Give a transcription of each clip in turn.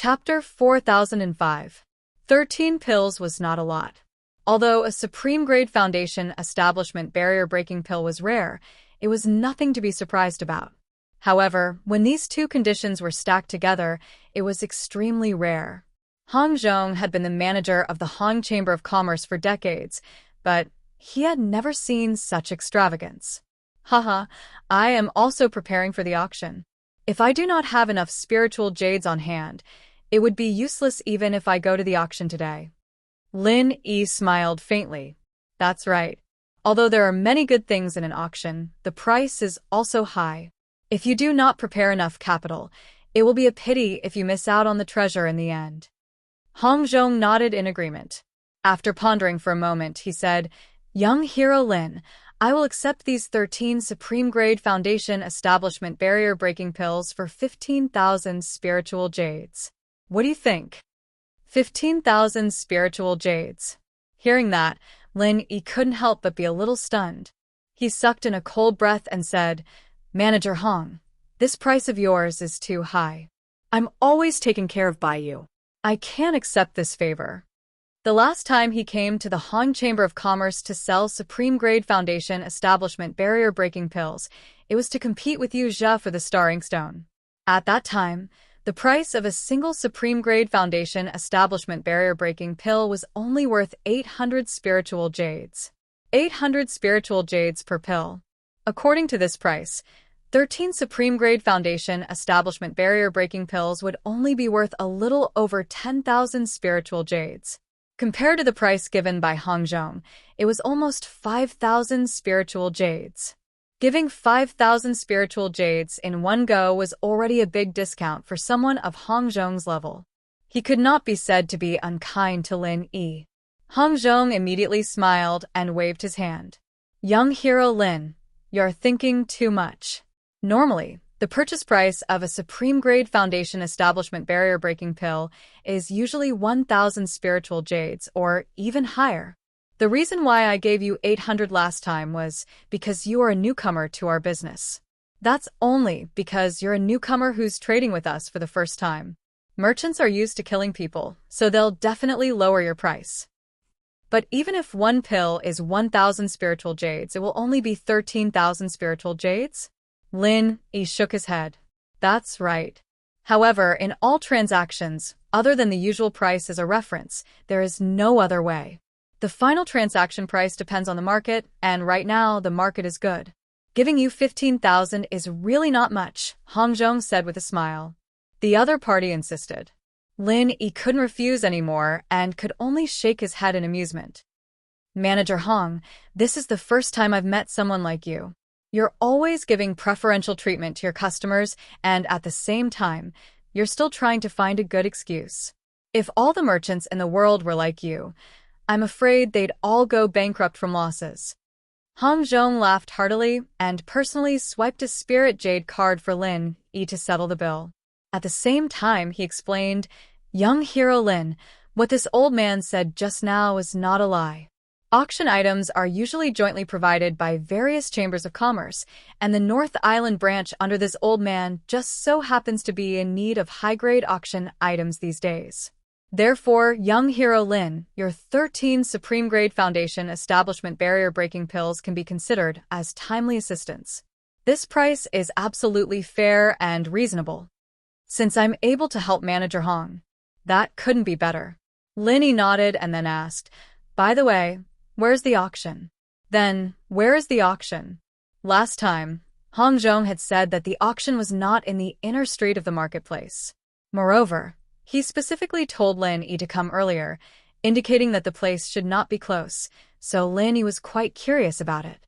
Chapter 4005. 13 pills was not a lot. Although a supreme-grade foundation establishment barrier-breaking pill was rare, it was nothing to be surprised about. However, when these two conditions were stacked together, it was extremely rare. Hong Zhong had been the manager of the Hong Chamber of Commerce for decades, but he had never seen such extravagance. Haha, I am also preparing for the auction. If I do not have enough spiritual jades on hand, it would be useless even if I go to the auction today. Lin Yi smiled faintly. That's right. Although there are many good things in an auction, the price is also high. If you do not prepare enough capital, it will be a pity if you miss out on the treasure in the end. Hong Zhong nodded in agreement. After pondering for a moment, he said, Young hero Lin, I will accept these 13 supreme-grade foundation establishment barrier-breaking pills for 15,000 spiritual jades. What do you think? 15,000 spiritual jades. Hearing that, Lin Yi couldn't help but be a little stunned. He sucked in a cold breath and said, Manager Hong, this price of yours is too high. I'm always taken care of by you. I can't accept this favor. The last time he came to the Hong Chamber of Commerce to sell supreme-grade foundation establishment barrier-breaking pills, it was to compete with Yu Zhe for the Star Inkstone. At that time, the price of a single supreme-grade foundation establishment barrier-breaking pill was only worth 800 spiritual jades. 800 spiritual jades per pill. According to this price, 13 supreme-grade foundation establishment barrier-breaking pills would only be worth a little over 10,000 spiritual jades. Compared to the price given by Hong Zhong, it was almost 5,000 spiritual jades. Giving 5,000 spiritual jades in one go was already a big discount for someone of Hong Zhong's level. He could not be said to be unkind to Lin Yi. Hong Zhong immediately smiled and waved his hand. Young hero Lin, you're thinking too much. Normally, the purchase price of a supreme-grade foundation establishment barrier-breaking pill is usually 1,000 spiritual jades or even higher. The reason why I gave you 800 last time was because you are a newcomer to our business. That's only because you're a newcomer who's trading with us for the first time. Merchants are used to killing people, so they'll definitely lower your price. But even if one pill is 1,000 spiritual jades, it will only be 13,000 spiritual jades? Lin Yi shook his head. That's right. However, in all transactions, other than the usual price as a reference, there is no other way. The final transaction price depends on the market, and right now the market is good. Giving you 15,000 is really not much, Hong Zhong said with a smile. The other party insisted. Lin Yi couldn't refuse anymore and could only shake his head in amusement. Manager Hong, this is the first time I've met someone like you. You're always giving preferential treatment to your customers, and at the same time, you're still trying to find a good excuse. If all the merchants in the world were like you, I'm afraid they'd all go bankrupt from losses. Hong Zhong laughed heartily and personally swiped a spirit jade card for Lin Yi to settle the bill. At the same time, he explained, Young hero Lin, what this old man said just now is not a lie. Auction items are usually jointly provided by various chambers of commerce, and the North Island branch under this old man just so happens to be in need of high-grade auction items these days. Therefore, young hero Lin, your 13 supreme-grade foundation establishment barrier-breaking pills can be considered as timely assistance. This price is absolutely fair and reasonable. Since I'm able to help Manager Hong, that couldn't be better. Lin Yi nodded and then asked, By the way, where's the auction? Then, where is the auction? Last time, Hong Zhong had said that the auction was not in the inner street of the marketplace. Moreover, he specifically told Lin Yi to come earlier, indicating that the place should not be close, so Lin Yi was quite curious about it.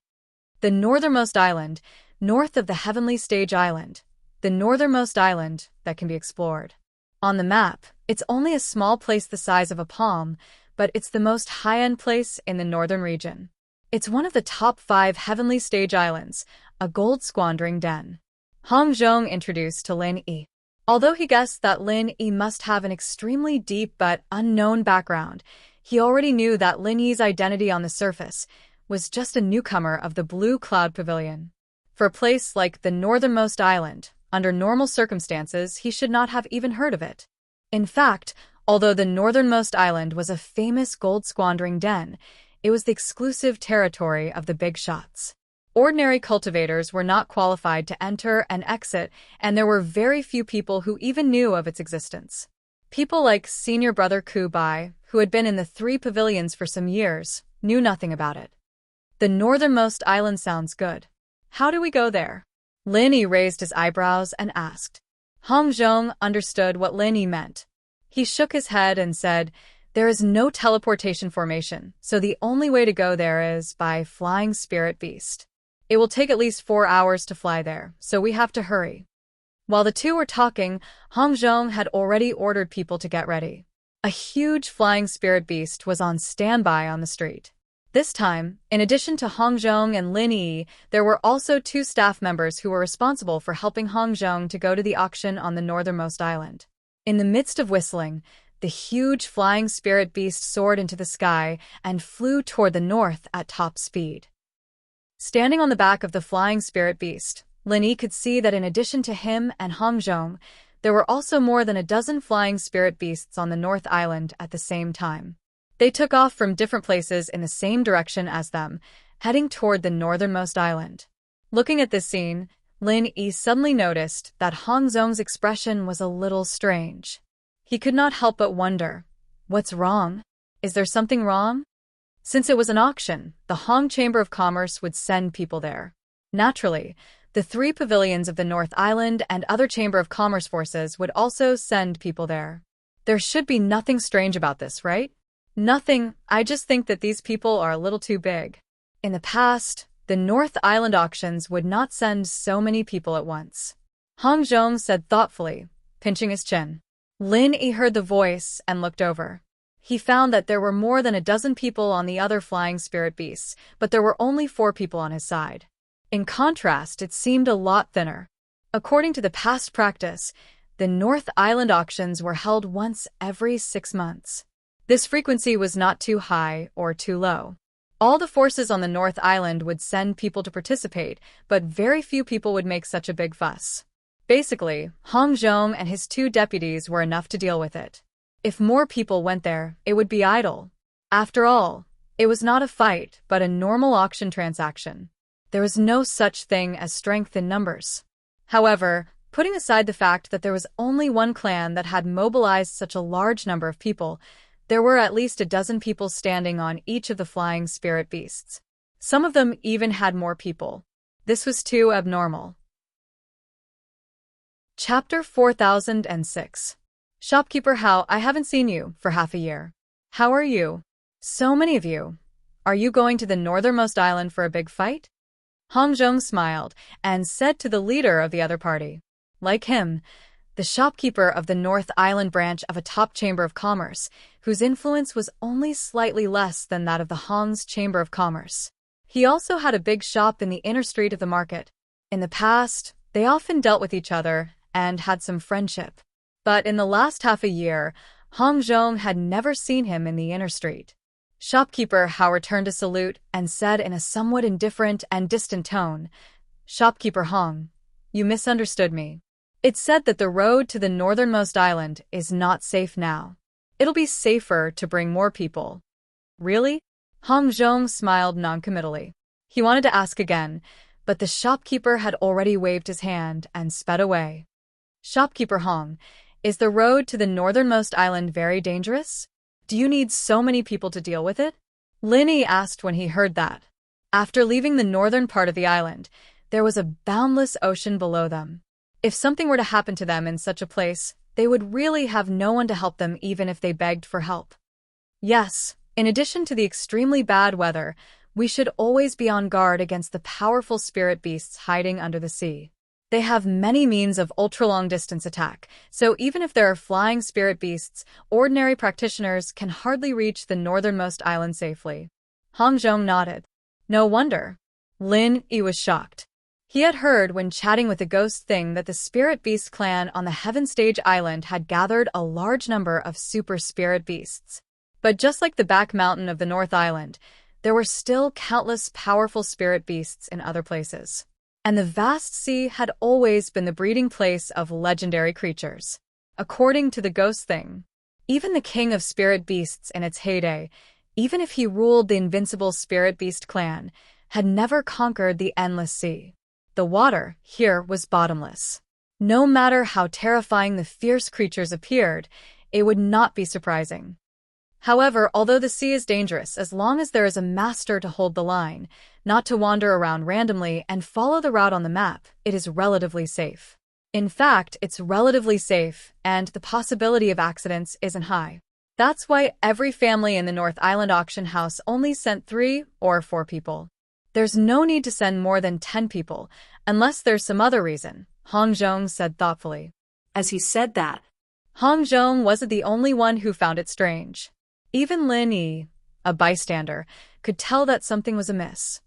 The northernmost island, north of the Heavenly Stage Island, the northernmost island that can be explored. On the map, it's only a small place the size of a palm, but it's the most high-end place in the northern region. It's one of the top 5 Heavenly Stage Islands, a gold-squandering den. Hong Zhong introduced to Lin Yi. Although he guessed that Lin Yi must have an extremely deep but unknown background, he already knew that Lin Yi's identity on the surface was just a newcomer of the Blue Cloud Pavilion. For a place like the northernmost island, under normal circumstances he should not have even heard of it. In fact, although the northernmost island was a famous gold-squandering den, it was the exclusive territory of the big shots. Ordinary cultivators were not qualified to enter and exit, and there were very few people who even knew of its existence. People like Senior Brother Kubai, who had been in the 3 pavilions for some years, knew nothing about it. The northernmost island sounds good. How do we go there? Lin Yi raised his eyebrows and asked. Hong Zhong understood what Lin Yi meant. He shook his head and said, there is no teleportation formation, so the only way to go there is by flying spirit beast. It will take at least 4 hours to fly there, so we have to hurry. While the two were talking, Hong Zhong had already ordered people to get ready. A huge flying spirit beast was on standby on the street. This time, in addition to Hong Zhong and Lin Yi, there were also 2 staff members who were responsible for helping Hong Zhong to go to the auction on the northernmost island. In the midst of whistling, the huge flying spirit beast soared into the sky and flew toward the north at top speed. Standing on the back of the flying spirit beast, Lin Yi could see that in addition to him and Hong Zhong, there were also more than a dozen flying spirit beasts on the North Island at the same time. They took off from different places in the same direction as them, heading toward the northernmost island. Looking at this scene, Lin Yi suddenly noticed that Hong Zhong's expression was a little strange. He could not help but wonder, what's wrong? Is there something wrong? Since it was an auction, the Hong Chamber of Commerce would send people there. Naturally, the 3 pavilions of the North Island and other Chamber of Commerce forces would also send people there. There should be nothing strange about this, right? Nothing, I just think that these people are a little too big. In the past, the North Island auctions would not send so many people at once. Hong Zhong said thoughtfully, pinching his chin. Lin Yi heard the voice and looked over. He found that there were more than a dozen people on the other flying spirit beasts, but there were only 4 people on his side. In contrast, it seemed a lot thinner. According to the past practice, the North Island auctions were held once every 6 months. This frequency was not too high or too low. All the forces on the North Island would send people to participate, but very few people would make such a big fuss. Basically, Hong Zhong and his 2 deputies were enough to deal with it. If more people went there, it would be idle. After all, it was not a fight, but a normal auction transaction. There was no such thing as strength in numbers. However, putting aside the fact that there was only one clan that had mobilized such a large number of people, there were at least a dozen people standing on each of the flying spirit beasts. Some of them even had more people. This was too abnormal. Chapter 4006. Shopkeeper Hao, I haven't seen you for half a year. How are you? So many of you. Are you going to the northernmost island for a big fight? Hong Zhong smiled and said to the leader of the other party. Like him, the shopkeeper of the North Island branch of a top chamber of commerce, whose influence was only slightly less than that of the Hong's Chamber of Commerce. He also had a big shop in the inner street of the market. In the past, they often dealt with each other and had some friendship. But in the last half a year, Hong Zhong had never seen him in the inner street. Shopkeeper Hao returned a salute and said in a somewhat indifferent and distant tone, Shopkeeper Hong, you misunderstood me. It's said that the road to the northernmost island is not safe now. It'll be safer to bring more people. Really? Hong Zhong smiled noncommittally. He wanted to ask again, but the shopkeeper had already waved his hand and sped away. Shopkeeper Hong, is the road to the northernmost island very dangerous? Do you need so many people to deal with it? Lin Yi asked when he heard that. After leaving the northern part of the island, there was a boundless ocean below them. If something were to happen to them in such a place, they would really have no one to help them even if they begged for help. Yes, in addition to the extremely bad weather, we should always be on guard against the powerful spirit beasts hiding under the sea. They have many means of ultra-long-distance attack, so even if there are flying spirit beasts, ordinary practitioners can hardly reach the northernmost island safely. Hong Zhong nodded. No wonder. Lin Yi was shocked. He had heard when chatting with the ghost thing that the spirit beast clan on the Heaven Stage Island had gathered a large number of super spirit beasts. But just like the back mountain of the North Island, there were still countless powerful spirit beasts in other places. And the vast sea had always been the breeding place of legendary creatures. According to the ghost thing, even the king of spirit beasts in its heyday, even if he ruled the invincible spirit beast clan, had never conquered the endless sea. The water here was bottomless. No matter how terrifying the fierce creatures appeared, it would not be surprising. However, although the sea is dangerous, as long as there is a master to hold the line, not to wander around randomly and follow the route on the map, it is relatively safe. In fact, it's relatively safe, and the possibility of accidents isn't high. That's why every family in the North Island auction house only sent 3 or 4 people. There's no need to send more than 10 people, unless there's some other reason, Hong Zhong said thoughtfully. As he said that, Hong Zhong wasn't the only one who found it strange. Even Lin Yi, a bystander, could tell that something was amiss.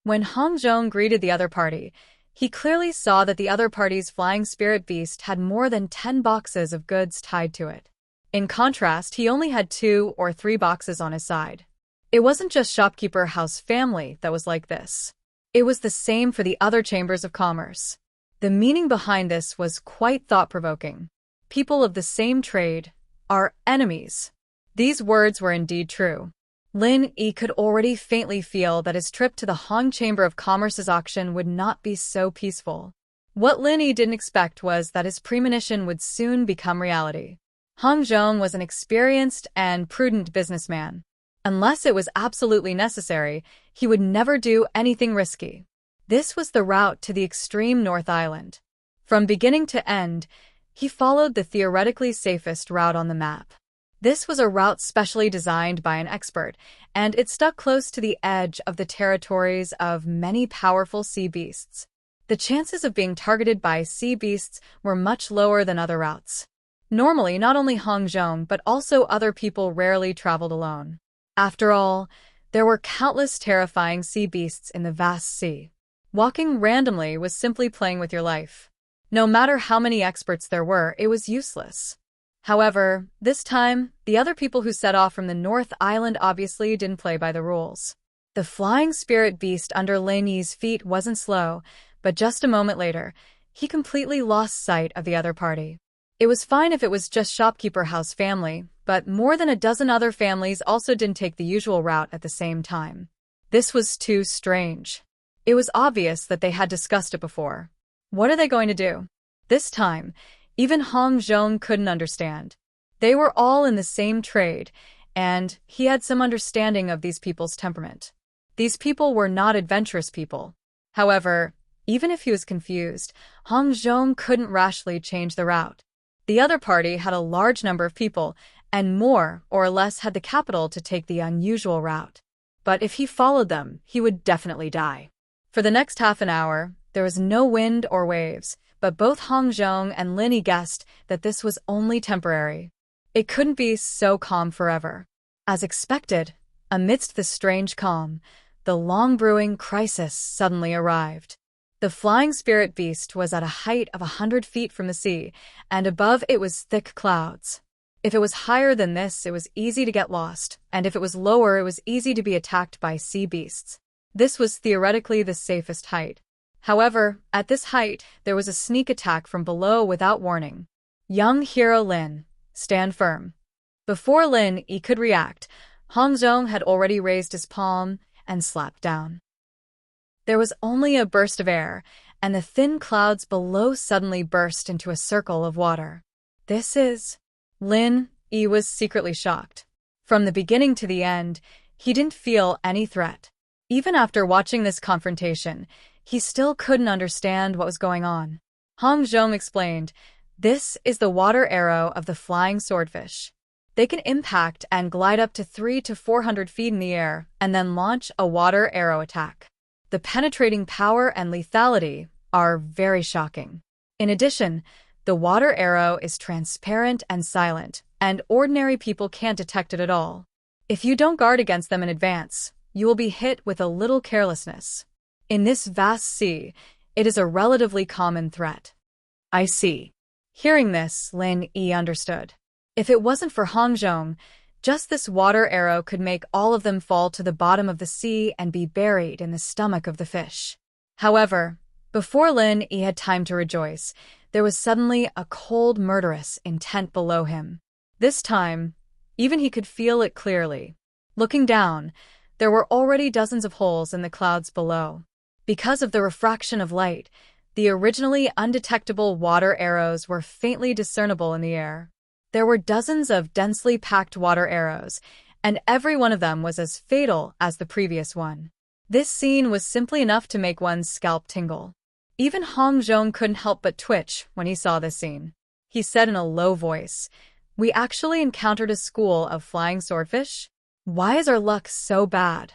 When Hong Zhong greeted the other party, he clearly saw that the other party's flying spirit beast had more than 10 boxes of goods tied to it. In contrast, he only had 2 or 3 boxes on his side. It wasn't just Shopkeeper House family that was like this. It was the same for the other chambers of commerce. The meaning behind this was quite thought-provoking. People of the same trade are enemies. These words were indeed true. Lin Yi could already faintly feel that his trip to the Hong Chamber of Commerce's auction would not be so peaceful. What Lin Yi didn't expect was that his premonition would soon become reality. Hong Zhong was an experienced and prudent businessman. Unless it was absolutely necessary, he would never do anything risky. This was the route to the extreme North Island. From beginning to end, he followed the theoretically safest route on the map. This was a route specially designed by an expert, and it stuck close to the edge of the territories of many powerful sea beasts. The chances of being targeted by sea beasts were much lower than other routes. Normally, not only Hong Zhong but also other people rarely traveled alone. After all, there were countless terrifying sea beasts in the vast sea. Walking randomly was simply playing with your life. No matter how many experts there were, it was useless. However, this time, the other people who set off from the North Island obviously didn't play by the rules. The flying spirit beast under Lin Yi's feet wasn't slow, but just a moment later, he completely lost sight of the other party. It was fine if it was just Shopkeeper House family, but more than a dozen other families also didn't take the usual route at the same time. This was too strange. It was obvious that they had discussed it before. What are they going to do? This time, even Hong Zhong couldn't understand. They were all in the same trade, and he had some understanding of these people's temperament. These people were not adventurous people. However, even if he was confused, Hong Zhong couldn't rashly change the route. The other party had a large number of people, and more or less had the capital to take the unusual route. But if he followed them, he would definitely die. For the next half an hour, there was no wind or waves, but both Hong Zhong and Lin Yi guessed that this was only temporary. It couldn't be so calm forever. As expected, amidst the strange calm, the long-brewing crisis suddenly arrived. The flying spirit beast was at a height of 100 feet from the sea, and above it was thick clouds. If it was higher than this, it was easy to get lost, and if it was lower, it was easy to be attacked by sea beasts. This was theoretically the safest height. However, at this height, there was a sneak attack from below without warning. Young hero Lin, stand firm. Before Lin Yi could react, Hong Zhong had already raised his palm and slapped down. There was only a burst of air, and the thin clouds below suddenly burst into a circle of water. This is... Lin Yi was secretly shocked. From the beginning to the end, he didn't feel any threat. Even after watching this confrontation, he still couldn't understand what was going on. Hong Zhong explained, "This is the water arrow of the flying swordfish. They can impact and glide up to 300 to 400 feet in the air and then launch a water arrow attack. The penetrating power and lethality are very shocking. In addition, the water arrow is transparent and silent, and ordinary people can't detect it at all. If you don't guard against them in advance, you will be hit with a little carelessness. In this vast sea, it is a relatively common threat." "I see." Hearing this, Lin Yi understood. If it wasn't for Hong Zhong, just this water arrow could make all of them fall to the bottom of the sea and be buried in the stomach of the fish. However, Before Lin Yi had time to rejoice, there was suddenly a cold, murderous intent below him. This time, even he could feel it clearly. Looking down, there were already dozens of holes in the clouds below. Because of the refraction of light, the originally undetectable water arrows were faintly discernible in the air. There were dozens of densely packed water arrows, and every one of them was as fatal as the previous one. This scene was simply enough to make one's scalp tingle. Even Hong Zhong couldn't help but twitch when he saw this scene. He said in a low voice, "We actually encountered a school of flying swordfish? Why is our luck so bad?"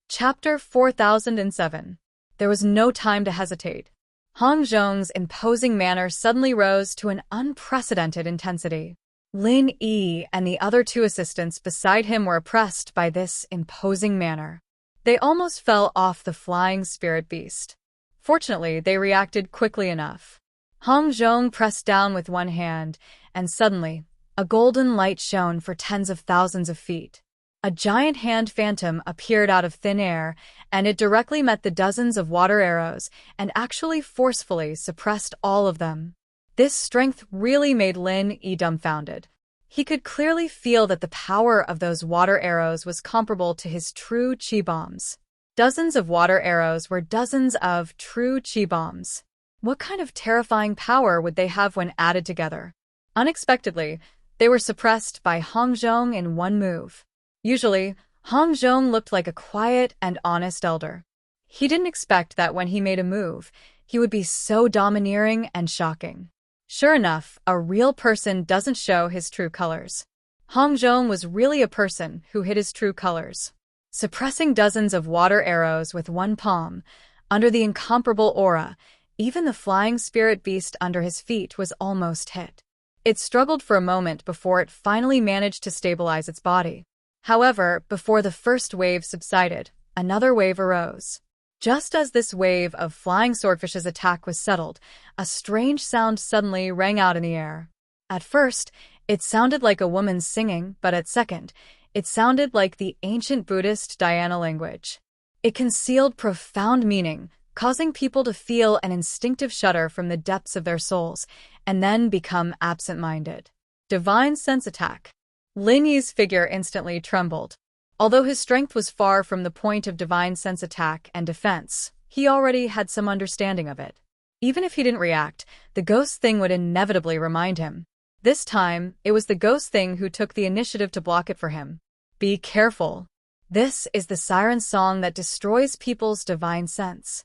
Chapter 4007. There was no time to hesitate. Hong Zhong's imposing manner suddenly rose to an unprecedented intensity. Lin Yi and the other two assistants beside him were oppressed by this imposing manner. They almost fell off the flying spirit beast. Fortunately, they reacted quickly enough. Hong Zhong pressed down with one hand, and suddenly, a golden light shone for tens of thousands of feet. A giant hand phantom appeared out of thin air, and it directly met the dozens of water arrows and actually forcefully suppressed all of them. This strength really made Lin Yi dumbfounded. He could clearly feel that the power of those water arrows was comparable to his true chi bombs. Dozens of water arrows were dozens of true chi bombs. What kind of terrifying power would they have when added together? Unexpectedly, they were suppressed by Hong Zhong in one move. Usually, Hong Zhong looked like a quiet and honest elder. He didn't expect that when he made a move, he would be so domineering and shocking. Sure enough, a real person doesn't show his true colors. Hong Zhong was really a person who hid his true colors. Suppressing dozens of water arrows with one palm, under the incomparable aura, even the flying spirit beast under his feet was almost hit. It struggled for a moment before it finally managed to stabilize its body. However, before the first wave subsided, another wave arose. Just as this wave of flying swordfish's attack was settled, a strange sound suddenly rang out in the air. At first, it sounded like a woman singing, but at second, it sounded like the ancient Buddhist dhyana language. It concealed profound meaning, causing people to feel an instinctive shudder from the depths of their souls, and then become absent-minded. Divine sense attack. Lin Yi's figure instantly trembled. Although his strength was far from the point of divine sense attack and defense, he already had some understanding of it. Even if he didn't react, the ghost thing would inevitably remind him. This time, it was the ghost thing who took the initiative to block it for him. Be careful. This is the siren song that destroys people's divine sense.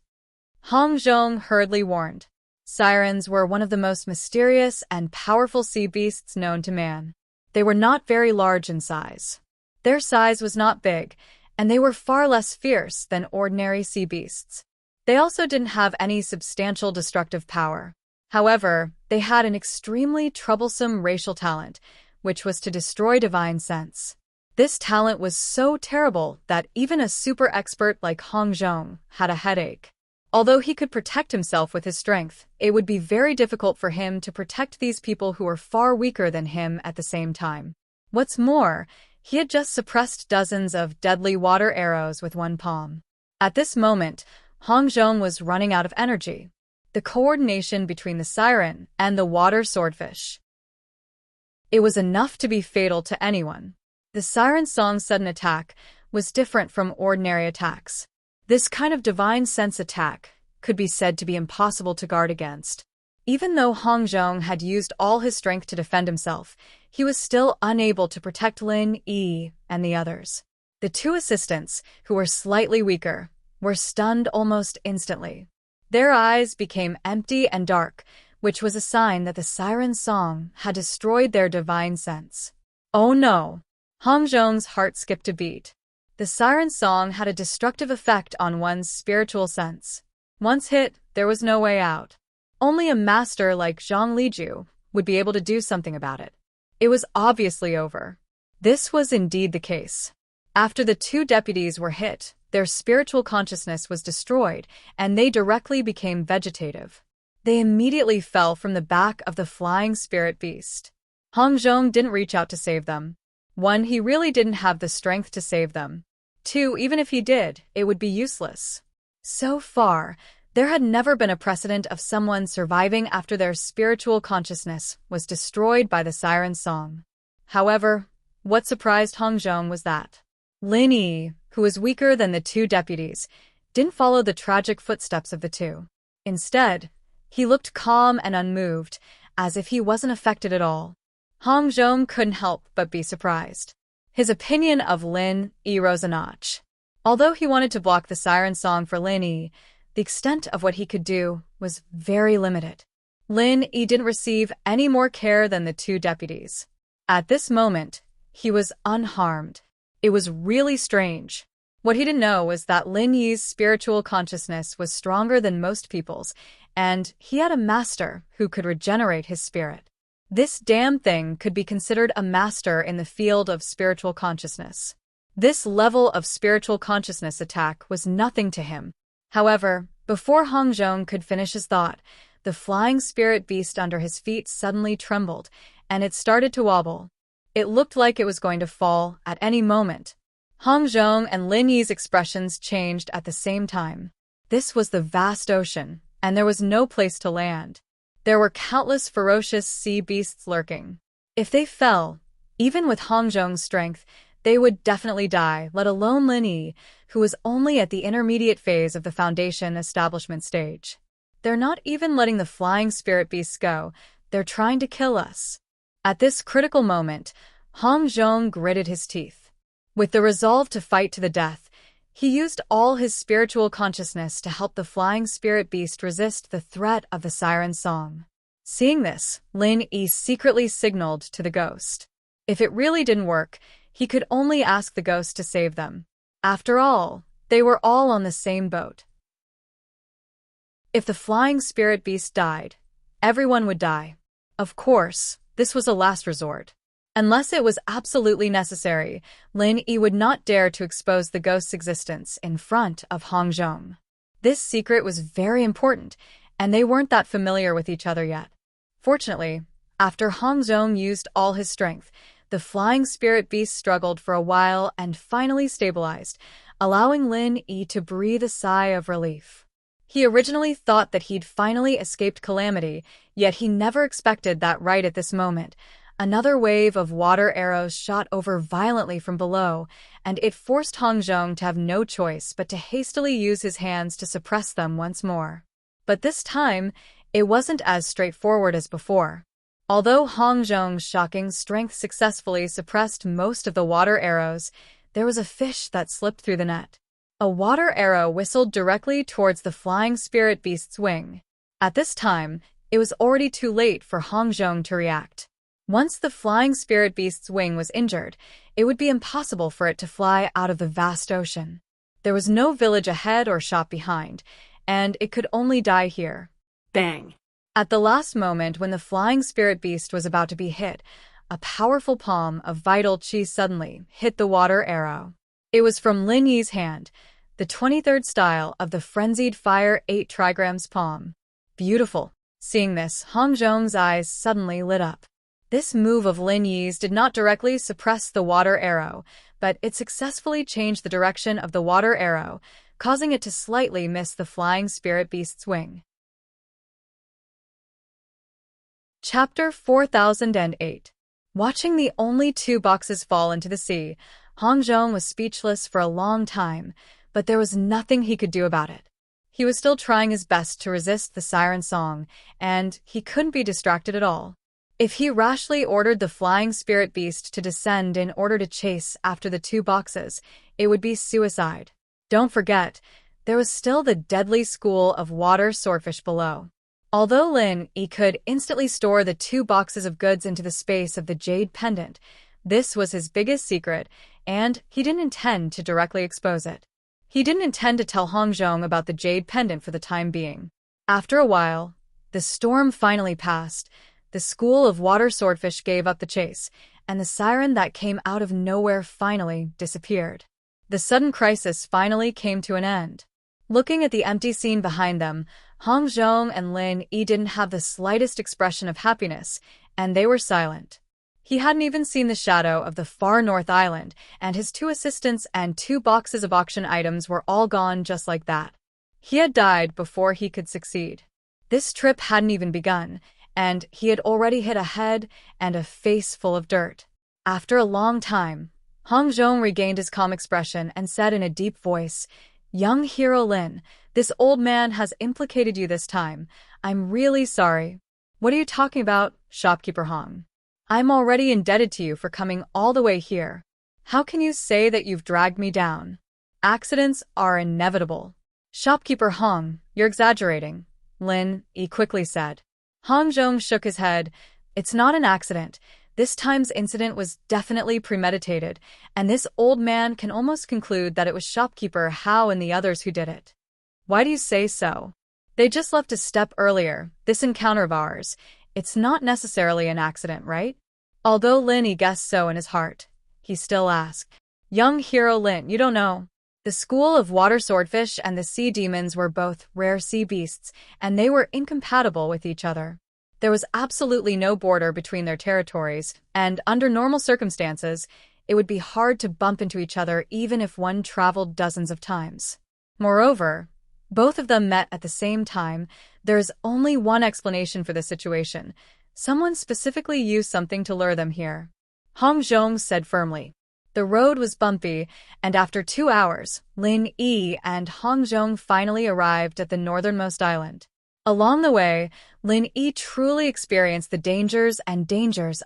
Hong Zhong hurriedly warned. Sirens were one of the most mysterious and powerful sea beasts known to man. They were not very large in size. Their size was not big, and they were far less fierce than ordinary sea beasts. They also didn't have any substantial destructive power. However, they had an extremely troublesome racial talent, which was to destroy divine sense. This talent was so terrible that even a super expert like Hong Zhong had a headache. Although he could protect himself with his strength, it would be very difficult for him to protect these people who were far weaker than him at the same time. What's more, he had just suppressed dozens of deadly water arrows with one palm. At this moment, Hong Zhong was running out of energy. The coordination between the siren and the water swordfish. It was enough to be fatal to anyone. The siren song's sudden attack was different from ordinary attacks. This kind of divine sense attack could be said to be impossible to guard against. Even though Hong Zhong had used all his strength to defend himself, he was still unable to protect Lin Yi and the others. The two assistants, who were slightly weaker, were stunned almost instantly. Their eyes became empty and dark, which was a sign that the siren song had destroyed their divine sense. Oh no! Hong Zhong's heart skipped a beat. The siren song had a destructive effect on one's spiritual sense. Once hit, there was no way out. Only a master like Zhang Liju would be able to do something about it. It was obviously over. This was indeed the case. After the two deputies were hit, their spiritual consciousness was destroyed, and they directly became vegetative. They immediately fell from the back of the flying spirit beast. Hong Zhong didn't reach out to save them. 1. He really didn't have the strength to save them. 2. Even if he did, it would be useless. So far, there had never been a precedent of someone surviving after their spiritual consciousness was destroyed by the siren's song. However, what surprised Hong Zhong was that Lin Yi, who was weaker than the two deputies, didn't follow the tragic footsteps of the two. Instead, he looked calm and unmoved, as if he wasn't affected at all. Hong Zhong couldn't help but be surprised. His opinion of Lin Yi rose a notch. Although he wanted to block the siren song for Lin Yi, the extent of what he could do was very limited. Lin Yi didn't receive any more care than the two deputies. At this moment, he was unharmed. It was really strange. What he didn't know was that Lin Yi's spiritual consciousness was stronger than most people's, and he had a master who could regenerate his spirit. This damn thing could be considered a master in the field of spiritual consciousness. This level of spiritual consciousness attack was nothing to him. However, before Hong Zhong could finish his thought, the flying spirit beast under his feet suddenly trembled, and it started to wobble. It looked like it was going to fall at any moment. Hong Zhong and Lin Yi's expressions changed at the same time. This was the vast ocean, and there was no place to land. There were countless ferocious sea beasts lurking. If they fell, even with Hong Zhong's strength, they would definitely die, let alone Lin Yi, who was only at the intermediate phase of the Foundation establishment stage. They're not even letting the flying spirit beasts go, they're trying to kill us. At this critical moment, Hong Zhong gritted his teeth. With the resolve to fight to the death, he used all his spiritual consciousness to help the flying spirit beast resist the threat of the siren song. Seeing this, Lin Yi secretly signaled to the ghost. If it really didn't work, he could only ask the ghost to save them. After all, they were all on the same boat. If the flying spirit beast died, everyone would die. Of course, this was a last resort. Unless it was absolutely necessary, Lin Yi would not dare to expose the ghost's existence in front of Hong Zhong. This secret was very important, and they weren't that familiar with each other yet. Fortunately, after Hong Zhong used all his strength, the flying spirit beast struggled for a while and finally stabilized, allowing Lin Yi to breathe a sigh of relief. He originally thought that he'd finally escaped calamity, yet he never expected that right at this moment. Another wave of water arrows shot over violently from below, and it forced Hong Zhong to have no choice but to hastily use his hands to suppress them once more. But this time, it wasn't as straightforward as before. Although Hong Zhong's shocking strength successfully suppressed most of the water arrows, there was a fish that slipped through the net. A water arrow whistled directly towards the flying spirit beast's wing. At this time, it was already too late for Hong Zhong to react. Once the flying spirit beast's wing was injured, it would be impossible for it to fly out of the vast ocean. There was no village ahead or shop behind, and it could only die here. Bang! At the last moment when the flying spirit beast was about to be hit, a powerful palm of vital chi suddenly hit the water arrow. It was from Lin Yi's hand, the 23rd style of the frenzied fire 8 trigrams palm. Beautiful. Seeing this, Hong Zhong's eyes suddenly lit up. This move of Lin Yi's did not directly suppress the water arrow, but it successfully changed the direction of the water arrow, causing it to slightly miss the flying spirit beast's wing. Chapter 4008. Watching the only 2 boxes fall into the sea, Hong Zhong was speechless for a long time, but there was nothing he could do about it. He was still trying his best to resist the siren song, and he couldn't be distracted at all. If he rashly ordered the flying spirit beast to descend in order to chase after the 2 boxes, it would be suicide. Don't forget, there was still the deadly school of water swordfish below. Although Lin Yi could instantly store the 2 boxes of goods into the space of the jade pendant, this was his biggest secret, and he didn't intend to directly expose it. He didn't intend to tell Hong Zhong about the jade pendant for the time being. After a while, the storm finally passed. The school of water swordfish gave up the chase, and the siren that came out of nowhere finally disappeared. The sudden crisis finally came to an end. Looking at the empty scene behind them, Hong Zhong and Lin Yi didn't have the slightest expression of happiness, and they were silent. He hadn't even seen the shadow of the far north island, and his 2 assistants and 2 boxes of auction items were all gone just like that. He had died before he could succeed. This trip hadn't even begun, and he had already hit a head and a face full of dirt. After a long time, Hong Zhong regained his calm expression and said in a deep voice, "Young hero Lin, this old man has implicated you this time. I'm really sorry." "What are you talking about, shopkeeper Hong? I'm already indebted to you for coming all the way here. How can you say that you've dragged me down? Accidents are inevitable." "Shopkeeper Hong, you're exaggerating," Lin Yi quickly said. Hong Zhong shook his head. "It's not an accident. This time's incident was definitely premeditated, and this old man can almost conclude that it was shopkeeper Hao and the others who did it." "Why do you say so? They just left a step earlier, this encounter of ours. It's not necessarily an accident, right?" Although Lin Yi guessed so in his heart, he still asked, "Young hero Lin, you don't know. The school of water swordfish and the sea demons were both rare sea beasts, and they were incompatible with each other. There was absolutely no border between their territories, and under normal circumstances, it would be hard to bump into each other even if one traveled dozens of times. Moreover, both of them met at the same time. There is only one explanation for the situation. Someone specifically used something to lure them here," Hong Zhong said firmly. The road was bumpy, and after 2 hours, Lin Yi and Hong Zhong finally arrived at the northernmost island. Along the way, Lin Yi truly experienced the dangers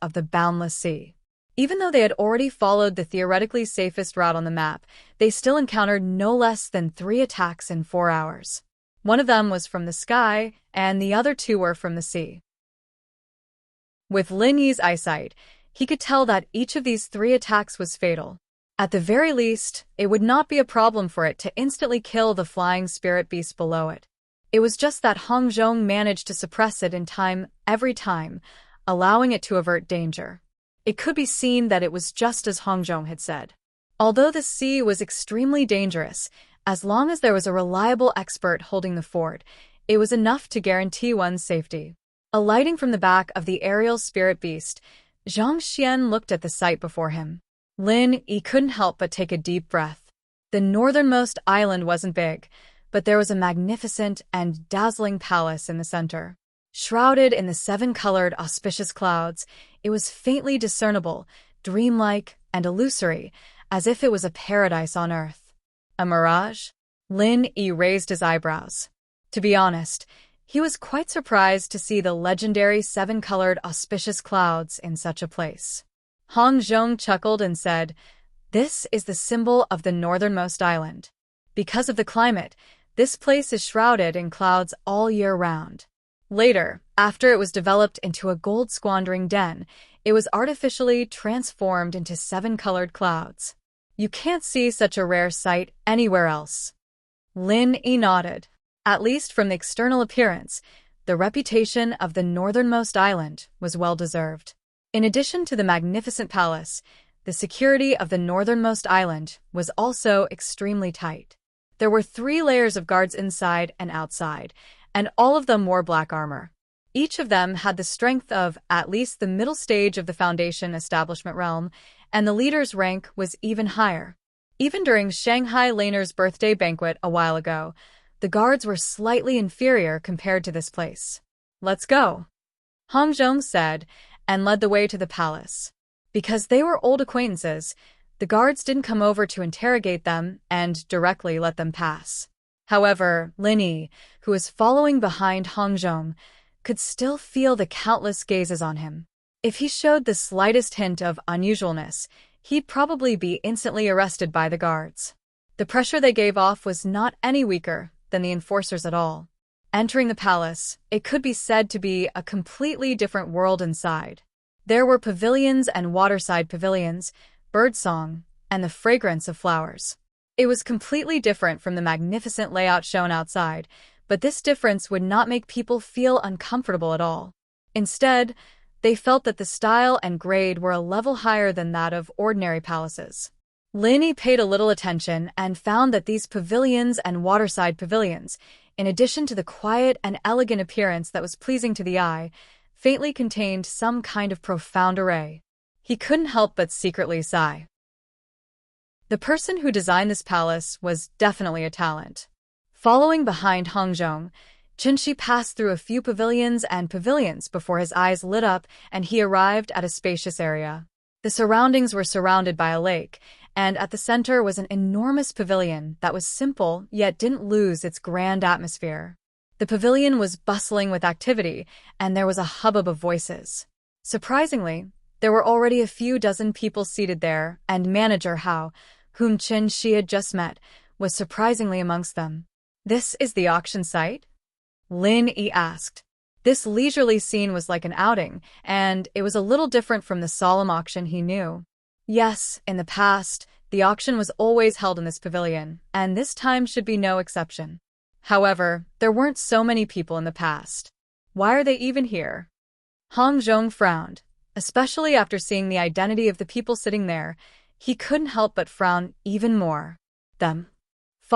of the boundless sea. Even though they had already followed the theoretically safest route on the map, they still encountered no less than 3 attacks in 4 hours. One of them was from the sky, and the other 2 were from the sea. With Lin Yi's eyesight, he could tell that each of these 3 attacks was fatal. At the very least, it would not be a problem for it to instantly kill the flying spirit beast below it. It was just that Hong Zhong managed to suppress it in time every time, allowing it to avert danger. It could be seen that it was just as Hong Zhong had said. Although the sea was extremely dangerous, as long as there was a reliable expert holding the fort, it was enough to guarantee one's safety. Alighting from the back of the aerial spirit beast, Zhang Xian looked at the sight before him. Lin Yi couldn't help but take a deep breath. The northernmost island wasn't big, but there was a magnificent and dazzling palace in the center. Shrouded in the 7-colored auspicious clouds, it was faintly discernible, dreamlike and illusory, as if it was a paradise on earth. A mirage? Lin Yi raised his eyebrows. To be honest, he was quite surprised to see the legendary 7-colored auspicious clouds in such a place. Hong Zhong chuckled and said, "This is the symbol of the northernmost island. Because of the climate, this place is shrouded in clouds all year round." Later, after it was developed into a gold-squandering den, it was artificially transformed into 7-colored clouds. You can't see such a rare sight anywhere else. Lin Yi nodded. At least from the external appearance, the reputation of the northernmost island was well-deserved. In addition to the magnificent palace, the security of the northernmost island was also extremely tight. There were 3 layers of guards inside and outside, and all of them wore black armor. Each of them had the strength of at least the middle stage of the Foundation establishment realm, and the leader's rank was even higher. Even during Shanghai Laner's birthday banquet a while ago, the guards were slightly inferior compared to this place. "Let's go," Hong Zhong said, and led the way to the palace. Because they were old acquaintances, the guards didn't come over to interrogate them and directly let them pass. However, Lin Yi, who was following behind Hong Zhong, could still feel the countless gazes on him. If he showed the slightest hint of unusualness, he'd probably be instantly arrested by the guards. The pressure they gave off was not any weaker than the enforcers at all. Entering the palace, it could be said to be a completely different world inside. There were pavilions and waterside pavilions, birdsong, and the fragrance of flowers. It was completely different from the magnificent layout shown outside, but this difference would not make people feel uncomfortable at all. Instead, they felt that the style and grade were a level higher than that of ordinary palaces. Lin Yi paid a little attention and found that these pavilions and waterside pavilions, in addition to the quiet and elegant appearance that was pleasing to the eye, faintly contained some kind of profound array. He couldn't help but secretly sigh. The person who designed this palace was definitely a talent. Following behind Hongzhong, Qinshi passed through a few pavilions and pavilions before his eyes lit up and he arrived at a spacious area. The surroundings were surrounded by a lake, and at the center was an enormous pavilion that was simple yet didn't lose its grand atmosphere. The pavilion was bustling with activity, and there was a hubbub of voices. Surprisingly, there were already a few dozen people seated there, and Manager Hao, whom Qinshi had just met, was surprisingly amongst them. "This is the auction site?" Lin Yi asked. This leisurely scene was like an outing, and it was a little different from the solemn auction he knew. Yes, in the past, the auction was always held in this pavilion, and this time should be no exception. However, there weren't so many people in the past. Why are they even here? Hongzhong frowned, especially after seeing the identity of the people sitting there. He couldn't help but frown even more. Them.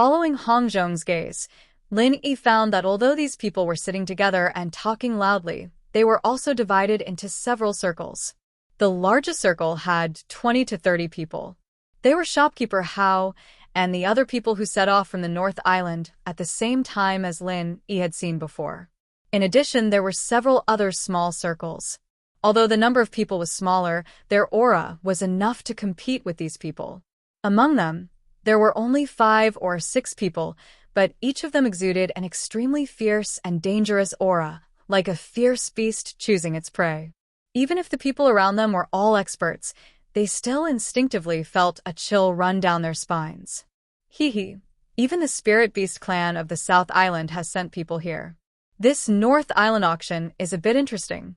Following Hongzhong's gaze, Lin Yi found that although these people were sitting together and talking loudly, they were also divided into several circles. The largest circle had 20 to 30 people. They were shopkeeper Hao and the other people who set off from the North Island at the same time as Lin Yi had seen before. In addition, there were several other small circles. Although the number of people was smaller, their aura was enough to compete with these people. Among them, there were only 5 or 6 people, but each of them exuded an extremely fierce and dangerous aura, like a fierce beast choosing its prey. Even if the people around them were all experts, they still instinctively felt a chill run down their spines. Hee. Even the Spirit Beast clan of the South Island has sent people here. This North Island auction is a bit interesting.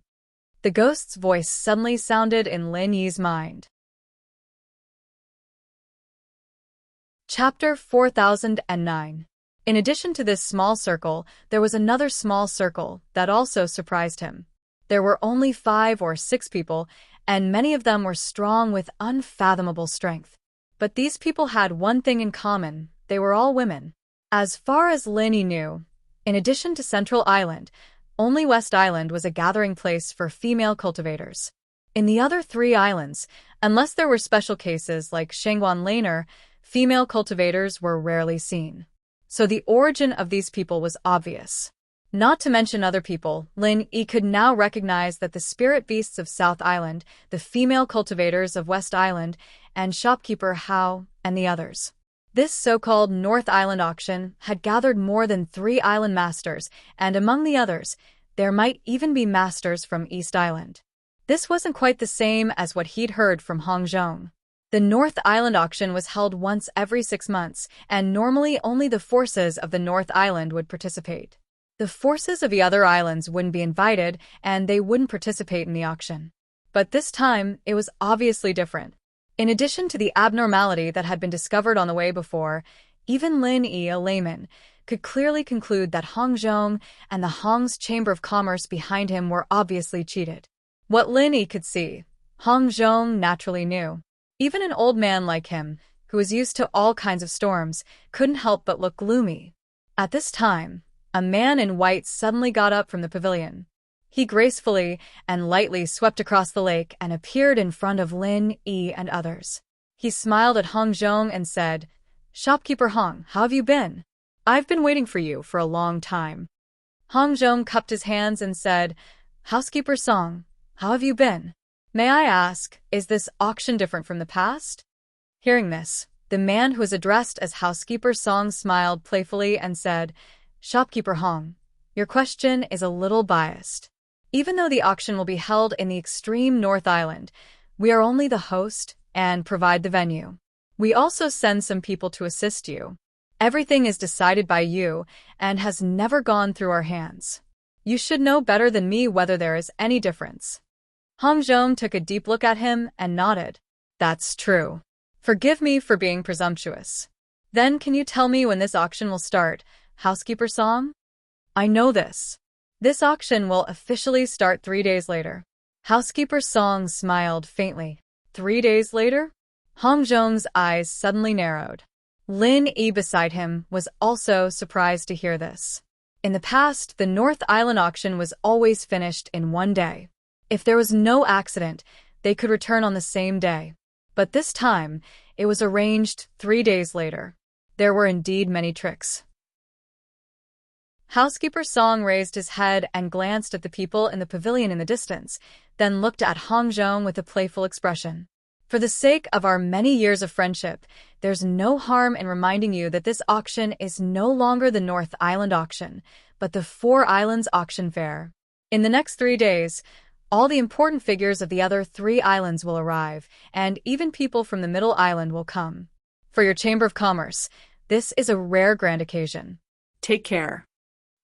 The ghost's voice suddenly sounded in Lin Yi's mind. Chapter 4009. In addition to this small circle, there was another small circle that also surprised him. There were only 5 or 6 people, and many of them were strong with unfathomable strength. But these people had one thing in common: they were all women. As far as Lin Yi knew, in addition to Central Island, only West Island was a gathering place for female cultivators. In the other 3 islands, unless there were special cases like Shangguan Laner, female cultivators were rarely seen. So the origin of these people was obvious. Not to mention other people, Lin Yi could now recognize that the spirit beasts of South Island, the female cultivators of West Island, and shopkeeper Hao, and the others. This so-called North Island auction had gathered more than 3 island masters, and among the others, there might even be masters from East Island. This wasn't quite the same as what he'd heard from Hongzhong. The North Island auction was held once every 6 months, and normally only the forces of the North Island would participate. The forces of the other islands wouldn't be invited, and they wouldn't participate in the auction. But this time, it was obviously different. In addition to the abnormality that had been discovered on the way before, even Lin Yi, a layman, could clearly conclude that Hongzhong and the Hong's Chamber of Commerce behind him were obviously cheated. What Lin Yi could see, Hongzhong naturally knew. Even an old man like him, who was used to all kinds of storms, couldn't help but look gloomy. At this time, a man in white suddenly got up from the pavilion. He gracefully and lightly swept across the lake and appeared in front of Lin Yi and others. He smiled at Hongzhong and said, "Shopkeeper Hong, how have you been? I've been waiting for you for a long time." Hongzhong cupped his hands and said, "Housekeeper Song, how have you been? May I ask, is this auction different from the past?" Hearing this, the man who was addressed as Housekeeper Song smiled playfully and said, "Shopkeeper Hong, your question is a little biased. Even though the auction will be held in the extreme North Island, we are only the host and provide the venue. We also send some people to assist you. Everything is decided by you and has never gone through our hands. You should know better than me whether there is any difference." Hongzhong took a deep look at him and nodded. "That's true. Forgive me for being presumptuous. Then can you tell me when this auction will start, Housekeeper Song?" "I know this. This auction will officially start 3 days later." Housekeeper Song smiled faintly. 3 days later? Hongzhong's eyes suddenly narrowed. Lin Yi beside him was also surprised to hear this. In the past, the North Island auction was always finished in 1 day. If there was no accident, they could return on the same day. But this time, it was arranged 3 days later. There were indeed many tricks. Housekeeper Song raised his head and glanced at the people in the pavilion in the distance, then looked at Hong Zhong with a playful expression. For the sake of our many years of friendship, there's no harm in reminding you that this auction is no longer the North Island auction, but the Four Islands auction fair. In the next 3 days, all the important figures of the other 3 islands will arrive, and even people from the Middle Island will come. For your Chamber of Commerce, this is a rare grand occasion. Take care.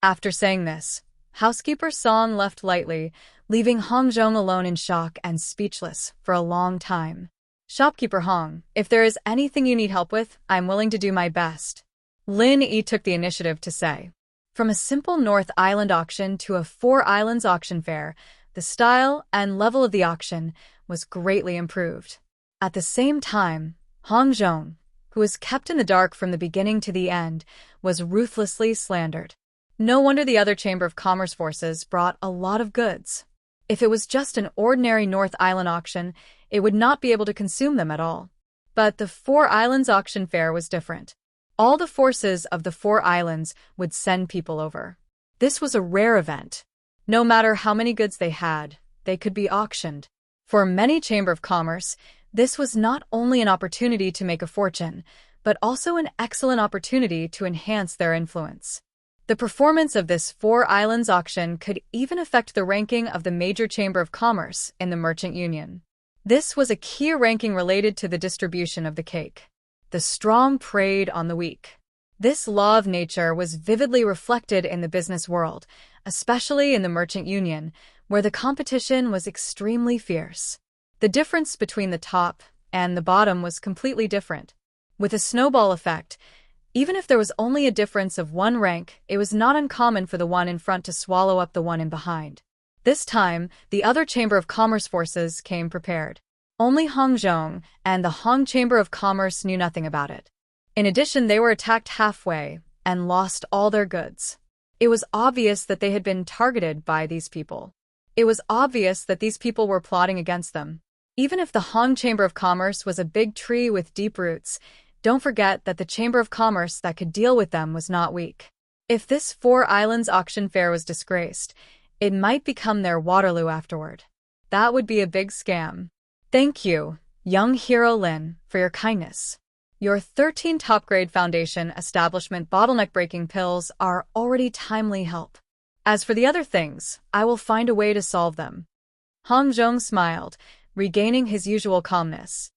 After saying this, Housekeeper Song left lightly, leaving Hong Zhong alone in shock and speechless for a long time. Shopkeeper Hong, if there is anything you need help with, I'm willing to do my best. Lin Yi took the initiative to say. From a simple North Island auction to a Four Islands auction fair, the style and level of the auction was greatly improved. At the same time, Hong Zhong, who was kept in the dark from the beginning to the end, was ruthlessly slandered. No wonder the other Chamber of Commerce forces brought a lot of goods. If it was just an ordinary North Island auction, it would not be able to consume them at all. But the Four Islands auction fair was different. All the forces of the Four Islands would send people over. This was a rare event. No matter how many goods they had, they could be auctioned. For many Chamber of Commerce, this was not only an opportunity to make a fortune, but also an excellent opportunity to enhance their influence. The performance of this Four Islands auction could even affect the ranking of the major Chamber of Commerce in the Merchant Union. This was a key ranking related to the distribution of the cake. The strong preyed on the weak. This law of nature was vividly reflected in the business world, especially in the Merchant Union, where the competition was extremely fierce. The difference between the top and the bottom was completely different. With a snowball effect, even if there was only a difference of 1 rank, it was not uncommon for the one in front to swallow up the one in behind. This time, the other Chamber of Commerce forces came prepared. Only Hong Zhong and the Hong Chamber of Commerce knew nothing about it. In addition, they were attacked halfway and lost all their goods. It was obvious that they had been targeted by these people. It was obvious that these people were plotting against them. Even if the Hong Chamber of Commerce was a big tree with deep roots, don't forget that the Chamber of Commerce that could deal with them was not weak. If this Four Islands auction fair was disgraced, it might become their Waterloo afterward. That would be a big scam. Thank you, young hero Lin, for your kindness. Your 13 top-grade foundation establishment bottleneck-breaking pills are already timely help. As for the other things, I will find a way to solve them. Hong Zhong smiled, regaining his usual calmness.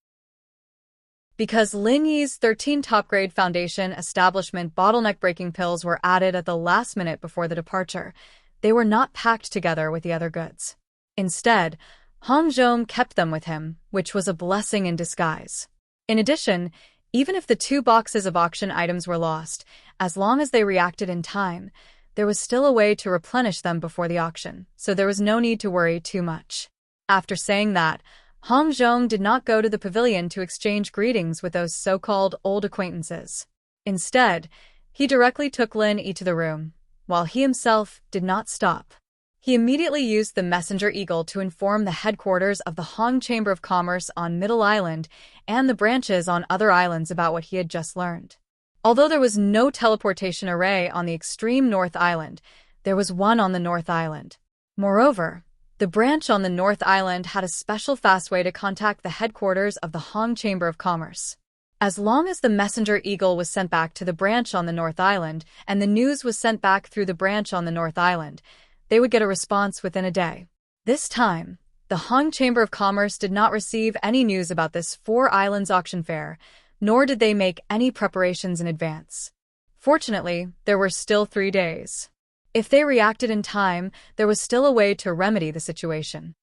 Because Lin Yi's 13 top-grade foundation establishment bottleneck-breaking pills were added at the last minute before the departure, they were not packed together with the other goods. Instead, Hong Zhong kept them with him, which was a blessing in disguise. In addition, even if the 2 boxes of auction items were lost, as long as they reacted in time, there was still a way to replenish them before the auction, so there was no need to worry too much. After saying that, Hong Zhong did not go to the pavilion to exchange greetings with those so-called old acquaintances. Instead, he directly took Lin Yi to the room, while he himself did not stop. He immediately used the messenger eagle to inform the headquarters of the Hong Chamber of Commerce on Middle Island and the branches on other islands about what he had just learned. Although there was no teleportation array on the extreme North Island, there was one on the North Island. Moreover, the branch on the North Island had a special fast way to contact the headquarters of the Hong Chamber of Commerce. As long as the messenger eagle was sent back to the branch on the North Island and the news was sent back through the branch on the North Island, they would get a response within a day. This time, the Hong Chamber of Commerce did not receive any news about this Four Islands auction fair, nor did they make any preparations in advance. Fortunately, there were still 3 days. If they reacted in time, there was still a way to remedy the situation.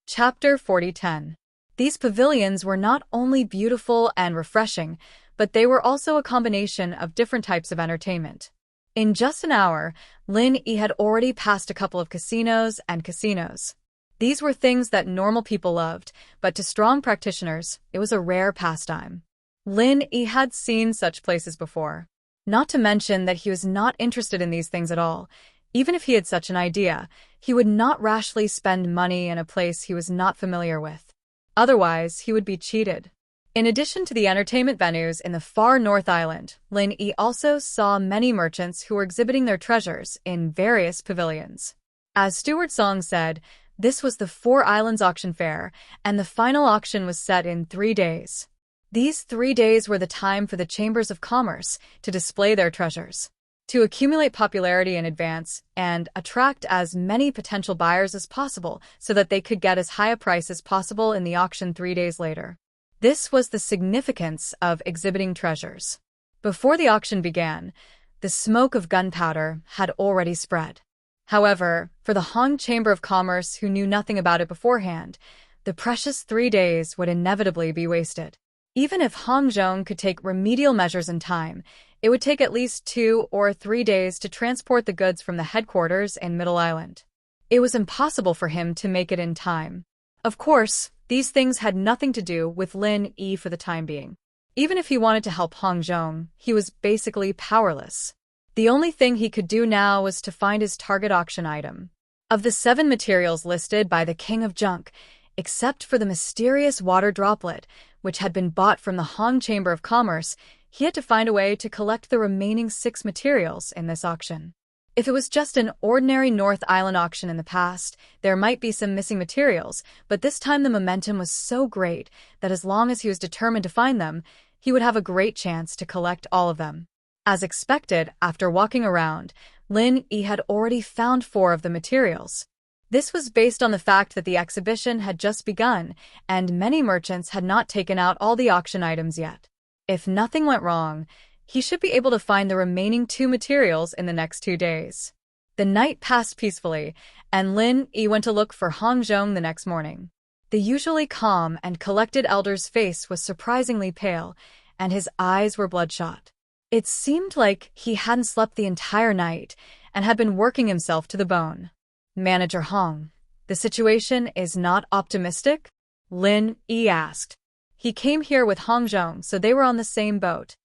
Chapter 40:10. These pavilions were not only beautiful and refreshing, but they were also a combination of different types of entertainment. In just an hour, Lin Yi had already passed a couple of casinos and casinos. These were things that normal people loved, but to strong practitioners, it was a rare pastime. Lin Yi had seen such places before. Not to mention that he was not interested in these things at all. Even if he had such an idea, he would not rashly spend money in a place he was not familiar with. Otherwise, he would be cheated. In addition to the entertainment venues in the far North Island, Lin Yi also saw many merchants who were exhibiting their treasures in various pavilions. As Stewart Song said, this was the Four Islands auction fair, and the final auction was set in 3 days. These 3 days were the time for the chambers of commerce to display their treasures, to accumulate popularity in advance, and attract as many potential buyers as possible so that they could get as high a price as possible in the auction 3 days later. This was the significance of exhibiting treasures. Before the auction began, the smoke of gunpowder had already spread. However, for the Hong Chamber of Commerce who knew nothing about it beforehand, the precious 3 days would inevitably be wasted. Even if Hong Zhong could take remedial measures in time, it would take at least 2 or 3 days to transport the goods from the headquarters in Middle Island. It was impossible for him to make it in time. Of course, these things had nothing to do with Lin Yi for the time being. Even if he wanted to help Hong Zhong, he was basically powerless. The only thing he could do now was to find his target auction item. Of the 7 materials listed by the King of Junk, except for the mysterious water droplet, which had been bought from the Hong Chamber of Commerce, he had to find a way to collect the remaining 6 materials in this auction. If it was just an ordinary North Island auction in the past, there might be some missing materials, but this time the momentum was so great that as long as he was determined to find them, he would have a great chance to collect all of them. As expected, after walking around, Lin Yi had already found 4 of the materials. This was based on the fact that the exhibition had just begun, and many merchants had not taken out all the auction items yet. If nothing went wrong, he should be able to find the remaining 2 materials in the next 2 days. The night passed peacefully, and Lin Yi went to look for Hong Zhong the next morning. The usually calm and collected elder's face was surprisingly pale, and his eyes were bloodshot. It seemed like he hadn't slept the entire night and had been working himself to the bone. "Manager Hong, the situation is not optimistic?" Lin Yi asked. He came here with Hong Zhong, so they were on the same boat.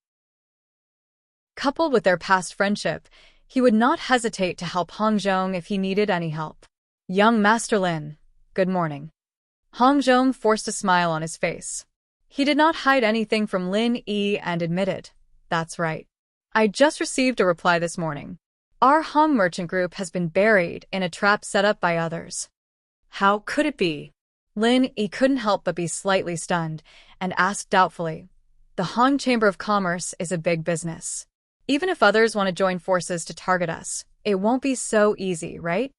Coupled with their past friendship, he would not hesitate to help Hong Zhong if he needed any help. "Young Master Lin, good morning." Hong Zhong forced a smile on his face. He did not hide anything from Lin Yi and admitted, "That's right. I just received a reply this morning. Our Hong merchant group has been buried in a trap set up by others." "How could it be?" Lin Yi couldn't help but be slightly stunned and asked doubtfully, "The Hong Chamber of Commerce is a big business. Even if others want to join forces to target us, it won't be so easy, right?"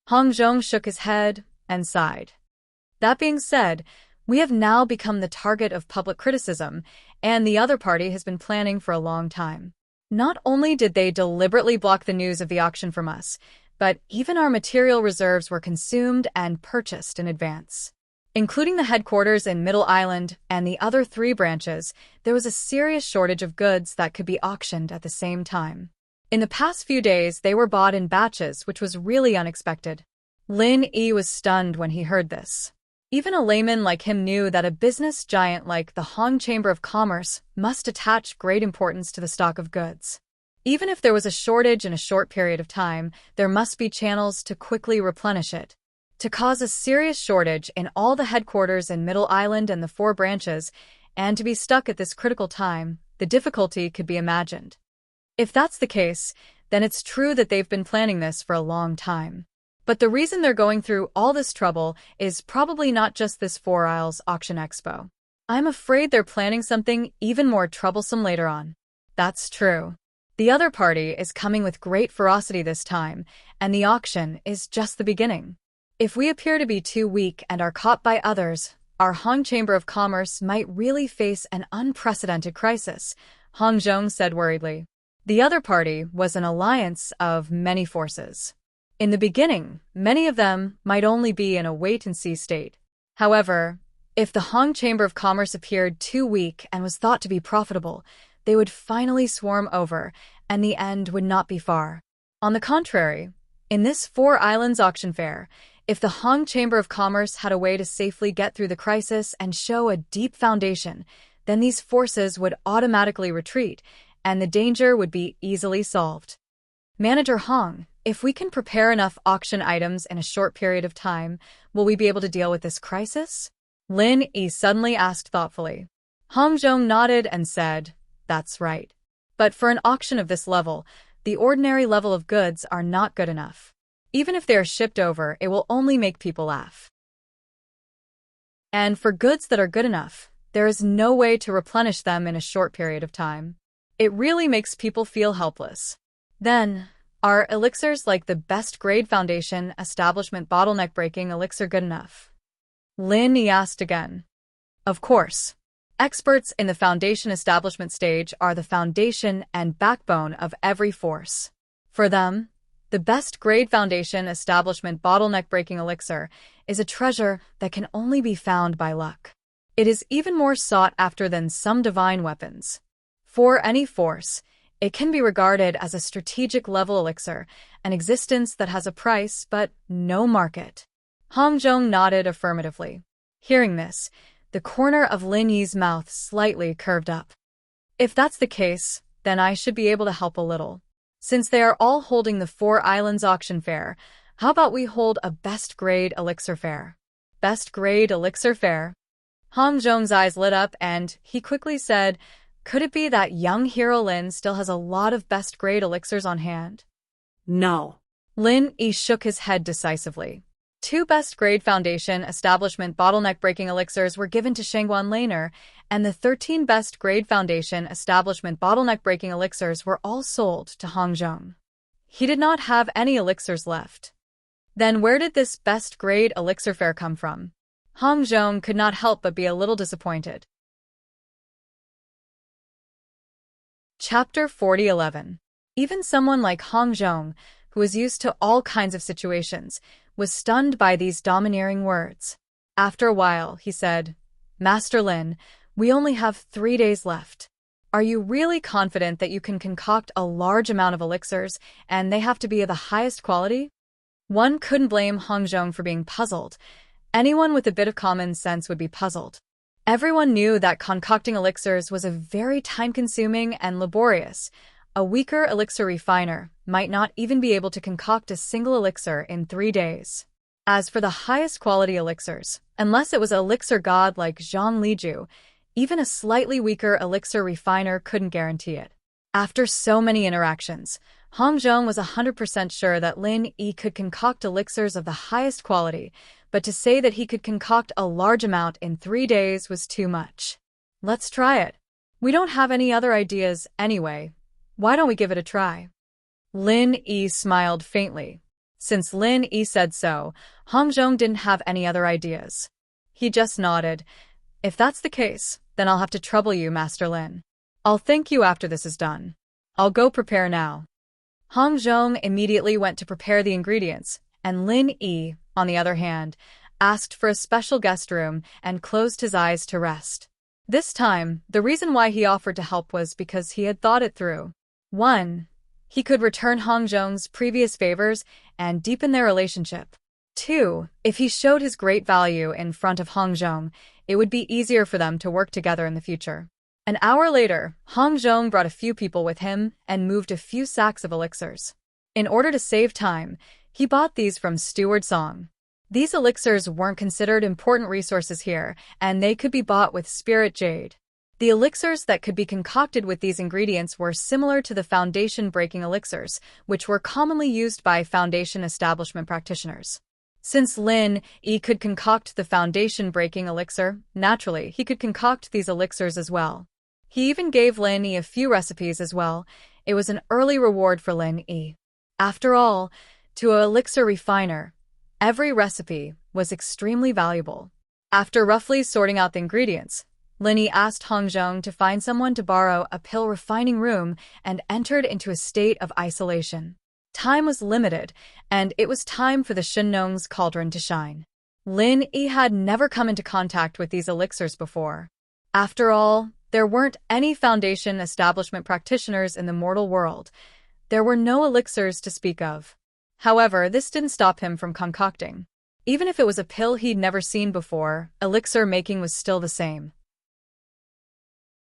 Hong Zhong shook his head and sighed. "That being said, we have now become the target of public criticism, and the other party has been planning for a long time. Not only did they deliberately block the news of the auction from us, but even our material reserves were consumed and purchased in advance. Including the headquarters in Middle Island and the other 3 branches, there was a serious shortage of goods that could be auctioned at the same time. In the past few days, they were bought in batches, which was really unexpected." Lin Yi was stunned when he heard this. Even a layman like him knew that a business giant like the Hong Chamber of Commerce must attach great importance to the stock of goods. Even if there was a shortage in a short period of time, there must be channels to quickly replenish it. To cause a serious shortage in all the headquarters in Middle Island and the 4 branches, and to be stuck at this critical time, the difficulty could be imagined. If that's the case, then it's true that they've been planning this for a long time. But the reason they're going through all this trouble is probably not just this 4 Isles Auction Expo. I'm afraid they're planning something even more troublesome later on. That's true. The other party is coming with great ferocity this time, and the auction is just the beginning. If we appear to be too weak and are caught by others, our Hong Chamber of Commerce might really face an unprecedented crisis, Hong Zhong said worriedly. The other party was an alliance of many forces. In the beginning, many of them might only be in a wait-and-see state. However, if the Hong Chamber of Commerce appeared too weak and was thought to be profitable, they would finally swarm over, and the end would not be far. On the contrary, in this 4 Islands auction fair, if the Hong Chamber of Commerce had a way to safely get through the crisis and show a deep foundation, then these forces would automatically retreat, and the danger would be easily solved. "Manager Hong, if we can prepare enough auction items in a short period of time, will we be able to deal with this crisis?" Lin Yi suddenly asked thoughtfully. Hong Zhong nodded and said, "That's right. But for an auction of this level, the ordinary level of goods are not good enough. Even if they are shipped over, it will only make people laugh. And for goods that are good enough, there is no way to replenish them in a short period of time. It really makes people feel helpless." Then, are elixirs like the best grade foundation establishment bottleneck breaking elixir good enough? Lin Yi asked again. Of course. Experts in the foundation establishment stage are the foundation and backbone of every force. For them, the best grade foundation establishment bottleneck breaking elixir is a treasure that can only be found by luck. It is even more sought after than some divine weapons. For any force, it can be regarded as a strategic level elixir, an existence that has a price but no market. Hong Zhong nodded affirmatively. Hearing this, the corner of Lin Yi's mouth slightly curved up. If that's the case, then I should be able to help a little. Since they are all holding the Four Islands auction fair, how about we hold a best grade elixir fair? Best grade elixir fair? Hong Zhong's eyes lit up and he quickly said, could it be that young hero Lin still has a lot of best grade elixirs on hand? No. Lin Yi shook his head decisively. 2 best grade foundation establishment bottleneck breaking elixirs were given to Shangguan Laner, and the 13 best grade foundation establishment bottleneck breaking elixirs were all sold to Hong Zhong. He did not have any elixirs left. Then where did this best grade elixir fair come from? Hong Zhong could not help but be a little disappointed. Chapter 4011. Even someone like Hong Zhong, who was used to all kinds of situations, was stunned by these domineering words. After a while, he said, Master Lin, we only have 3 days left. Are you really confident that you can concoct a large amount of elixirs, and they have to be of the highest quality? One couldn't blame Hong Zhong for being puzzled. Anyone with a bit of common sense would be puzzled. Everyone knew that concocting elixirs was a very time-consuming and laborious. A weaker elixir refiner might not even be able to concoct a single elixir in 3 days. As for the highest quality elixirs, unless it was an elixir god like Zhang Liju, even a slightly weaker elixir refiner couldn't guarantee it. After so many interactions, Hong Zhong was 100% sure that Lin Yi could concoct elixirs of the highest quality, but to say that he could concoct a large amount in 3 days was too much. Let's try it. We don't have any other ideas anyway. Why don't we give it a try? Lin Yi smiled faintly. Since Lin Yi said so, Hong Zhong didn't have any other ideas. He just nodded. If that's the case, then I'll have to trouble you, Master Lin. I'll thank you after this is done. I'll go prepare now. Hong Zhong immediately went to prepare the ingredients, and Lin Yi, on the other hand, asked for a special guest room and closed his eyes to rest. This time, the reason why he offered to help was because he had thought it through. 1. He could return Hong Zhong's previous favors and deepen their relationship. 2. If he showed his great value in front of Hong Zhong, it would be easier for them to work together in the future. An hour later, Hong Zhong brought a few people with him and moved a few sacks of elixirs. In order to save time, he bought these from Steward Song. These elixirs weren't considered important resources here, and they could be bought with Spirit Jade. The elixirs that could be concocted with these ingredients were similar to the foundation-breaking elixirs, which were commonly used by foundation establishment practitioners. Since Lin Yi could concoct the foundation-breaking elixir, naturally, he could concoct these elixirs as well. He even gave Lin Yi a few recipes as well. It was an early reward for Lin Yi. After all, to an elixir refiner, every recipe was extremely valuable. After roughly sorting out the ingredients, Lin Yi asked Hong Zhong to find someone to borrow a pill refining room and entered into a state of isolation. Time was limited, and it was time for the Shenong's cauldron to shine. Lin Yi had never come into contact with these elixirs before. After all, there weren't any foundation establishment practitioners in the mortal world. There were no elixirs to speak of. However, this didn't stop him from concocting. Even if it was a pill he'd never seen before, elixir making was still the same.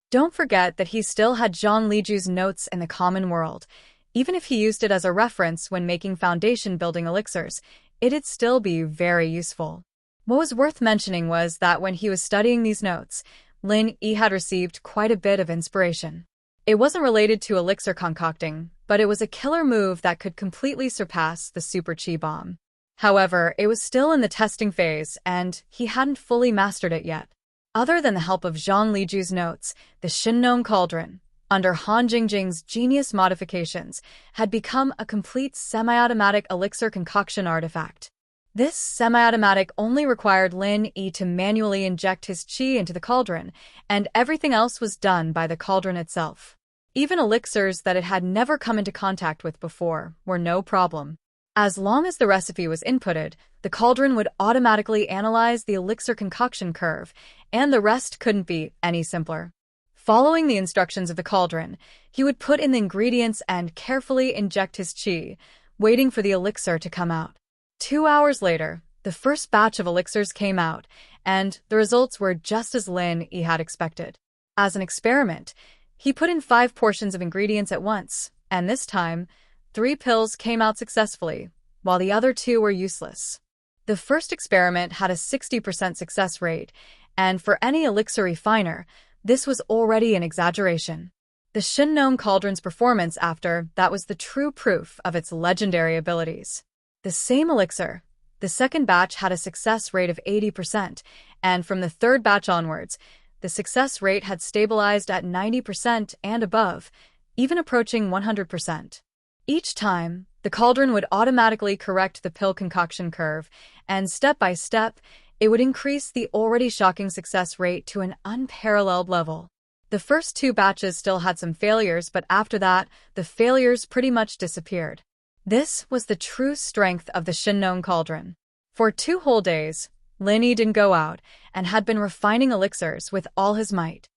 Don't forget that he still had Zhang Liju's notes in the common world. Even if he used it as a reference when making foundation-building elixirs, it'd still be very useful. What was worth mentioning was that when he was studying these notes, Lin Yi had received quite a bit of inspiration. It wasn't related to elixir concocting, but it was a killer move that could completely surpass the Super Chi Bomb. However, it was still in the testing phase, and he hadn't fully mastered it yet. Other than the help of Zhang Liju's notes, the Shinnom Cauldron, under Han Jingjing's genius modifications, had become a complete semi-automatic elixir concoction artifact. This semi-automatic only required Lin Yi to manually inject his qi into the cauldron, and everything else was done by the cauldron itself. Even elixirs that it had never come into contact with before were no problem. As long as the recipe was inputted, the cauldron would automatically analyze the elixir concoction curve, and the rest couldn't be any simpler. Following the instructions of the cauldron, he would put in the ingredients and carefully inject his qi, waiting for the elixir to come out. 2 hours later, the first batch of elixirs came out, and the results were just as Lin Yi had expected. As an experiment, he put in 5 portions of ingredients at once, and this time, 3 pills came out successfully, while the other 2 were useless. The first experiment had a 60% success rate, and for any elixir refiner, this was already an exaggeration. The Shinnom Cauldron's performance after that was the true proof of its legendary abilities. The same elixir, the second batch had a success rate of 80%, and from the third batch onwards, the success rate had stabilized at 90% and above, even approaching 100%. Each time, the cauldron would automatically correct the pill concoction curve, and step by step, it would increase the already shocking success rate to an unparalleled level. The first 2 batches still had some failures, but after that, the failures pretty much disappeared. This was the true strength of the Shinnom Cauldron. For 2 whole days, Lin Yi didn't go out and had been refining elixirs with all his might.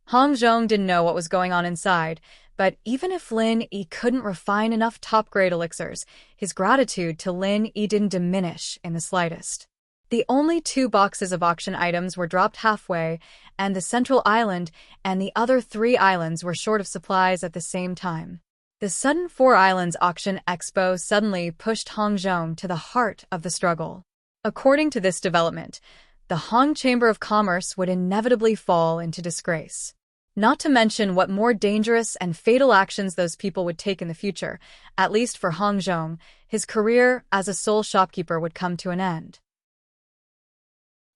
Hong Zhong didn't know what was going on inside, but even if Lin Yi couldn't refine enough top-grade elixirs, his gratitude to Lin Yi didn't diminish in the slightest. The only 2 boxes of auction items were dropped halfway, and the central island and the other 3 islands were short of supplies at the same time. The sudden 4 Islands Auction Expo suddenly pushed Hong Zhong to the heart of the struggle. According to this development, the Hong Chamber of Commerce would inevitably fall into disgrace. Not to mention what more dangerous and fatal actions those people would take in the future. At least for Hong Zhong, his career as a sole shopkeeper would come to an end.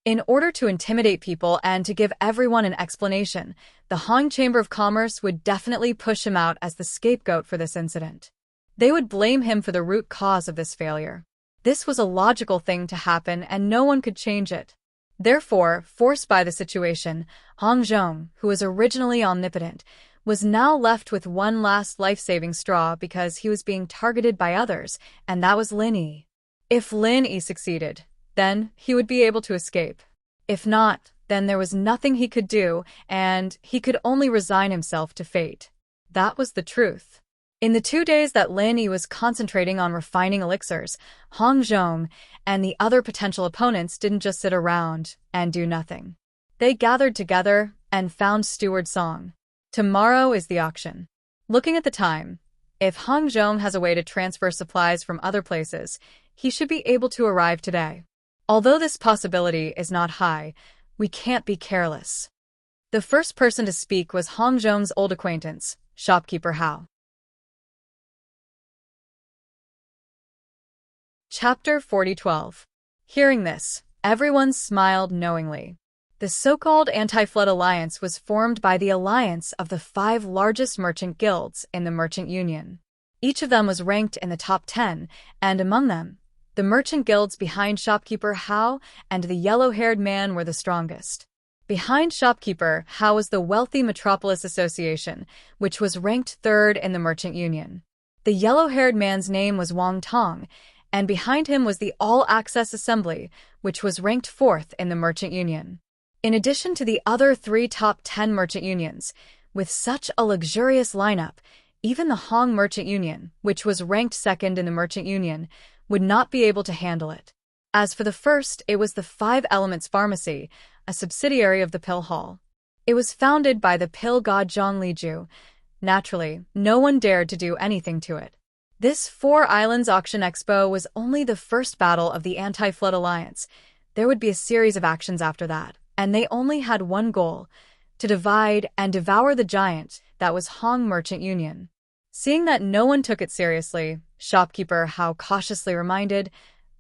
In order to intimidate people and to give everyone an explanation, the Hong Chamber of Commerce would definitely push him out as the scapegoat for this incident. They would blame him for the root cause of this failure. This was a logical thing to happen and no one could change it. Therefore, forced by the situation, Hong Zhong, who was originally omnipotent, was now left with one last life-saving straw because he was being targeted by others, and that was Lin Yi. If Lin Yi succeeded, then he would be able to escape. If not, then there was nothing he could do, and he could only resign himself to fate. That was the truth. In the 2 days that Lin Yi was concentrating on refining elixirs, Hong Zhong and the other potential opponents didn't just sit around and do nothing. They gathered together and found Steward Song. Tomorrow is the auction. Looking at the time, if Hong Zhong has a way to transfer supplies from other places, he should be able to arrive today. Although this possibility is not high, we can't be careless. The first person to speak was Hong Zhong's old acquaintance, shopkeeper Hao. Chapter 40:12. Hearing this, everyone smiled knowingly. The so-called Anti-Flood Alliance was formed by the alliance of the 5 largest merchant guilds in the Merchant Union. Each of them was ranked in the top 10, and among them, the merchant guilds behind shopkeeper Hao and the yellow-haired man were the strongest. Behind shopkeeper Hao was the Wealthy Metropolis Association, which was ranked 3rd in the Merchant Union. The yellow-haired man's name was Wang Tong, and behind him was the All-Access Assembly, which was ranked 4th in the Merchant Union. In addition to the other 3 top 10 merchant unions, with such a luxurious lineup, even the Hong Merchant Union, which was ranked 2nd in the Merchant Union, would not be able to handle it. As for the first, it was the 5 Elements Pharmacy, a subsidiary of the Pill Hall. It was founded by the pill god Zhang Liju. Naturally, no one dared to do anything to it. This 4 Islands Auction Expo was only the first battle of the Anti-Flood Alliance. There would be a series of actions after that, and they only had one goal: to divide and devour the giant that was Hong Merchant Union. Seeing that no one took it seriously, shopkeeper Hao cautiously reminded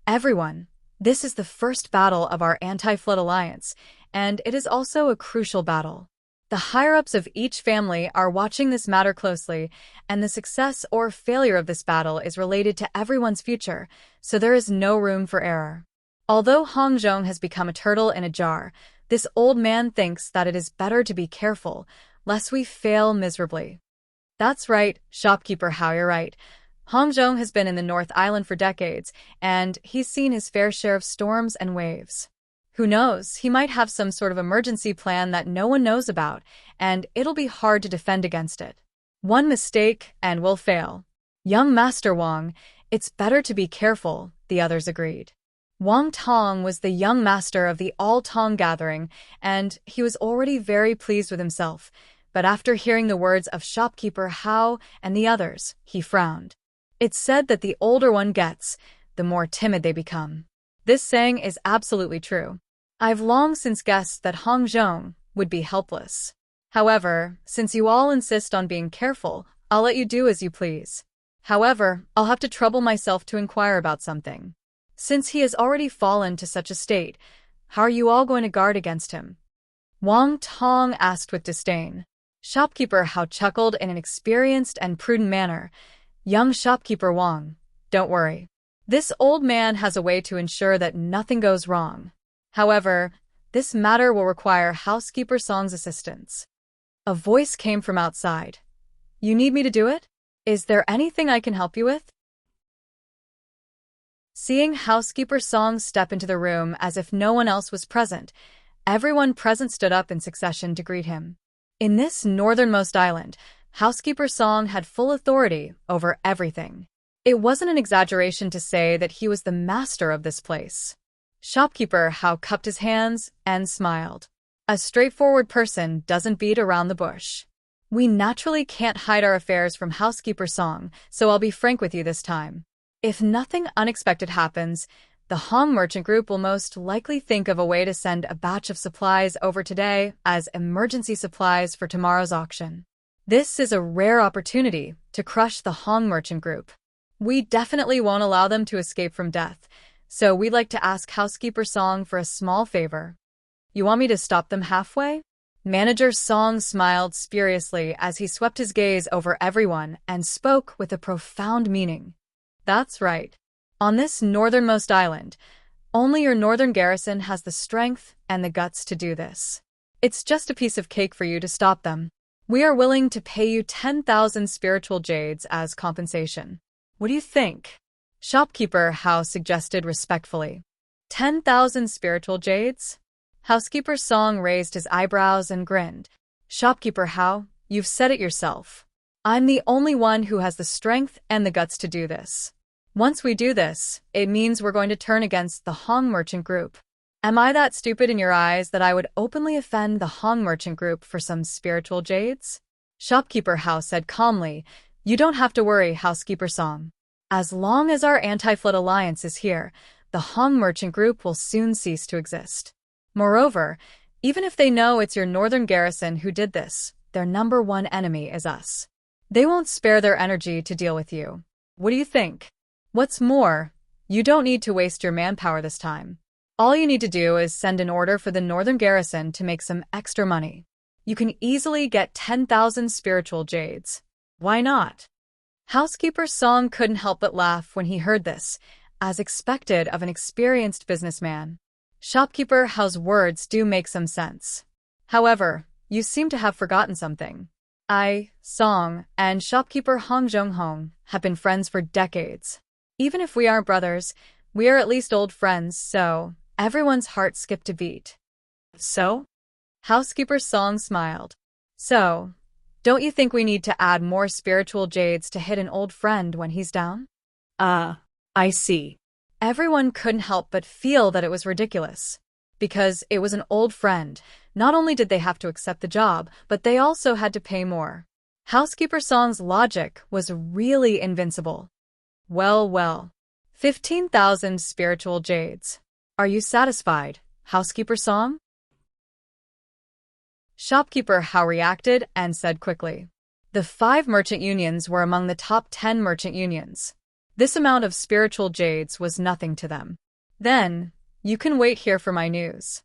everyone, this is the first battle of our anti-flood alliance, and it is also a crucial battle. The higher-ups of each family are watching this matter closely, and the success or failure of this battle is related to everyone's future, so there is no room for error. Although Hong Zhong has become a turtle in a jar, this old man thinks that it is better to be careful, lest we fail miserably. That's right, shopkeeper Hao, you're right. Hong Zhong has been in the North Island for decades, and he's seen his fair share of storms and waves. Who knows, he might have some sort of emergency plan that no one knows about, and it'll be hard to defend against it. One mistake, and we'll fail. Young Master Wang, it's better to be careful, the others agreed. Wang Tong was the young master of the All-Tong gathering, and he was already very pleased with himself, but after hearing the words of shopkeeper Hao and the others, he frowned. It's said that the older one gets, the more timid they become. This saying is absolutely true. I've long since guessed that Hong Zhong would be helpless. However, since you all insist on being careful, I'll let you do as you please. However, I'll have to trouble myself to inquire about something. Since he has already fallen to such a state, how are you all going to guard against him? Wang Tong asked with disdain. Shopkeeper Hao chuckled in an experienced and prudent manner. Young shopkeeper Wang, don't worry. This old man has a way to ensure that nothing goes wrong. However, this matter will require housekeeper Song's assistance. A voice came from outside. You need me to do it? Is there anything I can help you with? Seeing housekeeper Song step into the room as if no one else was present, everyone present stood up in succession to greet him. In this northernmost island, housekeeper Song had full authority over everything. It wasn't an exaggeration to say that he was the master of this place. Shopkeeper Hao cupped his hands and smiled. A straightforward person doesn't beat around the bush. We naturally can't hide our affairs from housekeeper Song, so I'll be frank with you this time. If nothing unexpected happens, the Hong Merchant Group will most likely think of a way to send a batch of supplies over today as emergency supplies for tomorrow's auction. This is a rare opportunity to crush the Hong Merchant Group. We definitely won't allow them to escape from death, so we'd like to ask housekeeper Song for a small favor. You want me to stop them halfway? Manager Song smiled spuriously as he swept his gaze over everyone and spoke with a profound meaning. That's right. On this northernmost island, only your northern garrison has the strength and the guts to do this. It's just a piece of cake for you to stop them. We are willing to pay you 10,000 spiritual jades as compensation. What do you think? Shopkeeper Hao suggested respectfully. 10,000 spiritual jades? Housekeeper Song raised his eyebrows and grinned. Shopkeeper Hao, you've said it yourself. I'm the only one who has the strength and the guts to do this. Once we do this, it means we're going to turn against the Hong Merchant Group. Am I that stupid in your eyes that I would openly offend the Hong Merchant Group for some spiritual jades? Shopkeeper Hao said calmly, You don't have to worry, Housekeeper Song. As long as our anti-flood alliance is here, the Hong Merchant Group will soon cease to exist. Moreover, even if they know it's your northern garrison who did this, their number one enemy is us. They won't spare their energy to deal with you. What do you think? What's more, you don't need to waste your manpower this time. All you need to do is send an order for the northern garrison to make some extra money. You can easily get 10,000 spiritual jades. Why not? Housekeeper Song couldn't help but laugh when he heard this, as expected of an experienced businessman. Shopkeeper Hao's words do make some sense. However, you seem to have forgotten something. I, Song, and shopkeeper Hong Zhonghong have been friends for decades. Even if we aren't brothers, we are at least old friends, so everyone's heart skipped a beat. So? Housekeeper Song smiled. So, don't you think we need to add more spiritual jades to hit an old friend when he's down? I see. Everyone couldn't help but feel that it was ridiculous. Because it was an old friend, not only did they have to accept the job, but they also had to pay more. Housekeeper Song's logic was really invincible. Well. 15,000 spiritual jades. Are you satisfied, Housekeeper Song? Shopkeeper Hao reacted and said quickly. The 5 merchant unions were among the top 10 merchant unions. This amount of spiritual jades was nothing to them. Then, you can wait here for my news.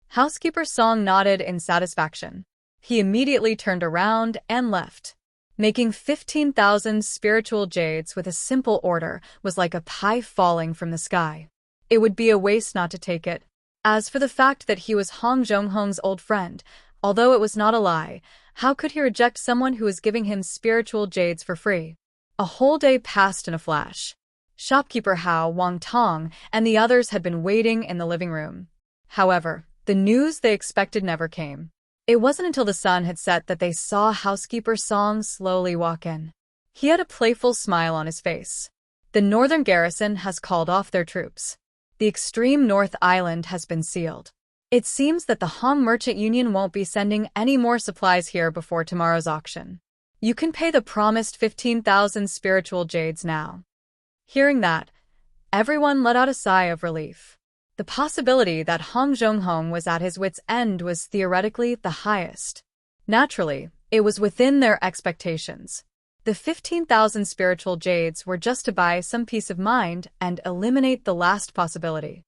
Housekeeper Song nodded in satisfaction. He immediately turned around and left. Making 15,000 spiritual jades with a simple order was like a pie falling from the sky. It would be a waste not to take it. As for the fact that he was Hong Zhonghong's old friend, although it was not a lie, how could he reject someone who was giving him spiritual jades for free? A whole day passed in a flash. Shopkeeper Hao, Wang Tong, and the others had been waiting in the living room. However, the news they expected never came. It wasn't until the sun had set that they saw Housekeeper Song slowly walk in. He had a playful smile on his face. The northern garrison has called off their troops. The extreme north island has been sealed. It seems that the Hong Merchant Union won't be sending any more supplies here before tomorrow's auction. You can pay the promised 15,000 spiritual jades now. Hearing that, everyone let out a sigh of relief. The possibility that Hong Zhonghong was at his wits' end was theoretically the highest. Naturally, it was within their expectations. The 15,000 spiritual jades were just to buy some peace of mind and eliminate the last possibility.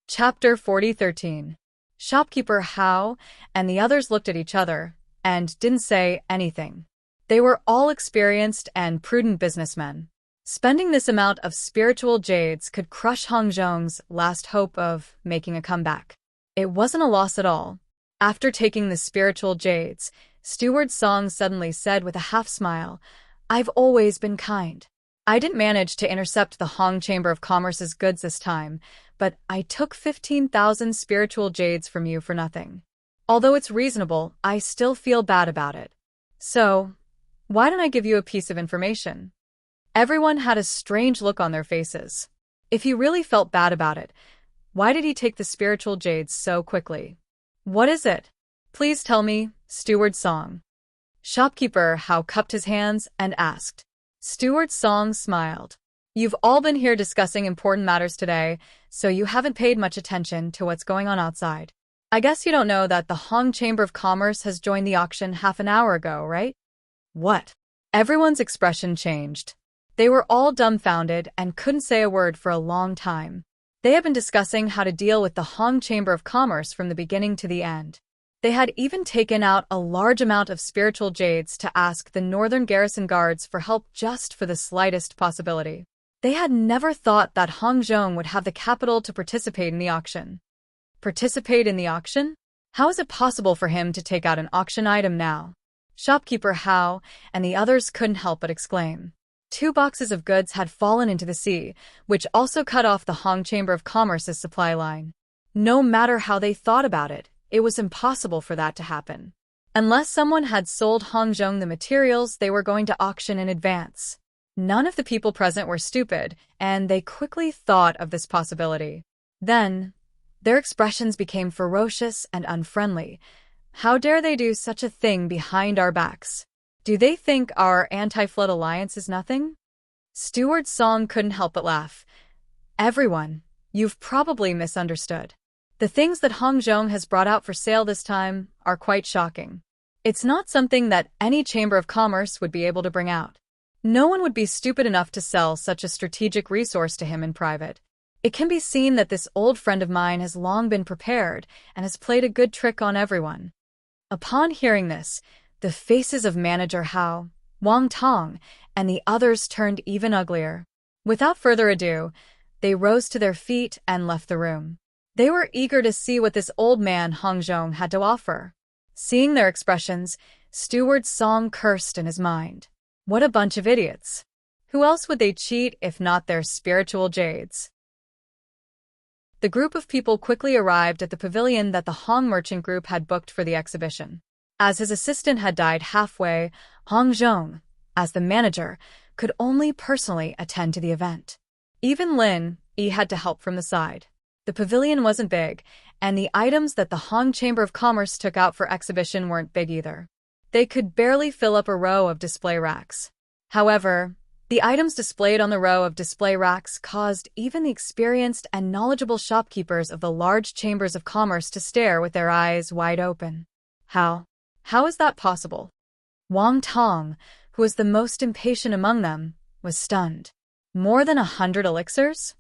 Chapter 40:13. Shopkeeper Hao and the others looked at each other and didn't say anything. They were all experienced and prudent businessmen. Spending this amount of spiritual jades could crush Hong Zhong's last hope of making a comeback. It wasn't a loss at all. After taking the spiritual jades, Steward Song suddenly said with a half-smile, "I've always been kind. I didn't manage to intercept the Hong Chamber of Commerce's goods this time, but I took 15,000 spiritual jades from you for nothing. Although it's reasonable, I still feel bad about it. So, why don't I give you a piece of information?" Everyone had a strange look on their faces. If he really felt bad about it, why did he take the spiritual jades so quickly? "What is it? Please tell me, Steward Song." Shopkeeper Hao cupped his hands and asked. Steward Song smiled. "You've all been here discussing important matters today, so you haven't paid much attention to what's going on outside. I guess you don't know that the Hong Chamber of Commerce has joined the auction half an hour ago, right?" "What?" Everyone's expression changed. They were all dumbfounded and couldn't say a word for a long time. They had been discussing how to deal with the Hong Chamber of Commerce from the beginning to the end. They had even taken out a large amount of spiritual jades to ask the northern garrison guards for help just for the slightest possibility. They had never thought that Hong Zhong would have the capital to participate in the auction. Participate in the auction? How is it possible for him to take out an auction item now? Shopkeeper Hao and the others couldn't help but exclaim. 2 boxes of goods had fallen into the sea, which also cut off the Hong Chamber of Commerce's supply line. No matter how they thought about it, it was impossible for that to happen. Unless someone had sold Hong Zhong the materials they were going to auction in advance. None of the people present were stupid, and they quickly thought of this possibility. Then, their expressions became ferocious and unfriendly. How dare they do such a thing behind our backs? Do they think our anti-flood alliance is nothing? Steward Song couldn't help but laugh. Everyone, you've probably misunderstood. The things that Hong Zhong has brought out for sale this time are quite shocking. It's not something that any Chamber of Commerce would be able to bring out. No one would be stupid enough to sell such a strategic resource to him in private. It can be seen that this old friend of mine has long been prepared and has played a good trick on everyone. Upon hearing this, the faces of Manager Hao, Wang Tong, and the others turned even uglier. Without further ado, they rose to their feet and left the room. They were eager to see what this old man Hong Zhong had to offer. Seeing their expressions, Steward Song cursed in his mind. What a bunch of idiots. Who else would they cheat if not their spiritual jades? The group of people quickly arrived at the pavilion that the Hong Merchant Group had booked for the exhibition. As his assistant had died halfway, Hong Zhong, as the manager, could only personally attend to the event. Even Lin Yi had to help from the side. The pavilion wasn't big, and the items that the Hong Chamber of Commerce took out for exhibition weren't big either. They could barely fill up a row of display racks. However, The items displayed on the row of display racks caused even the experienced and knowledgeable shopkeepers of the large chambers of commerce to stare with their eyes wide open. How? How is that possible? Wang Tong, who was the most impatient among them, was stunned. More than 100 elixirs?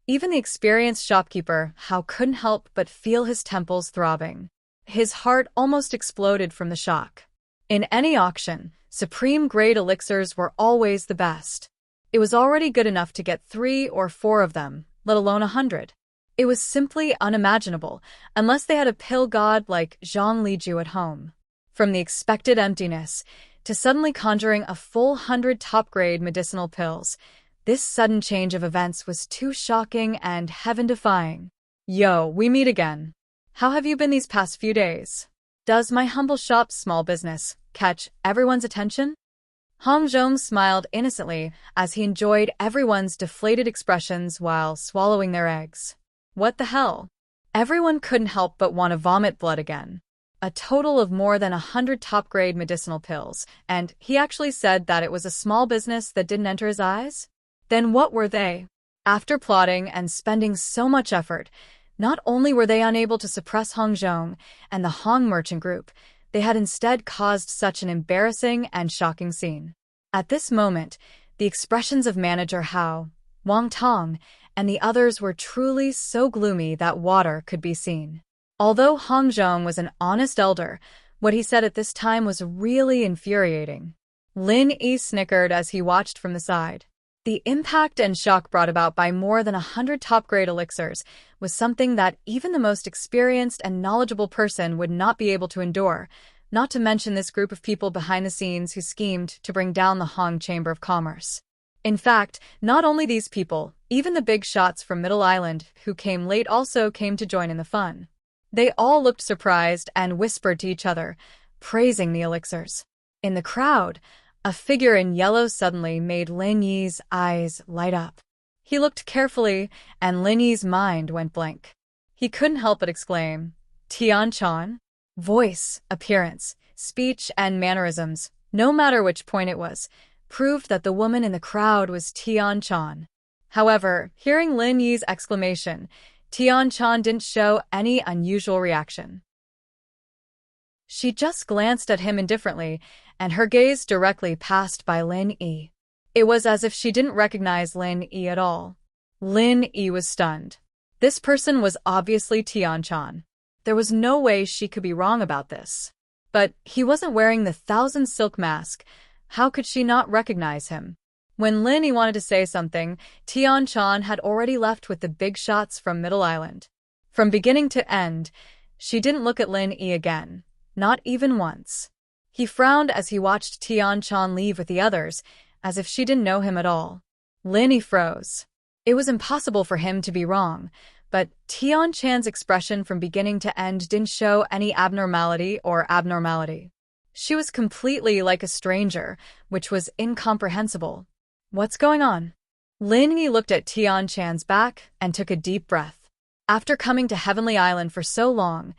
Even the experienced shopkeeper, Hao, couldn't help but feel his temples throbbing. His heart almost exploded from the shock. In any auction, supreme-grade elixirs were always the best. It was already good enough to get 3 or 4 of them, let alone 100. It was simply unimaginable, unless they had a pill god like Zhang Liju at home. From the expected emptiness to suddenly conjuring a full 100 top-grade medicinal pills, this sudden change of events was too shocking and heaven-defying. Yo, we meet again. How have you been these past few days? Does my humble shop's small business catch everyone's attention? Hong Zhong smiled innocently as he enjoyed everyone's deflated expressions while swallowing their eggs. What the hell? Everyone couldn't help but want to vomit blood again. A total of more than 100 top-grade medicinal pills, and he actually said that it was a small business that didn't enter his eyes? Then what were they? After plotting and spending so much effort, not only were they unable to suppress Hong Zhong and the Hong merchant group, they had instead caused such an embarrassing and shocking scene. At this moment, the expressions of manager Hao, Wang Tong, and the others were truly so gloomy that water could be seen. Although Hong Zhong was an honest elder, what he said at this time was really infuriating. Lin Yi snickered as he watched from the side. The impact and shock brought about by more than 100 top-grade elixirs was something that even the most experienced and knowledgeable person would not be able to endure, not to mention this group of people behind the scenes who schemed to bring down the Hong Chamber of Commerce. In fact, not only these people, even the big shots from Middle Island who came late also came to join in the fun. They all looked surprised and whispered to each other, praising the elixirs. In the crowd, a figure in yellow suddenly made Lin Yi's eyes light up. He looked carefully, and Lin Yi's mind went blank. He couldn't help but exclaim, Tian Chan? Voice, appearance, speech, and mannerisms, no matter which point it was, proved that the woman in the crowd was Tian Chan. However, hearing Lin Yi's exclamation, Tian Chan didn't show any unusual reaction. She just glanced at him indifferently, and her gaze directly passed by Lin Yi. It was as if she didn't recognize Lin Yi at all. Lin Yi was stunned. This person was obviously Tian Chan. There was no way she could be wrong about this. But he wasn't wearing the 1,000 silk mask. How could she not recognize him? When Lin Yi wanted to say something, Tian Chan had already left with the big shots from Middle Island. From beginning to end, she didn't look at Lin Yi again. Not even once. He frowned as he watched Tian Chan leave with the others, as if she didn't know him at all. Lin Yi froze. It was impossible for him to be wrong, but Tian Chan's expression from beginning to end didn't show any abnormality or abnormality. She was completely like a stranger, which was incomprehensible. What's going on? Lin Yi looked at Tian Chan's back and took a deep breath. After coming to Heavenly Island for so long,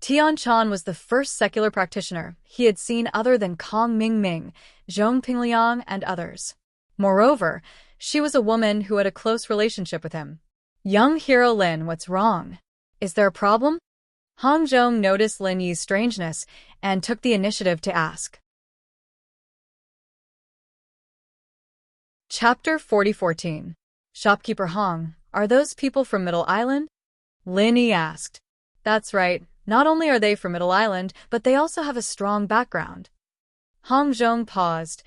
Tian Chan was the first secular practitioner he had seen other than Kong Mingming, Zhong Pingliang, and others. Moreover, she was a woman who had a close relationship with him. Young hero Lin, what's wrong? Is there a problem? Hong Zhong noticed Lin Yi's strangeness and took the initiative to ask. Chapter 4014. Shopkeeper Hong, are those people from Middle Island? Lin Yi asked. That's right. Not only are they from Middle Island, but they also have a strong background. Hong Zhong paused.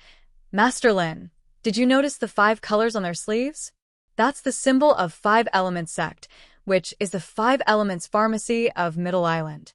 Master Lin, did you notice the 5 colors on their sleeves? That's the symbol of 5 Elements Sect, which is the 5 Elements Pharmacy of Middle Island.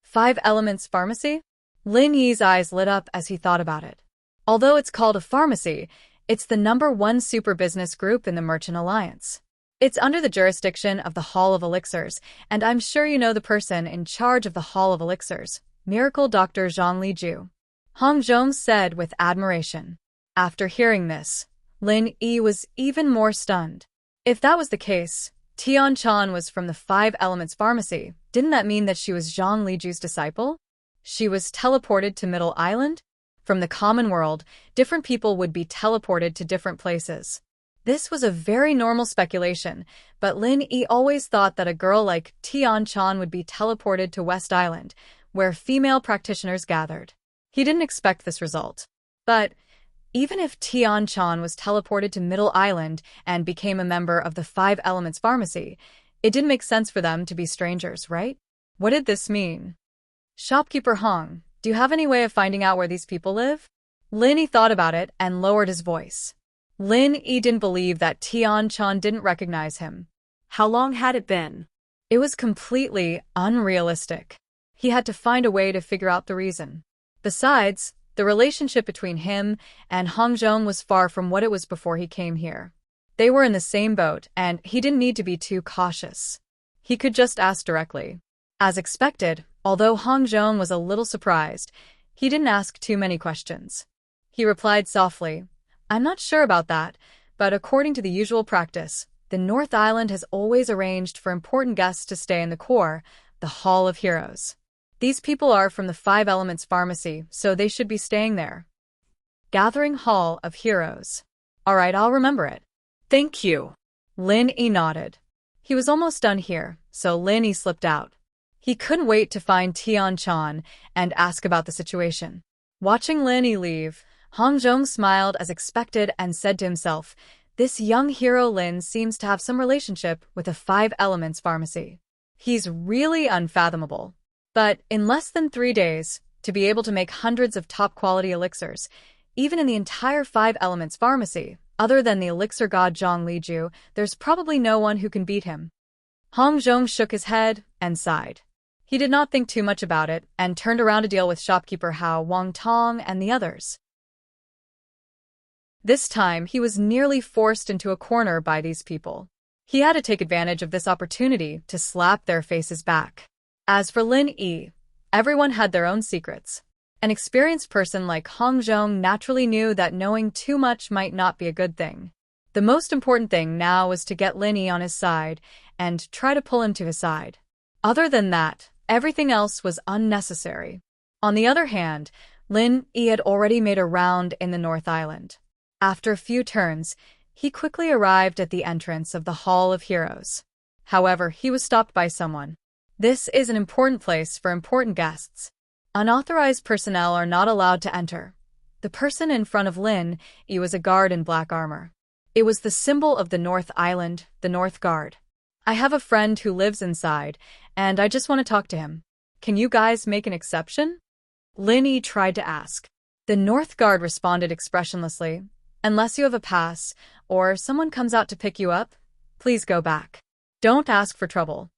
5 Elements Pharmacy? Lin Yi's eyes lit up as he thought about it. Although it's called a pharmacy, it's the #1 super business group in the Merchant Alliance. It's under the jurisdiction of the Hall of Elixirs, and I'm sure you know the person in charge of the Hall of Elixirs, Miracle Dr. Zhang Liju. Hong Zhong said with admiration. After hearing this, Lin Yi was even more stunned. If that was the case, Tian Chan was from the 5 Elements Pharmacy. Didn't that mean that she was Zhang Liju's disciple? She was teleported to Middle Island? From the common world, different people would be teleported to different places. This was a very normal speculation, but Lin Yi always thought that a girl like Tian Chan would be teleported to West Island, where female practitioners gathered. He didn't expect this result. But even if Tian Chan was teleported to Middle Island and became a member of the Five Elements Pharmacy, it didn't make sense for them to be strangers, right? What did this mean? Shopkeeper Hong, do you have any way of finding out where these people live? Lin Yi thought about it and lowered his voice. Lin Yi didn't believe that Tian Chan didn't recognize him. How long had it been? It was completely unrealistic. He had to find a way to figure out the reason. Besides, the relationship between him and Hong Zhong was far from what it was before he came here. They were in the same boat, and he didn't need to be too cautious. He could just ask directly. As expected, although Hong Zhong was a little surprised, he didn't ask too many questions. He replied softly, "I'm not sure about that, but according to the usual practice, the North Island has always arranged for important guests to stay in the core, the Hall of Heroes. These people are from the Five Elements Pharmacy, so they should be staying there." Gathering Hall of Heroes. All right, I'll remember it. Thank you. Lin Yi nodded. He was almost done here, so Lin Yi slipped out. He couldn't wait to find Tian Chan and ask about the situation. Watching Lin Yi leave, Hong Zhong smiled as expected and said to himself, "This young hero Lin seems to have some relationship with the Five Elements Pharmacy. He's really unfathomable." But in less than 3 days, to be able to make hundreds of top-quality elixirs, even in the entire Five Elements Pharmacy, other than the elixir god Zhang Liju, there's probably no one who can beat him. Hong Zhong shook his head and sighed. He did not think too much about it and turned around to deal with shopkeeper Hao Wang Tong and the others. This time, he was nearly forced into a corner by these people. He had to take advantage of this opportunity to slap their faces back. As for Lin Yi, everyone had their own secrets. An experienced person like Hong Zhong naturally knew that knowing too much might not be a good thing. The most important thing now was to get Lin Yi on his side and try to pull him to his side. Other than that, everything else was unnecessary. On the other hand, Lin Yi had already made a round in the North Island. After a few turns, he quickly arrived at the entrance of the Hall of Heroes. However, he was stopped by someone. This is an important place for important guests. Unauthorized personnel are not allowed to enter. The person in front of Lin Yi was a guard in black armor. It was the symbol of the North Island, the North Guard. "I have a friend who lives inside, and I just want to talk to him. Can you guys make an exception?" Lin Yi tried to ask. The North Guard responded expressionlessly, "Unless you have a pass, or someone comes out to pick you up, please go back. Don't ask for trouble."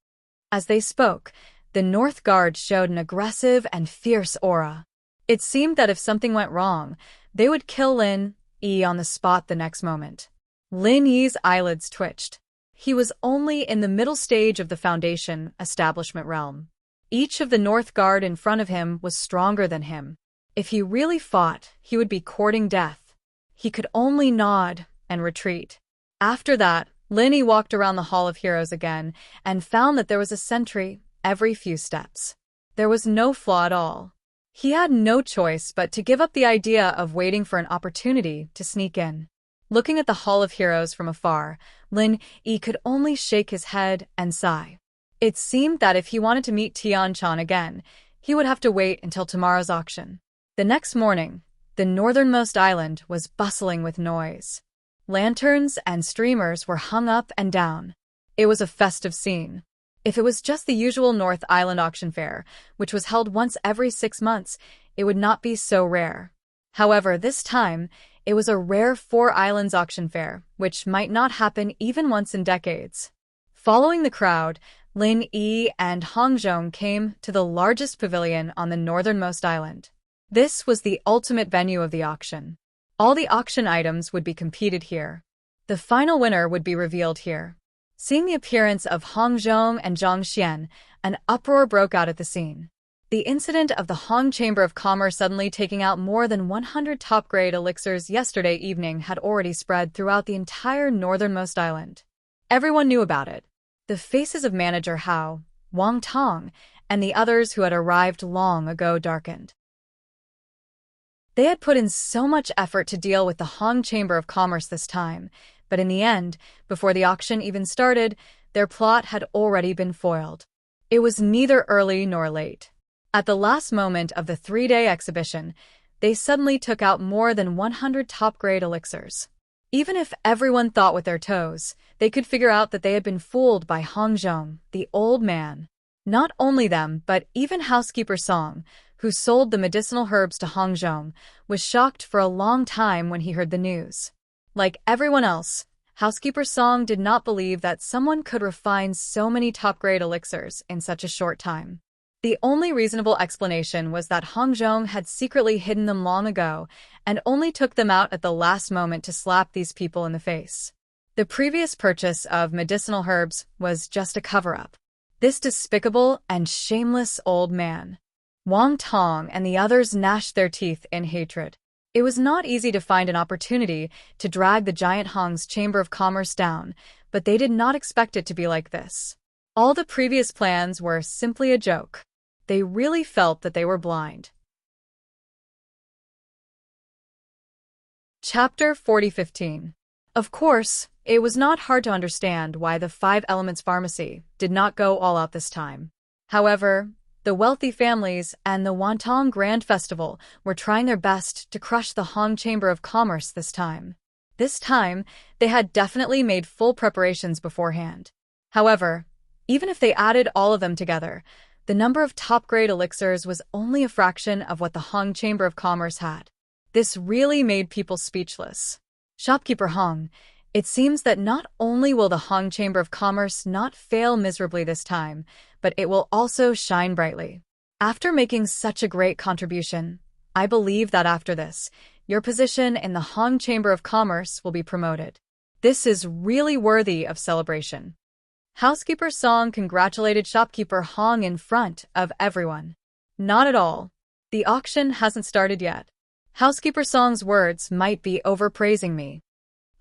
As they spoke, the North Guard showed an aggressive and fierce aura. It seemed that if something went wrong, they would kill Lin Yi on the spot the next moment. Lin Yi's eyelids twitched. He was only in the middle stage of the Foundation establishment realm. Each of the North Guard in front of him was stronger than him. If he really fought, he would be courting death. He could only nod and retreat. After that, Lin Yi walked around the Hall of Heroes again and found that there was a sentry every few steps. There was no flaw at all. He had no choice but to give up the idea of waiting for an opportunity to sneak in. Looking at the Hall of Heroes from afar, Lin Yi could only shake his head and sigh. It seemed that if he wanted to meet Tian Chan again, he would have to wait until tomorrow's auction. The next morning, the northernmost island was bustling with noise. Lanterns and streamers were hung up and down. It was a festive scene. If it was just the usual North Island auction fair, which was held once every 6 months, it would not be so rare. However, this time, it was a rare Four Islands auction fair, which might not happen even once in decades. Following the crowd, Lin Yi and Hong Zhong came to the largest pavilion on the northernmost island. This was the ultimate venue of the auction. All the auction items would be competed here. The final winner would be revealed here. Seeing the appearance of Hong Zhong and Zhang Xian, an uproar broke out at the scene. The incident of the Hong Chamber of Commerce suddenly taking out more than 100 top-grade elixirs yesterday evening had already spread throughout the entire northernmost island. Everyone knew about it. The faces of manager Hao, Wang Tong, and the others who had arrived long ago darkened. They had put in so much effort to deal with the Hong Chamber of Commerce this time, but in the end, before the auction even started, their plot had already been foiled. It was neither early nor late. At the last moment of the 3-day exhibition, they suddenly took out more than 100 top-grade elixirs. Even if everyone thought with their toes, they could figure out that they had been fooled by Hong Zhong, the old man. Not only them, but even housekeeper Song, who sold the medicinal herbs to Hong Zhong, was shocked for a long time when he heard the news. Like everyone else, housekeeper Song did not believe that someone could refine so many top-grade elixirs in such a short time. The only reasonable explanation was that Hong Zhong had secretly hidden them long ago and only took them out at the last moment to slap these people in the face. The previous purchase of medicinal herbs was just a cover-up. This despicable and shameless old man. Wang Tong and the others gnashed their teeth in hatred. It was not easy to find an opportunity to drag the giant Hong's Chamber of Commerce down, but they did not expect it to be like this. All the previous plans were simply a joke. They really felt that they were blind. Chapter 40:15. Of course, it was not hard to understand why the Five Elements Pharmacy did not go all out this time. However, the wealthy families and the Wantong Grand Festival were trying their best to crush the Hong Chamber of Commerce this time. This time, they had definitely made full preparations beforehand. However, even if they added all of them together, the number of top-grade elixirs was only a fraction of what the Hong Chamber of Commerce had. This really made people speechless. Shopkeeper Hong, it seems that not only will the Hong Chamber of Commerce not fail miserably this time, but it will also shine brightly. After making such a great contribution, I believe that after this, your position in the Hong Chamber of Commerce will be promoted. This is really worthy of celebration. Housekeeper Song congratulated shopkeeper Hong in front of everyone. Not at all. The auction hasn't started yet. Housekeeper Song's words might be overpraising me.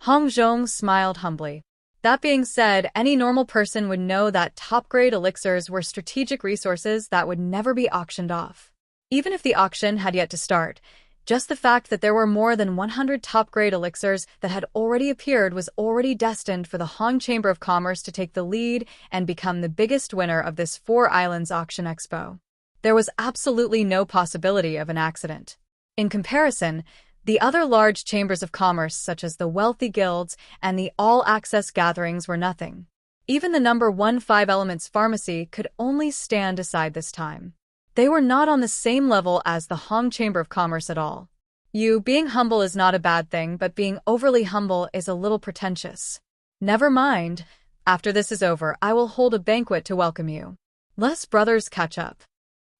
Hong Zhong smiled humbly. That being said, any normal person would know that top-grade elixirs were strategic resources that would never be auctioned off. Even if the auction had yet to start, just the fact that there were more than 100 top-grade elixirs that had already appeared was already destined for the Hong Chamber of Commerce to take the lead and become the biggest winner of this Four Islands Auction Expo. There was absolutely no possibility of an accident. In comparison, the other large chambers of commerce, such as the wealthy guilds and the all-access gatherings, were nothing. Even the number 1 Five Elements Pharmacy could only stand aside this time. They were not on the same level as the Hong Chamber of Commerce at all. Being humble is not a bad thing, but being overly humble is a little pretentious. Never mind. After this is over, I will hold a banquet to welcome you. Let's brothers catch up.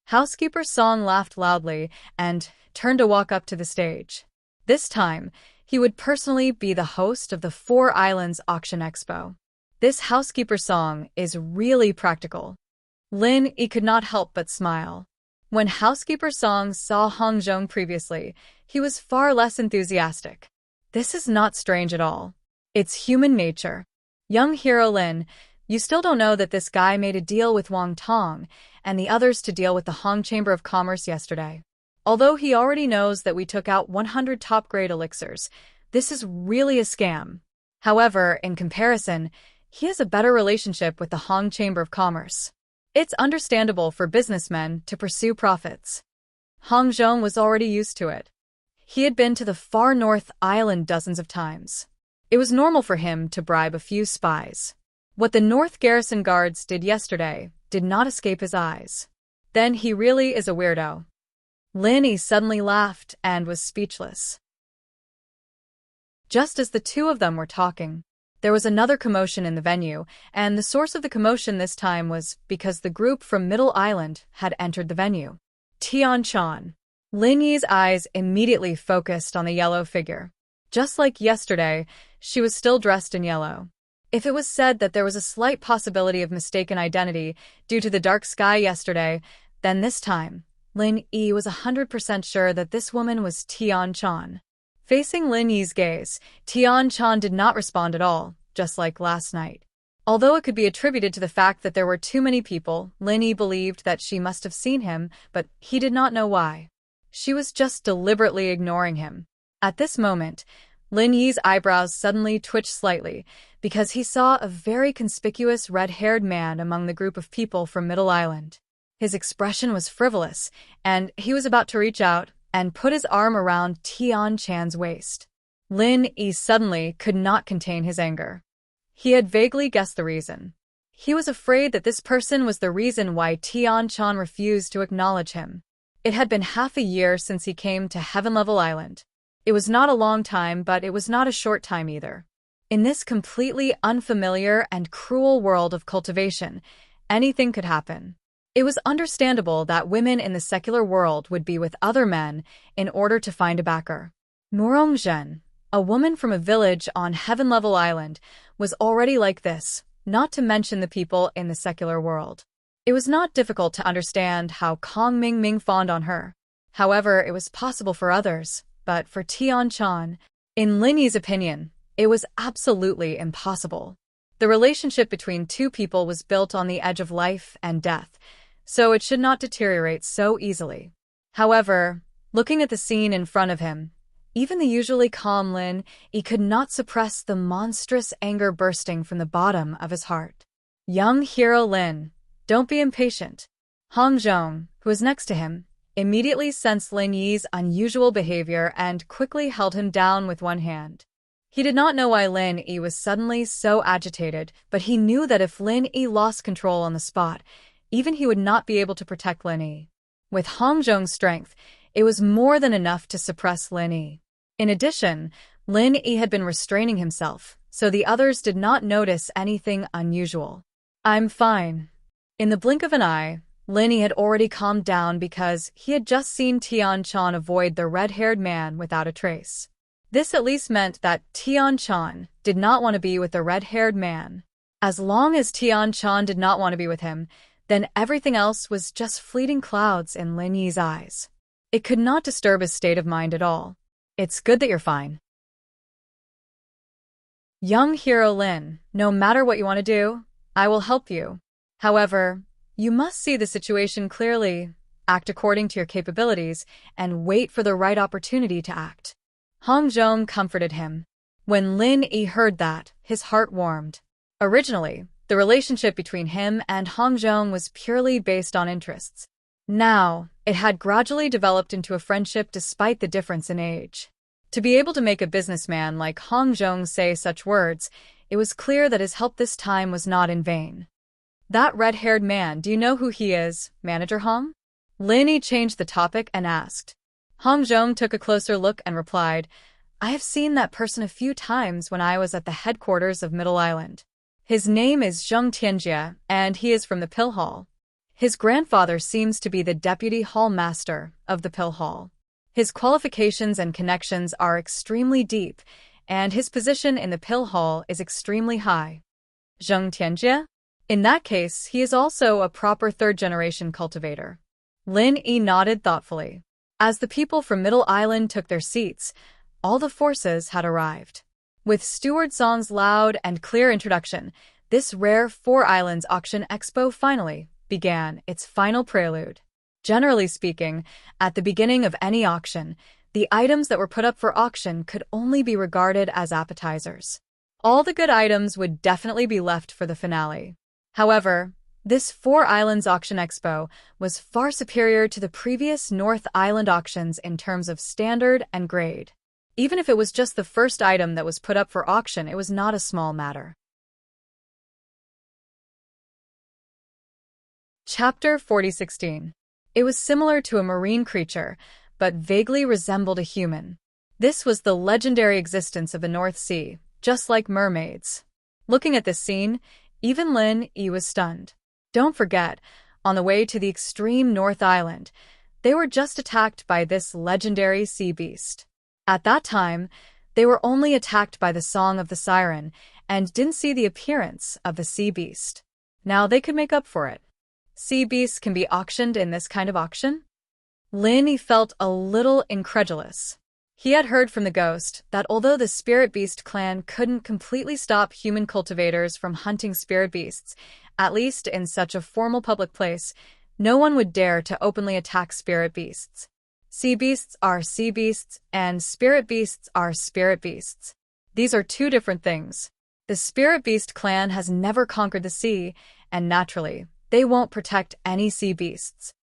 Housekeeper Song laughed loudly and turned to walk up to the stage. This time, he would personally be the host of the Four Islands Auction Expo. This Housekeeper Song is really practical. Lin Yi could not help but smile. When Housekeeper Song saw Hong Zhong previously, he was far less enthusiastic. This is not strange at all. It's human nature. Young hero Lin, you still don't know that this guy made a deal with Wang Tong and the others to deal with the Hong Chamber of Commerce yesterday. Although he already knows that we took out 100 top-grade elixirs, this is really a scam. However, in comparison, he has a better relationship with the Hong Chamber of Commerce. It's understandable for businessmen to pursue profits. Hong Zhong was already used to it. He had been to the far north island dozens of times. It was normal for him to bribe a few spies. What the North Garrison Guards did yesterday did not escape his eyes. Then he really is a weirdo. Lin Yi suddenly laughed and was speechless. Just as the two of them were talking, there was another commotion in the venue, and the source of the commotion this time was because the group from Middle Island had entered the venue. Tian Chan. Lin Yi's eyes immediately focused on the yellow figure. Just like yesterday, she was still dressed in yellow. If it was said that there was a slight possibility of mistaken identity due to the dark sky yesterday, then this time, Lin Yi was 100% sure that this woman was Tian Chan. Facing Lin Yi's gaze, Tian Chan did not respond at all, just like last night. Although it could be attributed to the fact that there were too many people, Lin Yi believed that she must have seen him, but he did not know why. She was just deliberately ignoring him. At this moment, Lin Yi's eyebrows suddenly twitched slightly because he saw a very conspicuous red-haired man among the group of people from Middle Island. His expression was frivolous, and he was about to reach out and put his arm around Tian Chan's waist. Lin Yi suddenly could not contain his anger. He had vaguely guessed the reason. He was afraid that this person was the reason why Tian Chan refused to acknowledge him. It had been half a year since he came to Heaven Level Island. It was not a long time, but it was not a short time either. In this completely unfamiliar and cruel world of cultivation, anything could happen. It was understandable that women in the secular world would be with other men in order to find a backer. Norong Zhen, a woman from a village on Heaven Level Island, was already like this, not to mention the people in the secular world. It was not difficult to understand how Kong Ming fawned on her. However, it was possible for others, but for Tian Chan, in Lin Yi's opinion, it was absolutely impossible. The relationship between two people was built on the edge of life and death, so it should not deteriorate so easily. However, looking at the scene in front of him, even the usually calm Lin Yi could not suppress the monstrous anger bursting from the bottom of his heart. Young hero Lin, don't be impatient. Hong Zhong, who was next to him, immediately sensed Lin Yi's unusual behavior and quickly held him down with one hand. He did not know why Lin Yi was suddenly so agitated, but he knew that if Lin Yi lost control on the spot, even he would not be able to protect Lin Yi. With Hong Zhong's strength, it was more than enough to suppress Lin Yi. In addition, Lin Yi had been restraining himself, so the others did not notice anything unusual. I'm fine. In the blink of an eye, Lin Yi had already calmed down because he had just seen Tian Chan avoid the red-haired man without a trace. This at least meant that Tian Chan did not want to be with the red-haired man. As long as Tian Chan did not want to be with him, then everything else was just fleeting clouds in Lin Yi's eyes. It could not disturb his state of mind at all. It's good that you're fine. Young hero Lin, no matter what you want to do, I will help you. However, you must see the situation clearly, act according to your capabilities, and wait for the right opportunity to act. Hong Zhong comforted him. When Lin Yi heard that, his heart warmed. Originally, the relationship between him and Hong Zhong was purely based on interests. Now, it had gradually developed into a friendship despite the difference in age. To be able to make a businessman like Hong Zhong say such words, it was clear that his help this time was not in vain. That red-haired man, do you know who he is, Manager Hong? Lin Yi changed the topic and asked. Hong Zhong took a closer look and replied, I have seen that person a few times when I was at the headquarters of Middle Island. His name is Zheng Tianjie, and he is from the Pill Hall. His grandfather seems to be the deputy hall master of the Pill Hall. His qualifications and connections are extremely deep, and his position in the Pill Hall is extremely high. Zheng Tianjie? In that case, he is also a proper third-generation cultivator. Lin Yi nodded thoughtfully. As the people from Middle Island took their seats, all the forces had arrived. With Steward Song's loud and clear introduction, this rare Four Islands Auction Expo finally began its final prelude. Generally speaking, at the beginning of any auction, the items that were put up for auction could only be regarded as appetizers. All the good items would definitely be left for the finale. However, this Four Islands Auction Expo was far superior to the previous North Island auctions in terms of standard and grade. Even if it was just the first item that was put up for auction, it was not a small matter. Chapter 4016. It was similar to a marine creature, but vaguely resembled a human. This was the legendary existence of the North Sea, just like mermaids. Looking at this scene, even Lin Yi was stunned. Don't forget, on the way to the extreme North Island, they were just attacked by this legendary sea beast. At that time, they were only attacked by the song of the siren and didn't see the appearance of the sea beast. Now they could make up for it. Sea beasts can be auctioned in this kind of auction? Lin Yi felt a little incredulous. He had heard from the ghost that although the Spirit Beast clan couldn't completely stop human cultivators from hunting spirit beasts, at least in such a formal public place, no one would dare to openly attack spirit beasts. Sea beasts are sea beasts, and spirit beasts are spirit beasts. These are two different things. The spirit beast clan has never conquered the sea, and naturally, they won't protect any sea beasts.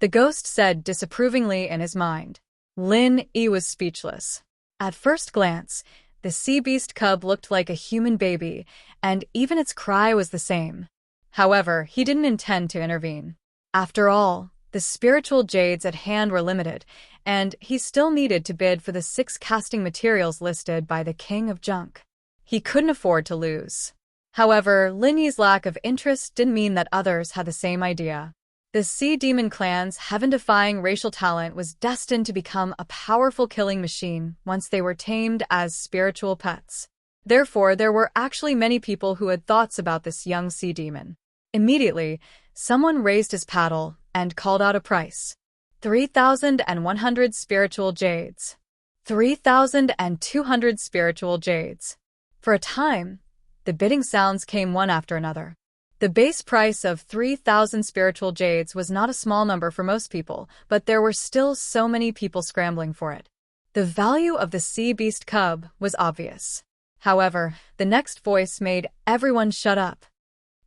The ghost said disapprovingly in his mind. Lin Yi was speechless. At first glance, the sea beast cub looked like a human baby, and even its cry was the same. However, he didn't intend to intervene. After all, the spiritual jades at hand were limited, and he still needed to bid for the 6 casting materials listed by the King of Junk. He couldn't afford to lose. However, Lin Yi's lack of interest didn't mean that others had the same idea. The Sea Demon clan's heaven-defying racial talent was destined to become a powerful killing machine once they were tamed as spiritual pets. Therefore, there were actually many people who had thoughts about this young sea demon. Immediately, someone raised his paddle and called out a price. 3,100 spiritual jades. 3,200 spiritual jades. For a time, the bidding sounds came one after another. The base price of 3,000 spiritual jades was not a small number for most people, but there were still so many people scrambling for it. The value of the sea beast cub was obvious. However, the next voice made everyone shut up.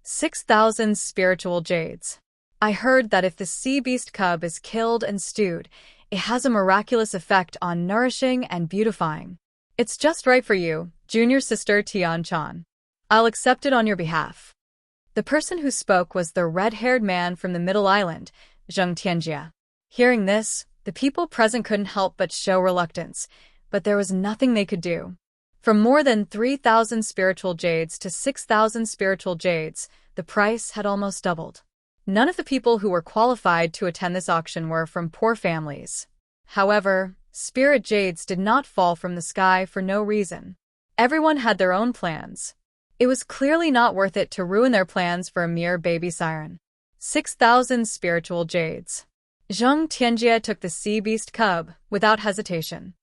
6,000 spiritual jades. I heard that if the sea beast cub is killed and stewed, it has a miraculous effect on nourishing and beautifying. It's just right for you, junior sister Tian-chan. I'll accept it on your behalf. The person who spoke was the red-haired man from the Middle Island, Zheng Tianjia. Hearing this, the people present couldn't help but show reluctance, but there was nothing they could do. From more than 3,000 spiritual jades to 6,000 spiritual jades, the price had almost doubled. None of the people who were qualified to attend this auction were from poor families. However, spirit jades did not fall from the sky for no reason. Everyone had their own plans. It was clearly not worth it to ruin their plans for a mere baby siren. 6,000 spiritual jades. Zheng Tianjia took the sea beast cub without hesitation.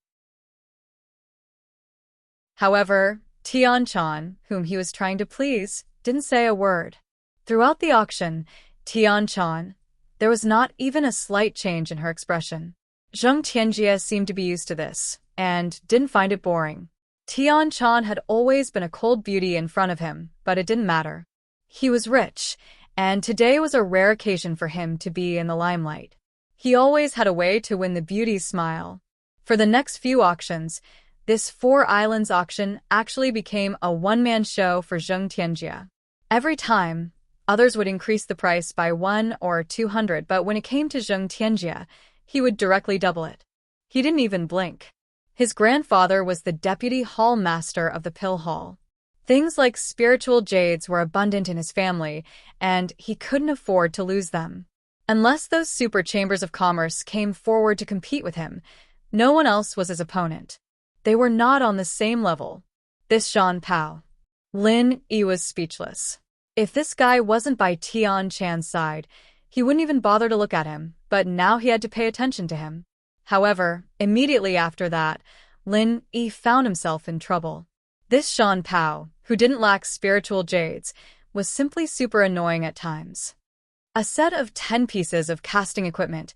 However, Tian-chan, whom he was trying to please, didn't say a word. Throughout the auction, Tian-chan, there was not even a slight change in her expression. Zheng Tianjia seemed to be used to this, and didn't find it boring. Tian-chan had always been a cold beauty in front of him, but it didn't matter. He was rich, and today was a rare occasion for him to be in the limelight. He always had a way to win the beauty's smile. For the next few auctions, this 4 Islands auction actually became a one-man show for Zheng Tianjia. Every time, others would increase the price by 100 or 200, but when it came to Zheng Tianjia, he would directly double it. He didn't even blink. His grandfather was the deputy hall master of the pill hall. Things like spiritual jades were abundant in his family, and he couldn't afford to lose them. Unless those super chambers of commerce came forward to compete with him, no one else was his opponent. They were not on the same level. This Jean Pao. Lin Yi was speechless. If this guy wasn't by Tian-chan's side, he wouldn't even bother to look at him, but now he had to pay attention to him. However, immediately after that, Lin Yi found himself in trouble. This Jean Pao, who didn't lack spiritual jades, was simply super annoying at times. A set of 10 pieces of casting equipment,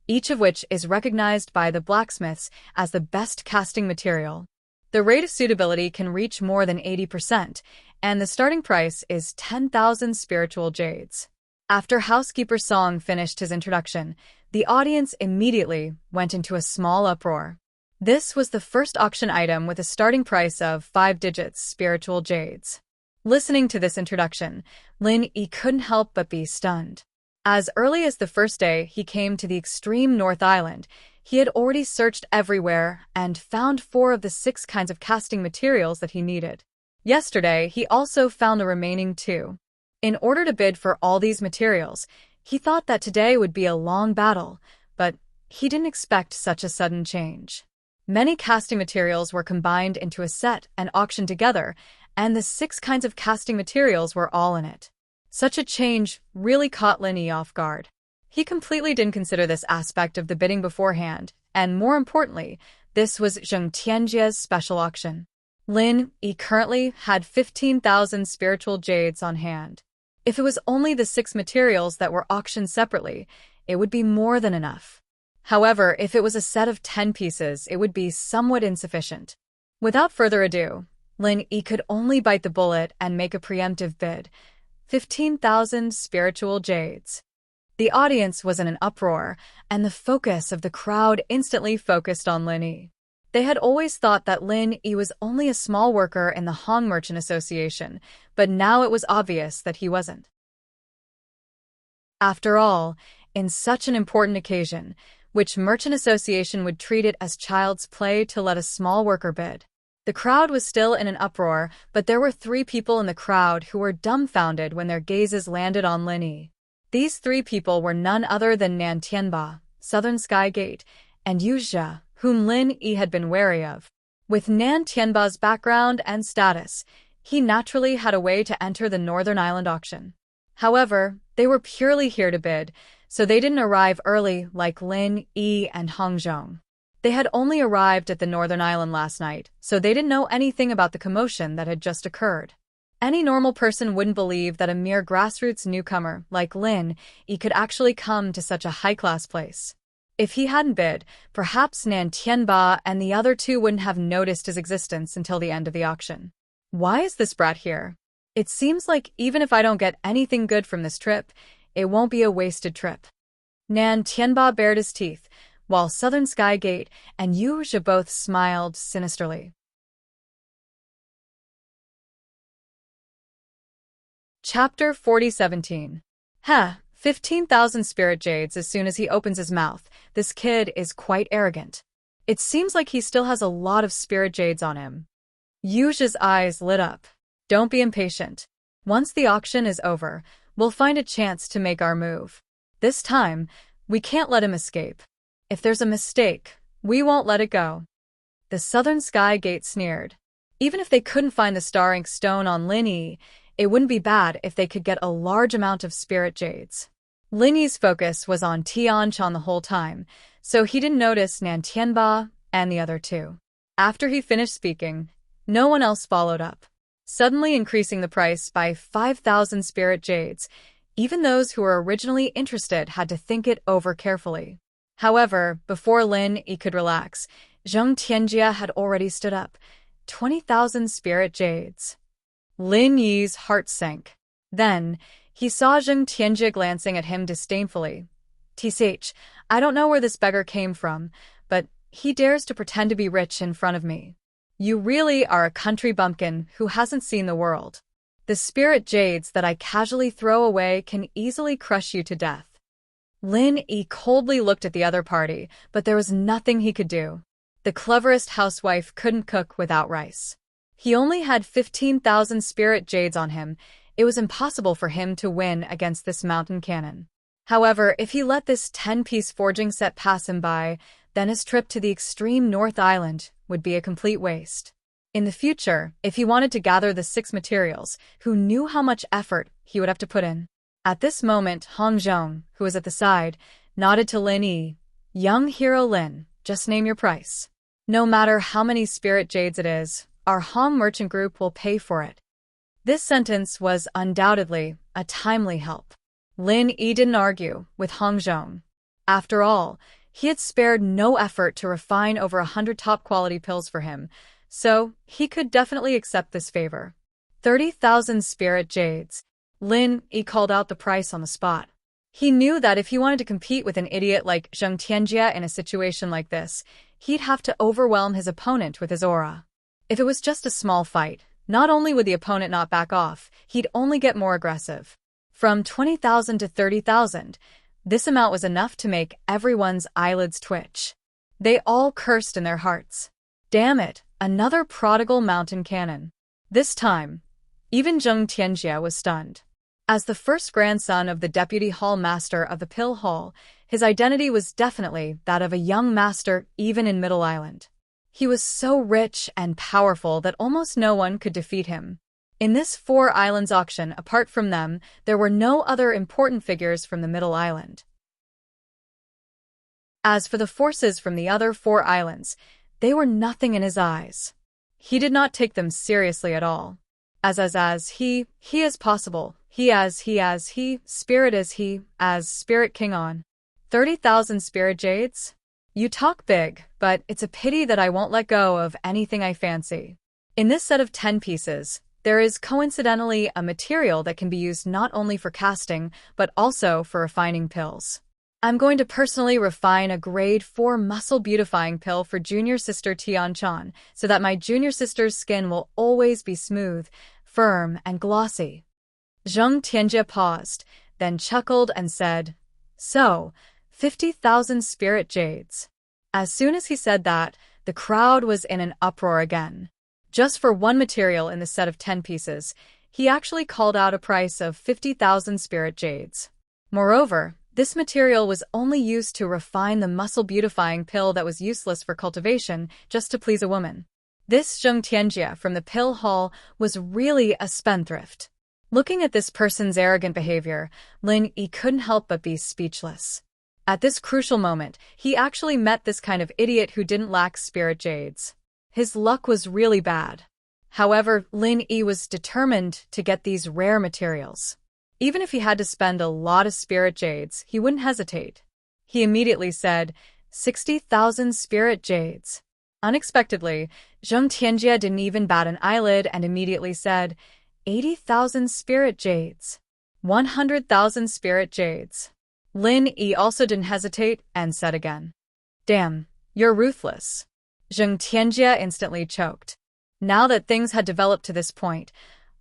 each of which is recognized by the blacksmiths as the best casting material. The rate of suitability can reach more than 80%, and the starting price is 10,000 spiritual jades. After Housekeeper Song finished his introduction, the audience immediately went into a small uproar. This was the first auction item with a starting price of 5 digits spiritual jades. Listening to this introduction, Lin Yi couldn't help but be stunned. As early as the first day he came to the extreme North Island, he had already searched everywhere and found 4 of the 6 kinds of casting materials that he needed. Yesterday, he also found the remaining 2. In order to bid for all these materials, he thought that today would be a long battle, but he didn't expect such a sudden change. Many casting materials were combined into a set and auctioned together, and the 6 kinds of casting materials were all in it. Such a change really caught Lin Yi off guard. He completely didn't consider this aspect of the bidding beforehand, and more importantly, this was Zheng Tianjia's special auction. Lin Yi currently had 15,000 spiritual jades on hand. If it was only the 6 materials that were auctioned separately, it would be more than enough. However, if it was a set of 10 pieces, it would be somewhat insufficient. Without further ado, Lin Yi could only bite the bullet and make a preemptive bid. 15,000 spiritual jades. The audience was in an uproar, and the focus of the crowd instantly focused on Lin Yi. They had always thought that Lin Yi was only a small worker in the Hong Merchant Association, but now it was obvious that he wasn't. After all, in such an important occasion, which merchant association would treat it as child's play to let a small worker bid? The crowd was still in an uproar, but there were 3 people in the crowd who were dumbfounded when their gazes landed on Lin Yi. These 3 people were none other than Nan Tianba, Southern Sky Gate, and Yu Zhe, whom Lin Yi had been wary of. With Nan Tianba's background and status, he naturally had a way to enter the Northern Island auction. However, they were purely here to bid, so they didn't arrive early like Lin Yi and Hong Zhong. They had only arrived at the Northern Island last night, so they didn't know anything about the commotion that had just occurred. Any normal person wouldn't believe that a mere grassroots newcomer like Lin Yi could actually come to such a high-class place. If he hadn't bid, perhaps Nan Tianba and the other 2 wouldn't have noticed his existence until the end of the auction. Why is this brat here? It seems like even if I don't get anything good from this trip, it won't be a wasted trip. Nan Tianba bared his teeth, while Southern Sky Gate and Yu Zhe both smiled sinisterly. Chapter 40:17. 15,000 spirit jades. As soon as he opens his mouth, this kid is quite arrogant. It seems like he still has a lot of spirit jades on him. Yu Zhe's eyes lit up. Don't be impatient. Once the auction is over, we'll find a chance to make our move. This time, we can't let him escape. If there's a mistake, we won't let it go. The Southern Sky Gate sneered. Even if they couldn't find the star ink stone on Lin Yi, it wouldn't be bad if they could get a large amount of spirit jades. Lin Yi's focus was on Tianchan the whole time, so he didn't notice Nan Tianba and the other 2. After he finished speaking, no one else followed up, suddenly increasing the price by 5,000 spirit jades. Even those who were originally interested had to think it over carefully. However, before Lin Yi could relax, Zheng Tianjia had already stood up. 20,000 spirit jades. Lin Yi's heart sank. Then, he saw Zheng Tianjia glancing at him disdainfully. "Tsh, I don't know where this beggar came from, but he dares to pretend to be rich in front of me. You really are a country bumpkin who hasn't seen the world. The spirit jades that I casually throw away can easily crush you to death." Lin Yi coldly looked at the other party, but there was nothing he could do. The cleverest housewife couldn't cook without rice. He only had 15,000 spirit jades on him. It was impossible for him to win against this mountain cannon. However, if he let this 10-piece forging set pass him by, then his trip to the extreme North Island would be a complete waste. In the future, if he wanted to gather the 6 materials, who knew how much effort he would have to put in? At this moment, Hong Zhong, who was at the side, nodded to Lin Yi. "Young hero Lin, just name your price. No matter how many spirit jades it is, our Hong Merchant Group will pay for it." This sentence was undoubtedly a timely help. Lin Yi didn't argue with Hong Zhong. After all, he had spared no effort to refine over 100 top-quality pills for him, so he could definitely accept this favor. 30,000 spirit jades. Lin Yi called out the price on the spot. He knew that if he wanted to compete with an idiot like Zheng Tianjia in a situation like this, he'd have to overwhelm his opponent with his aura. If it was just a small fight, not only would the opponent not back off, he'd only get more aggressive. From 20,000 to 30,000, this amount was enough to make everyone's eyelids twitch. They all cursed in their hearts. Damn it, another prodigal mountain cannon. This time, even Zheng Tianjia was stunned. As the first grandson of the deputy hall master of the Pill Hall, his identity was definitely that of a young master even in Middle Island. He was so rich and powerful that almost no one could defeat him. In this 4 islands auction, apart from them, there were no other important figures from the Middle Island. As for the forces from the other 4 islands, they were nothing in his eyes. He did not take them seriously at all. He as possible, he, spirit as he, as spirit king on. 30,000 spirit jades? You talk big, but it's a pity that I won't let go of anything I fancy. In this set of 10 pieces, there is coincidentally a material that can be used not only for casting, but also for refining pills. I'm going to personally refine a grade 4 muscle beautifying pill for junior sister Tian-chan so that my junior sister's skin will always be smooth, firm, and glossy. Zheng Tianjie paused, then chuckled and said, "So, 50,000 spirit jades." As soon as he said that, the crowd was in an uproar again. Just for one material in the set of 10 pieces, he actually called out a price of 50,000 spirit jades. Moreover, this material was only used to refine the muscle beautifying pill that was useless for cultivation just to please a woman. This Zheng Tianjie from the pill hall was really a spendthrift. Looking at this person's arrogant behavior, Lin Yi couldn't help but be speechless. At this crucial moment, he actually met this kind of idiot who didn't lack spirit jades. His luck was really bad. However, Lin Yi was determined to get these rare materials. Even if he had to spend a lot of spirit jades, he wouldn't hesitate. He immediately said, 60,000 spirit jades. Unexpectedly, Zheng Tianjie didn't even bat an eyelid and immediately said, 80,000 spirit jades. 100,000 spirit jades. Lin Yi also didn't hesitate and said again, "Damn, you're ruthless." Zheng Tianjie instantly choked. Now that things had developed to this point,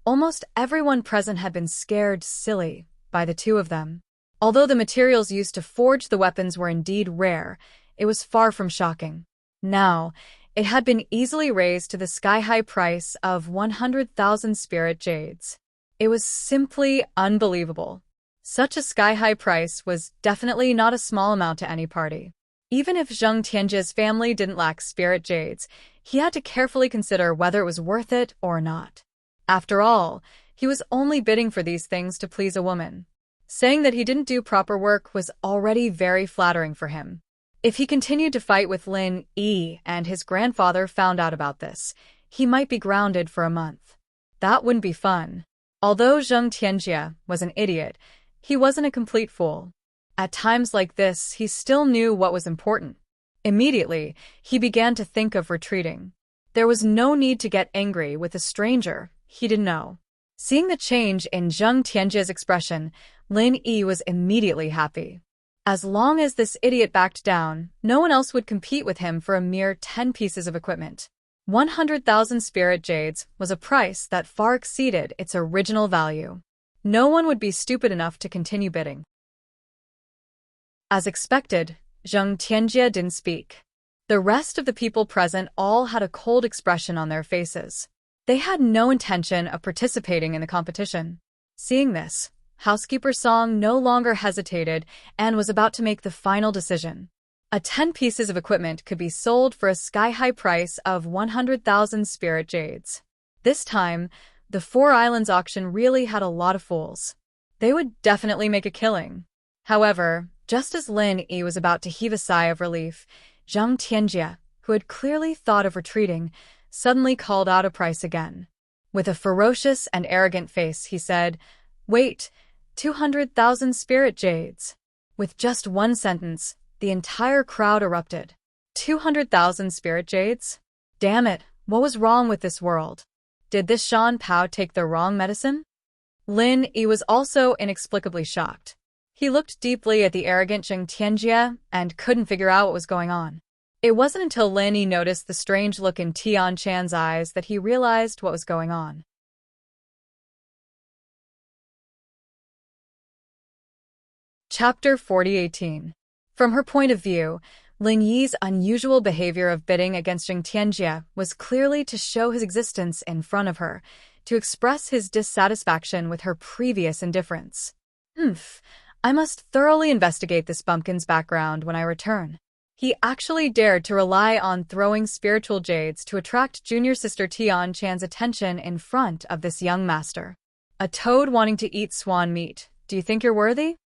almost everyone present had been scared silly by the two of them. Although the materials used to forge the weapons were indeed rare, it was far from shocking. Now, it had been easily raised to the sky-high price of 100,000 spirit jades. It was simply unbelievable. Such a sky-high price was definitely not a small amount to any party. Even if Zheng Tianjie's family didn't lack spirit jades, he had to carefully consider whether it was worth it or not. After all, he was only bidding for these things to please a woman. Saying that he didn't do proper work was already very flattering for him. If he continued to fight with Lin Yi and his grandfather found out about this, he might be grounded for a month. That wouldn't be fun. Although Zheng Tianjie was an idiot, he wasn't a complete fool. At times like this, he still knew what was important. Immediately, he began to think of retreating. There was no need to get angry with a stranger he didn't know. Seeing the change in Zheng Tianjie's expression, Lin Yi was immediately happy. As long as this idiot backed down, no one else would compete with him for a mere 10 pieces of equipment. 100,000 spirit jades was a price that far exceeded its original value. No one would be stupid enough to continue bidding. As expected, Zheng Tianjie didn't speak. The rest of the people present all had a cold expression on their faces. They had no intention of participating in the competition. Seeing this, Housekeeper Song no longer hesitated and was about to make the final decision. 10 pieces of equipment could be sold for a sky-high price of 100,000 spirit jades. This time, the Four Islands auction really had a lot of fools. They would definitely make a killing. However, just as Lin Yi was about to heave a sigh of relief, Zheng Tianjie, who had clearly thought of retreating, suddenly called out a price again. With a ferocious and arrogant face, he said, "Wait, 200,000 spirit jades." With just one sentence, the entire crowd erupted. 200,000 spirit jades? Damn it, what was wrong with this world? Did this Shan Pao take the wrong medicine? Lin Yi was also inexplicably shocked. He looked deeply at the arrogant Zheng Tianjie and couldn't figure out what was going on. It wasn't until Lin Yi noticed the strange look in Tian-chan's eyes that he realized what was going on. Chapter 4018. From her point of view, Lin Yi's unusual behavior of bidding against Zheng Tianjie was clearly to show his existence in front of her, to express his dissatisfaction with her previous indifference. I must thoroughly investigate this bumpkin's background when I return. He actually dared to rely on throwing spiritual jades to attract junior sister Tian-chan's attention in front of this young master. A toad wanting to eat swan meat. Do you think you're worthy?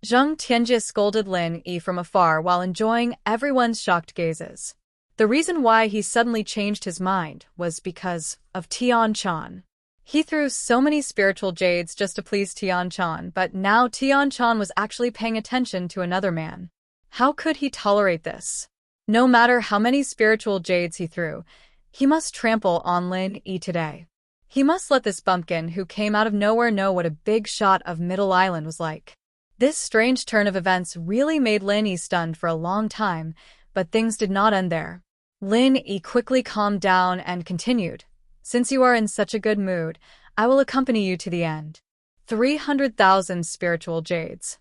Zheng Tianjie scolded Lin Yi from afar while enjoying everyone's shocked gazes. The reason why he suddenly changed his mind was because of Tian-chan. He threw so many spiritual jades just to please Tian-chan, but now Tian-chan was actually paying attention to another man. How could he tolerate this? No matter how many spiritual jades he threw, he must trample on Lin Yi today. He must let this bumpkin who came out of nowhere know what a big shot of Middle Island was like. This strange turn of events really made Lin Yi stunned for a long time, but things did not end there. Lin Yi quickly calmed down and continued, "Since you are in such a good mood, I will accompany you to the end. 300,000 spiritual jades.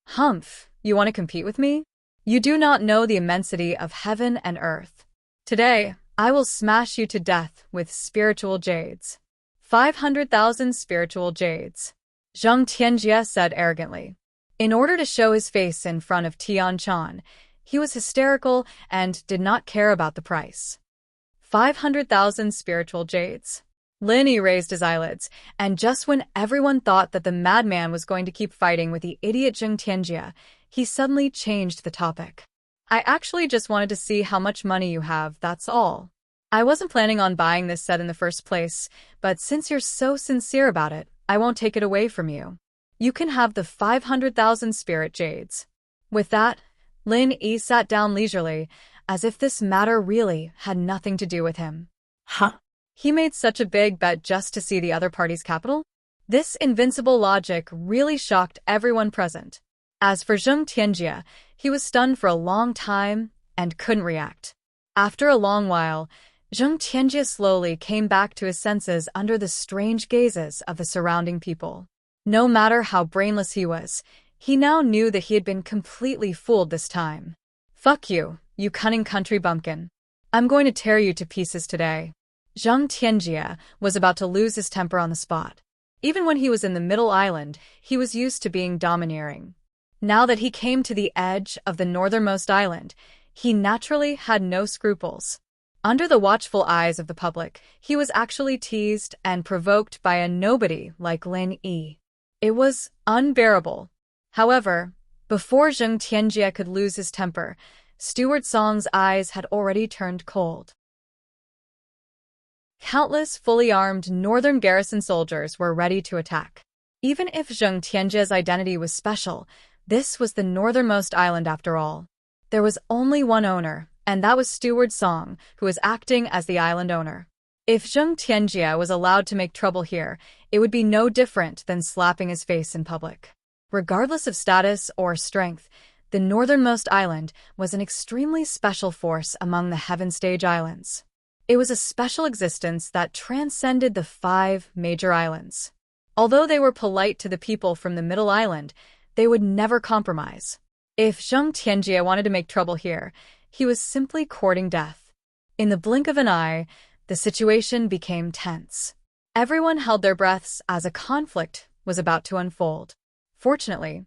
Humph, you want to compete with me? You do not know the immensity of heaven and earth. Today, I will smash you to death with spiritual jades." 500,000 spiritual jades, Zheng Tianjie said arrogantly. In order to show his face in front of Tian Chan, he was hysterical and did not care about the price. 500,000 spiritual jades. Lin Yi raised his eyelids, and just when everyone thought that the madman was going to keep fighting with the idiot Zheng Tianjie, he suddenly changed the topic. "I actually just wanted to see how much money you have, that's all. I wasn't planning on buying this set in the first place, but since you're so sincere about it, I won't take it away from you. You can have the 500,000 spirit jades." With that, Lin Yi sat down leisurely, as if this matter really had nothing to do with him. Huh? He made such a big bet just to see the other party's capital? This invincible logic really shocked everyone present. As for Zheng Tianjie, he was stunned for a long time and couldn't react. After a long while, Zheng Tianjie slowly came back to his senses under the strange gazes of the surrounding people. No matter how brainless he was, he now knew that he had been completely fooled this time. "Fuck you, you cunning country bumpkin. I'm going to tear you to pieces today." Zheng Tianjie was about to lose his temper on the spot. Even when he was in the Middle Island, he was used to being domineering. Now that he came to the edge of the northernmost island, he naturally had no scruples. Under the watchful eyes of the public, he was actually teased and provoked by a nobody like Lin Yi. It was unbearable. However, before Zheng Tianjie could lose his temper, Steward Song's eyes had already turned cold. Countless fully armed northern garrison soldiers were ready to attack. Even if Zheng Tianjie's identity was special, this was the northernmost island after all. There was only one owner, and that was Steward Song, who was acting as the island owner. If Zheng Tianjie was allowed to make trouble here, it would be no different than slapping his face in public. Regardless of status or strength, the northernmost island was an extremely special force among the Heaven Stage Islands. It was a special existence that transcended the 5 major islands. Although they were polite to the people from the Middle Island, they would never compromise. If Zheng Tianjie wanted to make trouble here, he was simply courting death. In the blink of an eye, the situation became tense. Everyone held their breaths as a conflict was about to unfold. Fortunately,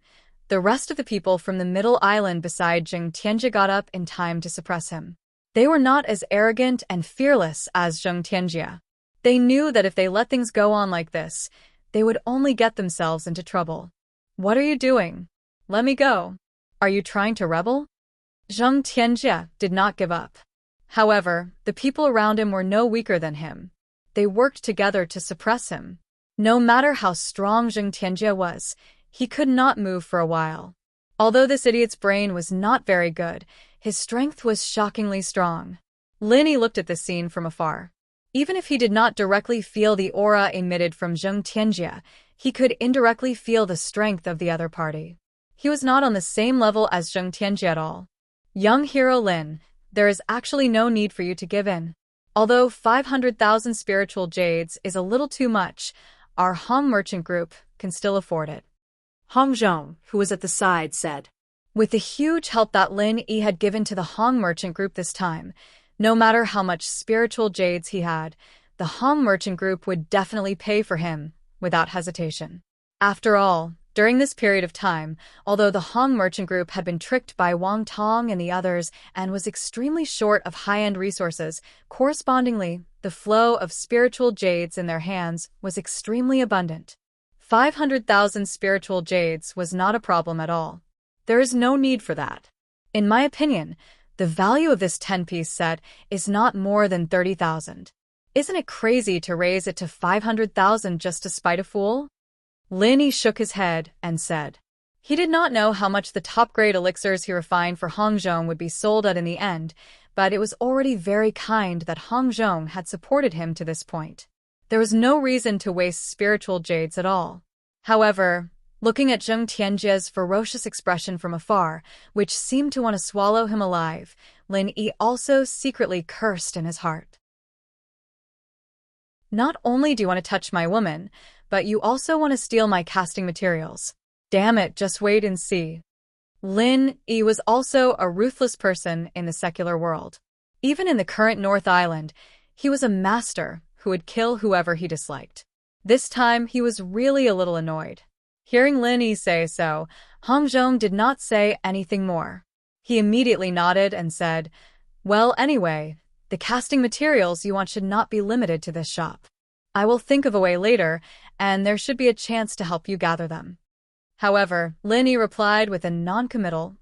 the rest of the people from the Middle Island beside Zheng Tianjie got up in time to suppress him. They were not as arrogant and fearless as Zheng Tianjie. They knew that if they let things go on like this, they would only get themselves into trouble. "What are you doing? Let me go. Are you trying to rebel?" Zheng Tianjie did not give up. However, the people around him were no weaker than him. They worked together to suppress him. No matter how strong Zheng Tianjie was, he could not move for a while. Although this idiot's brain was not very good, his strength was shockingly strong. Lin Yi looked at this scene from afar. Even if he did not directly feel the aura emitted from Zheng Tianjie, he could indirectly feel the strength of the other party. He was not on the same level as Zheng Tianjie at all. "Young hero Lin, there is actually no need for you to give in. Although 500,000 spiritual jades is a little too much, our Hong merchant group can still afford it." Hong Zhong, who was at the side, said. With the huge help that Lin Yi had given to the Hong merchant group this time, no matter how much spiritual jades he had, the Hong merchant group would definitely pay for him, without hesitation. After all, during this period of time, although the Hong merchant group had been tricked by Wang Tong and the others and was extremely short of high-end resources, correspondingly, the flow of spiritual jades in their hands was extremely abundant. 500,000 spiritual jades was not a problem at all. There is no need for that. In my opinion, the value of this 10-piece set is not more than 30,000. Isn't it crazy to raise it to 500,000 just to spite a fool? Lin Yi shook his head and said, He did not know how much the top-grade elixirs he refined for Hongzhong would be sold at in the end, but it was already very kind that Hongzhong had supported him to this point. There was no reason to waste spiritual jades at all. However, looking at Zheng Tianjie's ferocious expression from afar, which seemed to want to swallow him alive, Lin Yi also secretly cursed in his heart. Not only do you want to touch my woman, but you also want to steal my casting materials. Damn it, just wait and see. Lin Yi was also a ruthless person in the secular world. Even in the current North Island, he was a master who would kill whoever he disliked. This time, he was really a little annoyed. Hearing Lin Yi say so, Hongzhong did not say anything more. He immediately nodded and said, "Well, anyway, the casting materials you want should not be limited to this shop. I will think of a way later, and there should be a chance to help you gather them." However, Lin Yi replied with a non-committal,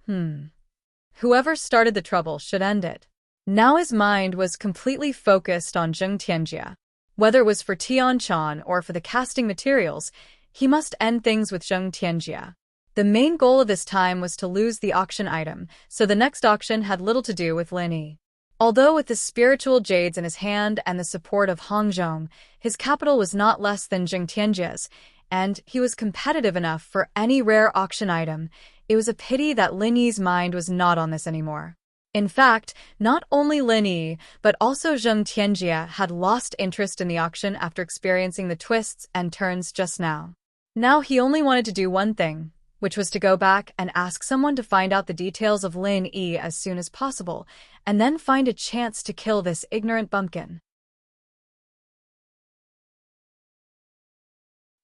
Whoever started the trouble should end it. Now his mind was completely focused on Zheng Tianjie. Whether it was for Tianchan or for the casting materials, he must end things with Zheng Tianjie. The main goal of this time was to lose the auction item, so the next auction had little to do with Lin Yi. Although with the spiritual jades in his hand and the support of Hongzhong, his capital was not less than Zheng Tianjie's, and he was competitive enough for any rare auction item. It was a pity that Lin Yi's mind was not on this anymore. In fact, not only Lin Yi, but also Zheng Tianjie had lost interest in the auction after experiencing the twists and turns just now. Now he only wanted to do one thing, which was to go back and ask someone to find out the details of Lin Yi as soon as possible, and then find a chance to kill this ignorant bumpkin.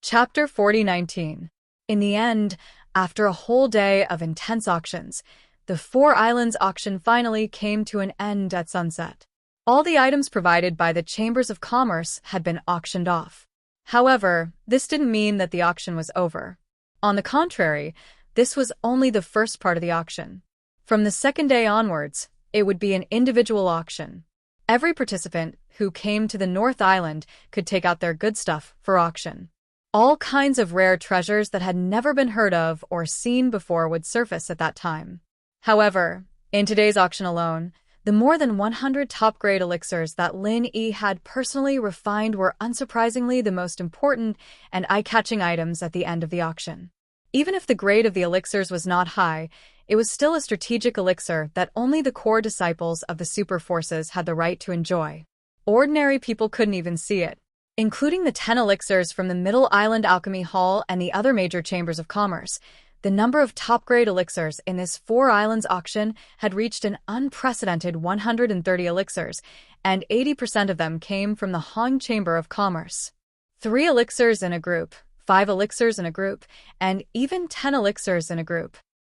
Chapter 40:19. In the end, after a whole day of intense auctions, the Four Islands auction finally came to an end at sunset. All the items provided by the Chambers of Commerce had been auctioned off. However, this didn't mean that the auction was over. On the contrary, this was only the first part of the auction. From the second day onwards, it would be an individual auction. Every participant who came to the North Island could take out their good stuff for auction. All kinds of rare treasures that had never been heard of or seen before would surface at that time. However, in today's auction alone, the more than 100 top-grade elixirs that Lin Yi had personally refined were unsurprisingly the most important and eye-catching items at the end of the auction. Even if the grade of the elixirs was not high, it was still a strategic elixir that only the core disciples of the super forces had the right to enjoy. Ordinary people couldn't even see it. Including the 10 elixirs from the Middle Island Alchemy Hall and the other major chambers of commerce, the number of top-grade elixirs in this Four Islands auction had reached an unprecedented 130 elixirs, and 80% of them came from the Hong Chamber of Commerce. 3 elixirs in a group, 5 elixirs in a group, and even 10 elixirs in a group.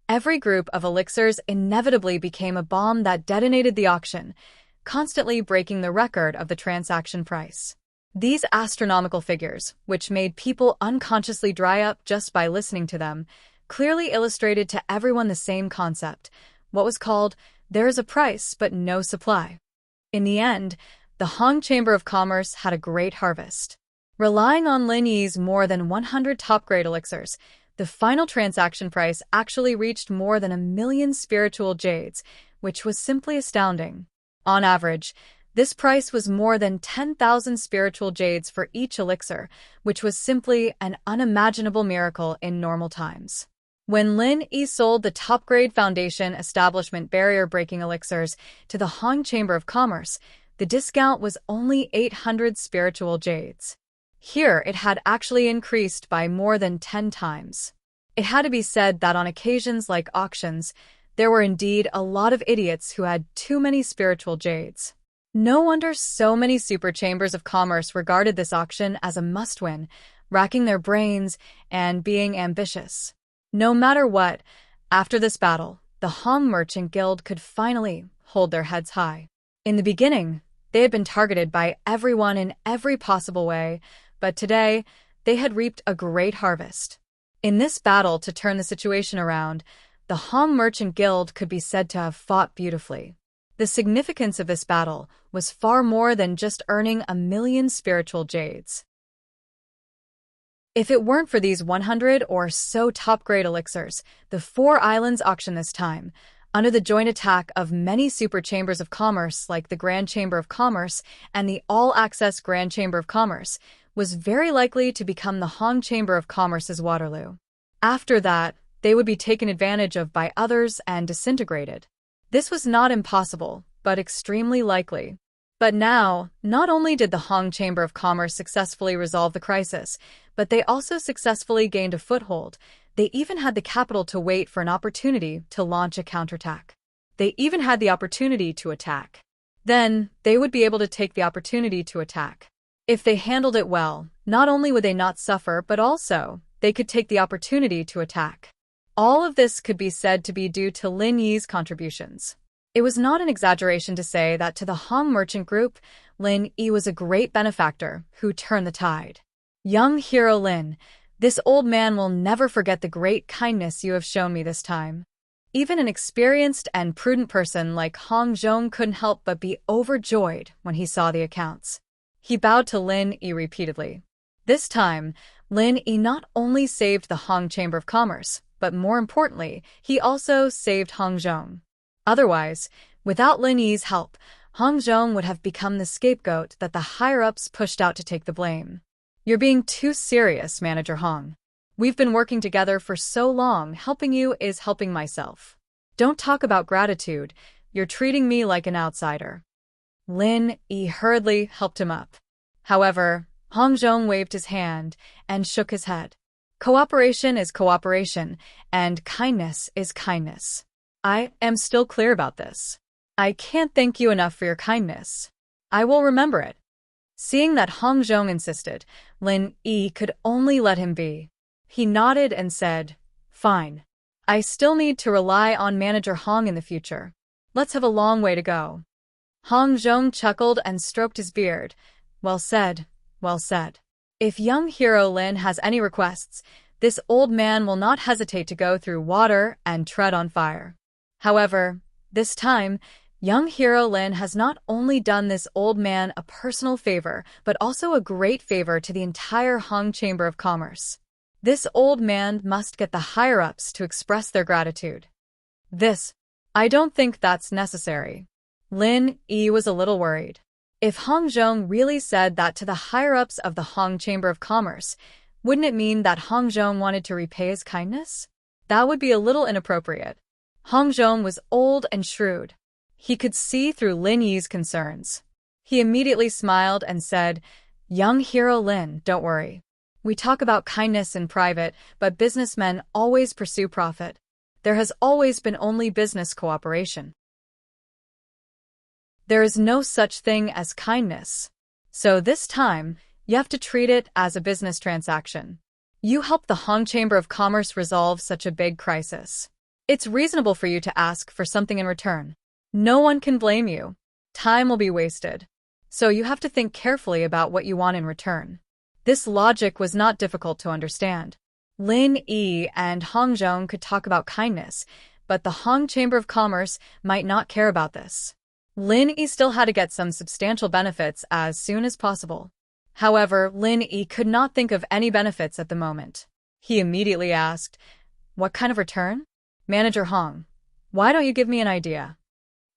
Every group of elixirs inevitably became a bomb that detonated the auction, constantly breaking the record of the transaction price. These astronomical figures, which made people unconsciously dry up just by listening to them, clearly illustrated to everyone the same concept, what was called, there is a price but no supply. In the end, the Hong Chamber of Commerce had a great harvest. Relying on Lin Yi's more than 100 top-grade elixirs, the final transaction price actually reached more than 1 million spiritual jades, which was simply astounding. On average, this price was more than 10,000 spiritual jades for each elixir, which was simply an unimaginable miracle in normal times. When Lin Yi sold the top-grade Foundation Establishment barrier-breaking elixirs to the Hong Chamber of Commerce, the discount was only 800 spiritual jades. Here, it had actually increased by more than 10 times. It had to be said that on occasions like auctions, there were indeed a lot of idiots who had too many spiritual jades. No wonder so many super chambers of commerce regarded this auction as a must-win, racking their brains and being ambitious. No matter what, after this battle, the Hong Merchant Guild could finally hold their heads high. In the beginning, they had been targeted by everyone in every possible way, but today, they had reaped a great harvest. In this battle to turn the situation around, the Hong Merchant Guild could be said to have fought beautifully. The significance of this battle was far more than just earning 1 million spiritual jades. If it weren't for these 100 or so top-grade elixirs, the 4 islands auction this time, under the joint attack of many super chambers of commerce like the Grand Chamber of Commerce and the All-Access Grand Chamber of Commerce, was very likely to become the Hong Chamber of Commerce's Waterloo. After that, they would be taken advantage of by others and disintegrated. This was not impossible, but extremely likely. But now, not only did the Hong Chamber of Commerce successfully resolve the crisis, but they also successfully gained a foothold. They even had the capital to wait for an opportunity to launch a counterattack. They even had the opportunity to attack. Then, they would be able to take the opportunity to attack. If they handled it well, not only would they not suffer, but also, they could take the opportunity to attack. All of this could be said to be due to Lin Yi's contributions. It was not an exaggeration to say that to the Hong merchant group, Lin Yi was a great benefactor who turned the tide. Young hero Lin, this old man will never forget the great kindness you have shown me this time. Even an experienced and prudent person like Hong Zhong couldn't help but be overjoyed when he saw the accounts. He bowed to Lin Yi repeatedly. This time, Lin Yi not only saved the Hong Chamber of Commerce, but more importantly, he also saved Hong Zhong. Otherwise, without Lin Yi's help, Hong Zhong would have become the scapegoat that the higher-ups pushed out to take the blame. You're being too serious, Manager Hong. We've been working together for so long, helping you is helping myself. Don't talk about gratitude, you're treating me like an outsider. Lin Yi hurriedly helped him up. However, Hong Zhong waved his hand and shook his head. Cooperation is cooperation, and kindness is kindness. I am still clear about this. I can't thank you enough for your kindness. I will remember it. Seeing that Hong Zhong insisted, Lin Yi could only let him be. He nodded and said, "Fine. I still need to rely on Manager Hong in the future. Let's have a long way to go." Hong Zhong chuckled and stroked his beard. Well said, well said. If young hero Lin has any requests, this old man will not hesitate to go through water and tread on fire. However, this time, young hero Lin has not only done this old man a personal favor, but also a great favor to the entire Hong Chamber of Commerce. This old man must get the higher-ups to express their gratitude. I don't think that's necessary. Lin Yi was a little worried. If Hong Zhong really said that to the higher-ups of the Hong Chamber of Commerce, wouldn't it mean that Hong Zhong wanted to repay his kindness? That would be a little inappropriate. Hong Zhong was old and shrewd. He could see through Lin Yi's concerns. He immediately smiled and said, "Young hero Lin, don't worry. We talk about kindness in private, but businessmen always pursue profit. There has always been only business cooperation. There is no such thing as kindness. So this time, you have to treat it as a business transaction. You helped the Hong Chamber of Commerce resolve such a big crisis. It's reasonable for you to ask for something in return. No one can blame you. Time will be wasted. So you have to think carefully about what you want in return." This logic was not difficult to understand. Lin Yi and Hong Zhong could talk about kindness, but the Hong Chamber of Commerce might not care about this. Lin Yi still had to get some substantial benefits as soon as possible. However, Lin Yi could not think of any benefits at the moment. He immediately asked, "What kind of return? Manager Hong, why don't you give me an idea?"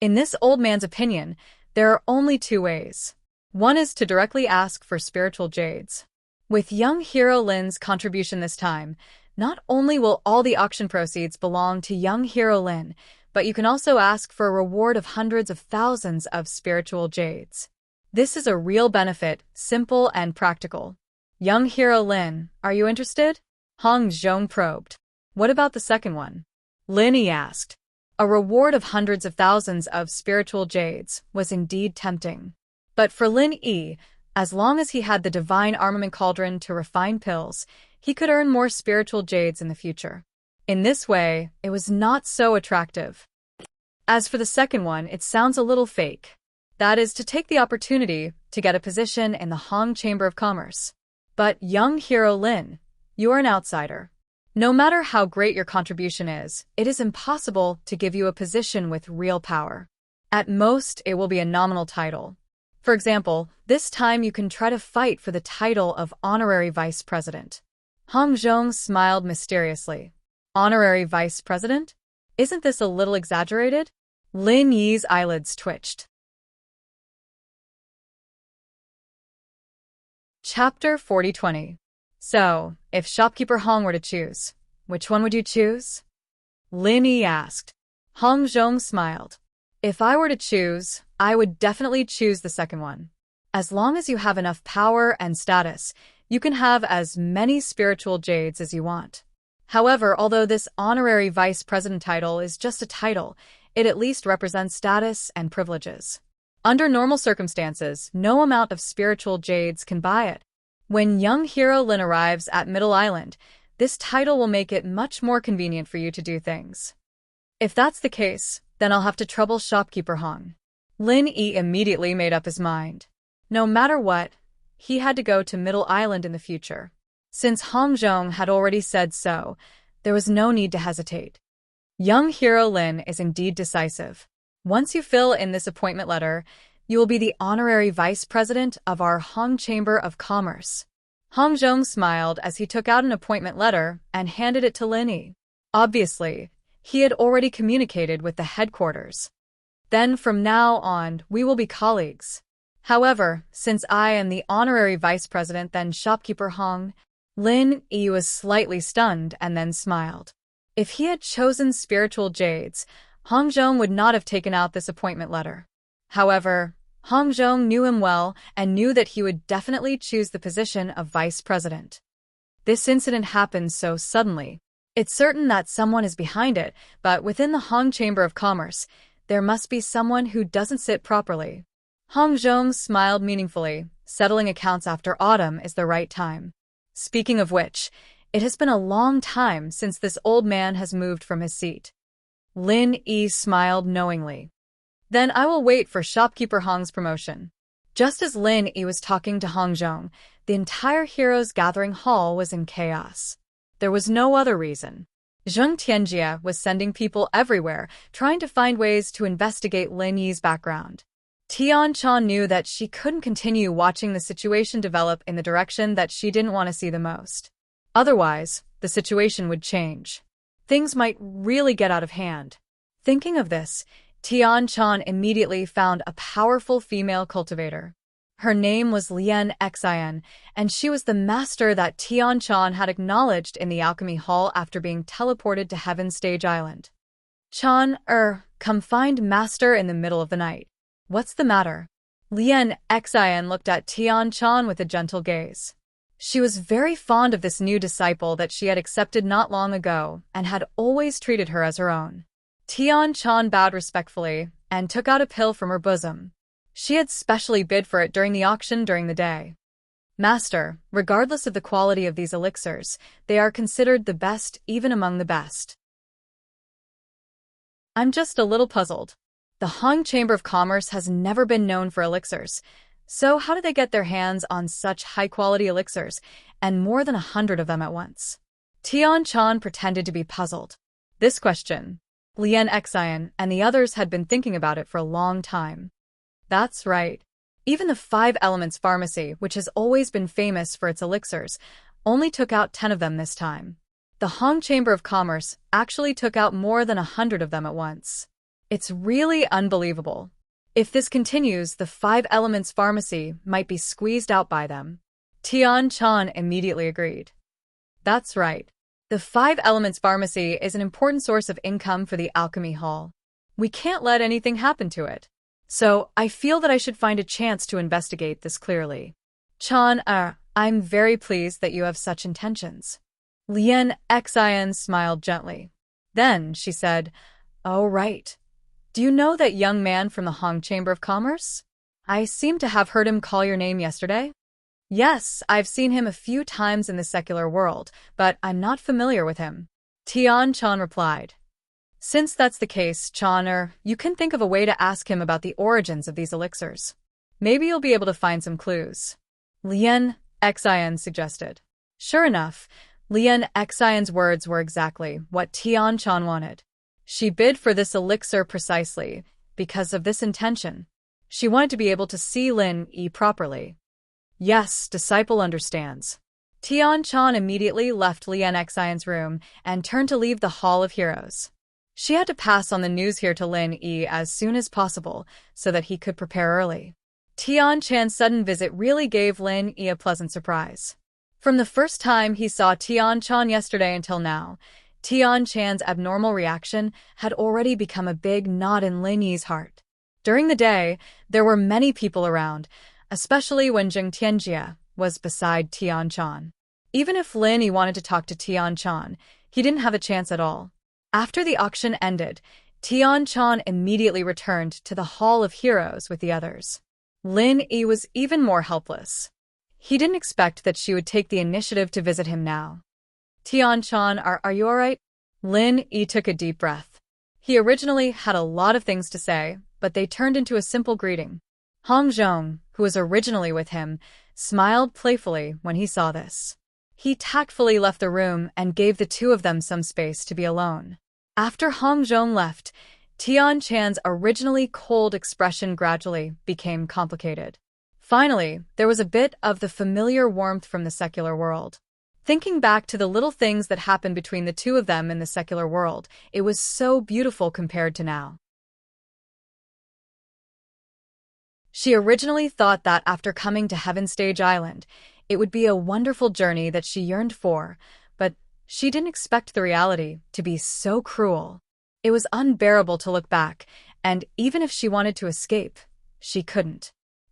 In this old man's opinion, there are only 2 ways. One is to directly ask for spiritual jades. With young hero Lin's contribution this time, not only will all the auction proceeds belong to young hero Lin, but you can also ask for a reward of hundreds of thousands of spiritual jades. This is a real benefit, simple and practical. Young hero Lin, are you interested? Hong Zhong probed. What about the second one? Lin Yi asked. A reward of hundreds of thousands of spiritual jades was indeed tempting. But for Lin Yi, as long as he had the divine armament cauldron to refine pills, he could earn more spiritual jades in the future. In this way, it was not so attractive. As for the second one, it sounds a little fake. That is to take the opportunity to get a position in the Hong Chamber of Commerce. But young hero Lin, you are an outsider. No matter how great your contribution is, it is impossible to give you a position with real power. At most, it will be a nominal title. For example, this time you can try to fight for the title of honorary vice president. Hong Zhong smiled mysteriously. Honorary vice president? Isn't this a little exaggerated? Lin Yi's eyelids twitched. Chapter 40-20. So, if shopkeeper Hong were to choose, which one would you choose? Lin Yi asked. Hong Zhong smiled. If I were to choose, I would definitely choose the second one. As long as you have enough power and status, you can have as many spiritual jades as you want. However, although this honorary vice president title is just a title, it at least represents status and privileges. Under normal circumstances, no amount of spiritual jades can buy it. When young hero Lin arrives at Middle Island, this title will make it much more convenient for you to do things. If that's the case, then I'll have to trouble shopkeeper Hong. Lin Yi immediately made up his mind. No matter what, he had to go to Middle Island in the future. Since Hong Zhong had already said so, there was no need to hesitate. Young hero Lin is indeed decisive. Once you fill in this appointment letter, you will be the honorary vice president of our Hong Chamber of Commerce. Hong Zhong smiled as he took out an appointment letter and handed it to Lin Yi. Obviously, he had already communicated with the headquarters. Then from now on, we will be colleagues. However, since I am the honorary vice president, then shopkeeper Hong, Lin Yi was slightly stunned and then smiled. If he had chosen spiritual jades, Hong Zhong would not have taken out this appointment letter. However, Hong Zhong knew him well and knew that he would definitely choose the position of vice president. This incident happened so suddenly. It's certain that someone is behind it, but within the Hong Chamber of Commerce, there must be someone who doesn't sit properly. Hong Zhong smiled meaningfully. Settling accounts after autumn is the right time. Speaking of which, it has been a long time since this old man has moved from his seat. Lin Yi smiled knowingly. Then I will wait for shopkeeper Hong's promotion. Just as Lin Yi was talking to Hong Zhong, the entire Heroes Gathering Hall was in chaos. There was no other reason. Zheng Tianjie was sending people everywhere, trying to find ways to investigate Lin Yi's background. Tian Chan knew that she couldn't continue watching the situation develop in the direction that she didn't want to see the most. Otherwise, the situation would change. Things might really get out of hand. Thinking of this, Tian Chan immediately found a powerful female cultivator. Her name was Lian Xian, and she was the master that Tian Chan had acknowledged in the Alchemy Hall after being teleported to Heaven Stage Island. Chan, come find master in the middle of the night. What's the matter? Lian Xian looked at Tian Chan with a gentle gaze. She was very fond of this new disciple that she had accepted not long ago and had always treated her as her own. Tian Chan bowed respectfully and took out a pill from her bosom. She had specially bid for it during the auction during the day. Master, regardless of the quality of these elixirs, they are considered the best even among the best. I'm just a little puzzled. The Hong Chamber of Commerce has never been known for elixirs, so how did they get their hands on such high-quality elixirs, and more than 100 of them at once? Tian Chan pretended to be puzzled. This question, Lian Xian and the others had been thinking about it for a long time. That's right. Even the Five Elements Pharmacy, which has always been famous for its elixirs, only took out 10 of them this time. The Hong Chamber of Commerce actually took out more than 100 of them at once. It's really unbelievable. If this continues, the Five Elements Pharmacy might be squeezed out by them. Tian Chan immediately agreed. That's right. The Five Elements Pharmacy is an important source of income for the Alchemy Hall. We can't let anything happen to it. So, I feel that I should find a chance to investigate this clearly. Chan, I'm very pleased that you have such intentions. Lian Xian smiled gently. Then, she said, Oh, right. Do you know that young man from the Hong Chamber of Commerce? I seem to have heard him call your name yesterday. Yes, I've seen him a few times in the secular world, but I'm not familiar with him. Tian Chan replied. Since that's the case, Chan, you can think of a way to ask him about the origins of these elixirs. Maybe you'll be able to find some clues. Lian Xian suggested. Sure enough, Lian Xian's words were exactly what Tian Chan wanted. She bid for this elixir precisely because of this intention. She wanted to be able to see Lin Yi properly. Yes, disciple understands. Tian-chan immediately left Lian Xion's room and turned to leave the Hall of Heroes. She had to pass on the news here to Lin Yi as soon as possible so that he could prepare early. Tian-chan's sudden visit really gave Lin Yi a pleasant surprise. From the first time he saw Tian-chan yesterday until now, Tian-chan's abnormal reaction had already become a big knot in Lin Yi's heart. During the day, there were many people around, especially when Jing Tianjia was beside Tian-chan. Even if Lin Yi wanted to talk to Tian-chan, he didn't have a chance at all. After the auction ended, Tian-chan immediately returned to the Hall of Heroes with the others. Lin Yi was even more helpless. He didn't expect that she would take the initiative to visit him now. Tian-chan, are you alright? Lin Yi took a deep breath. He originally had a lot of things to say, but they turned into a simple greeting. Hong Zhong, who was originally with him, smiled playfully when he saw this. He tactfully left the room and gave the two of them some space to be alone. After Hong Zhong left, Tian-chan's originally cold expression gradually became complicated. Finally, there was a bit of the familiar warmth from the secular world. Thinking back to the little things that happened between the two of them in the secular world, it was so beautiful compared to now. She originally thought that after coming to Heaven Stage Island, it would be a wonderful journey that she yearned for, but she didn't expect the reality to be so cruel. It was unbearable to look back, and even if she wanted to escape, she couldn't.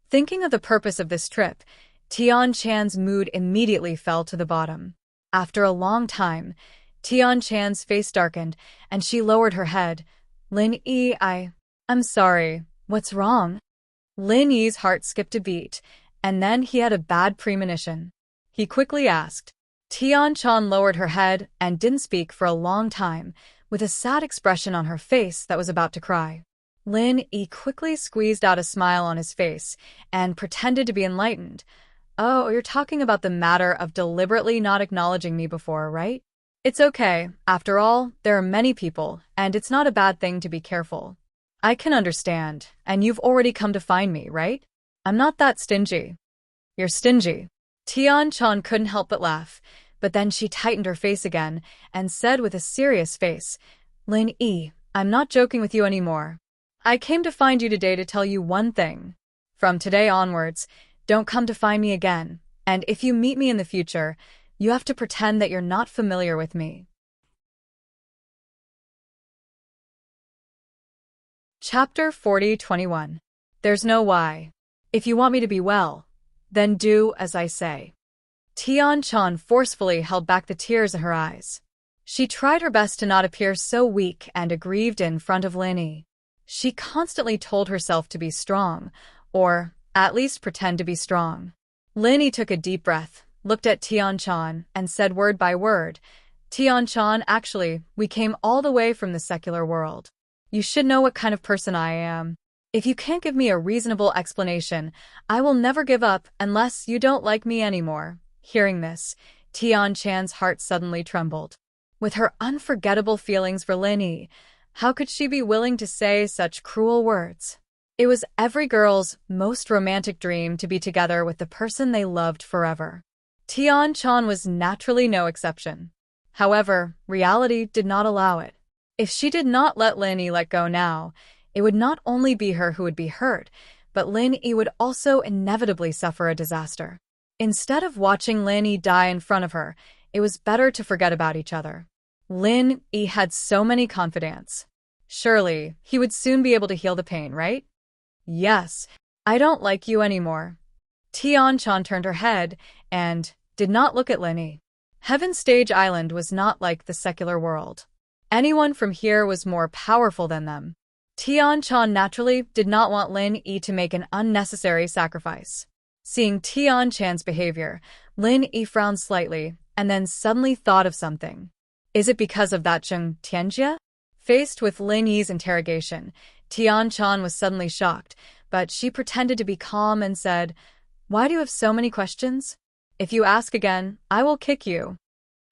Thinking of the purpose of this trip, Tian-chan's mood immediately fell to the bottom. After a long time, Tian-chan's face darkened, and she lowered her head. Lin Yi, I'm sorry, what's wrong? Lin Yi's heart skipped a beat, and then he had a bad premonition. He quickly asked. Tian-chan lowered her head and didn't speak for a long time, with a sad expression on her face that was about to cry. Lin Yi quickly squeezed out a smile on his face and pretended to be enlightened. Oh, you're talking about the matter of deliberately not acknowledging me before, right? It's okay. After all, there are many people, and it's not a bad thing to be careful. I can understand, and you've already come to find me, right? I'm not that stingy. You're stingy. Tian-chan couldn't help but laugh, but then she tightened her face again and said with a serious face, Lin Yi, I'm not joking with you anymore. I came to find you today to tell you one thing. From today onwards, don't come to find me again, and if you meet me in the future, you have to pretend that you're not familiar with me. Chapter 40-21. There's no why. If you want me to be well, then do as I say. Tian-chan forcefully held back the tears in her eyes. She tried her best to not appear so weak and aggrieved in front of Lin Yi. She constantly told herself to be strong, or at least pretend to be strong. Lin Yi took a deep breath, looked at Tian-chan, and said word by word, Tian-chan, actually, we came all the way from the secular world. You should know what kind of person I am. If you can't give me a reasonable explanation, I will never give up unless you don't like me anymore. Hearing this, Tian-chan's heart suddenly trembled. With her unforgettable feelings for Lin Yi, how could she be willing to say such cruel words? It was every girl's most romantic dream to be together with the person they loved forever. Tian-chan was naturally no exception. However, reality did not allow it. If she did not let Lin Yi let go now, it would not only be her who would be hurt, but Lin Yi would also inevitably suffer a disaster. Instead of watching Lin Yi die in front of her, it was better to forget about each other. Lin Yi had so many confidants. Surely, he would soon be able to heal the pain, right? Yes, I don't like you anymore. Tian-chan turned her head and did not look at Lin Yi. Heaven Stage Island was not like the secular world. Anyone from here was more powerful than them. Tian-chan naturally did not want Lin Yi to make an unnecessary sacrifice. Seeing Tian-chan's behavior, Lin Yi frowned slightly and then suddenly thought of something. Is it because of that Jing Tianjia? Faced with Lin Yi's interrogation, Tian-chan was suddenly shocked, but she pretended to be calm and said, Why do you have so many questions? If you ask again, I will kick you.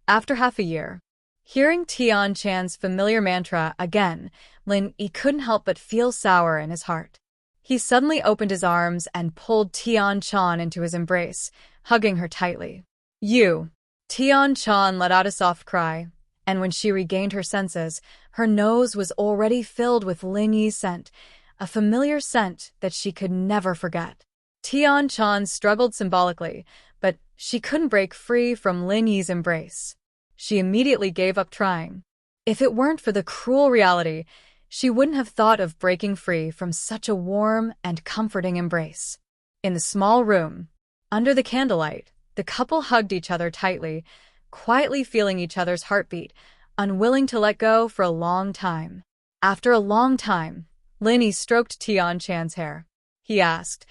After half a year. Hearing Tian-chan's familiar mantra again, Lin Yi couldn't help but feel sour in his heart. He suddenly opened his arms and pulled Tian-chan into his embrace, hugging her tightly. You. Tian-chan let out a soft cry, and when she regained her senses, her nose was already filled with Lin Yi's scent, a familiar scent that she could never forget. Tian-chan struggled symbolically, but she couldn't break free from Lin Yi's embrace. She immediately gave up trying. If it weren't for the cruel reality, she wouldn't have thought of breaking free from such a warm and comforting embrace. In the small room, under the candlelight, the couple hugged each other tightly, quietly feeling each other's heartbeat, unwilling to let go for a long time. After a long time, Lin Yi stroked Tian-chan's hair. He asked,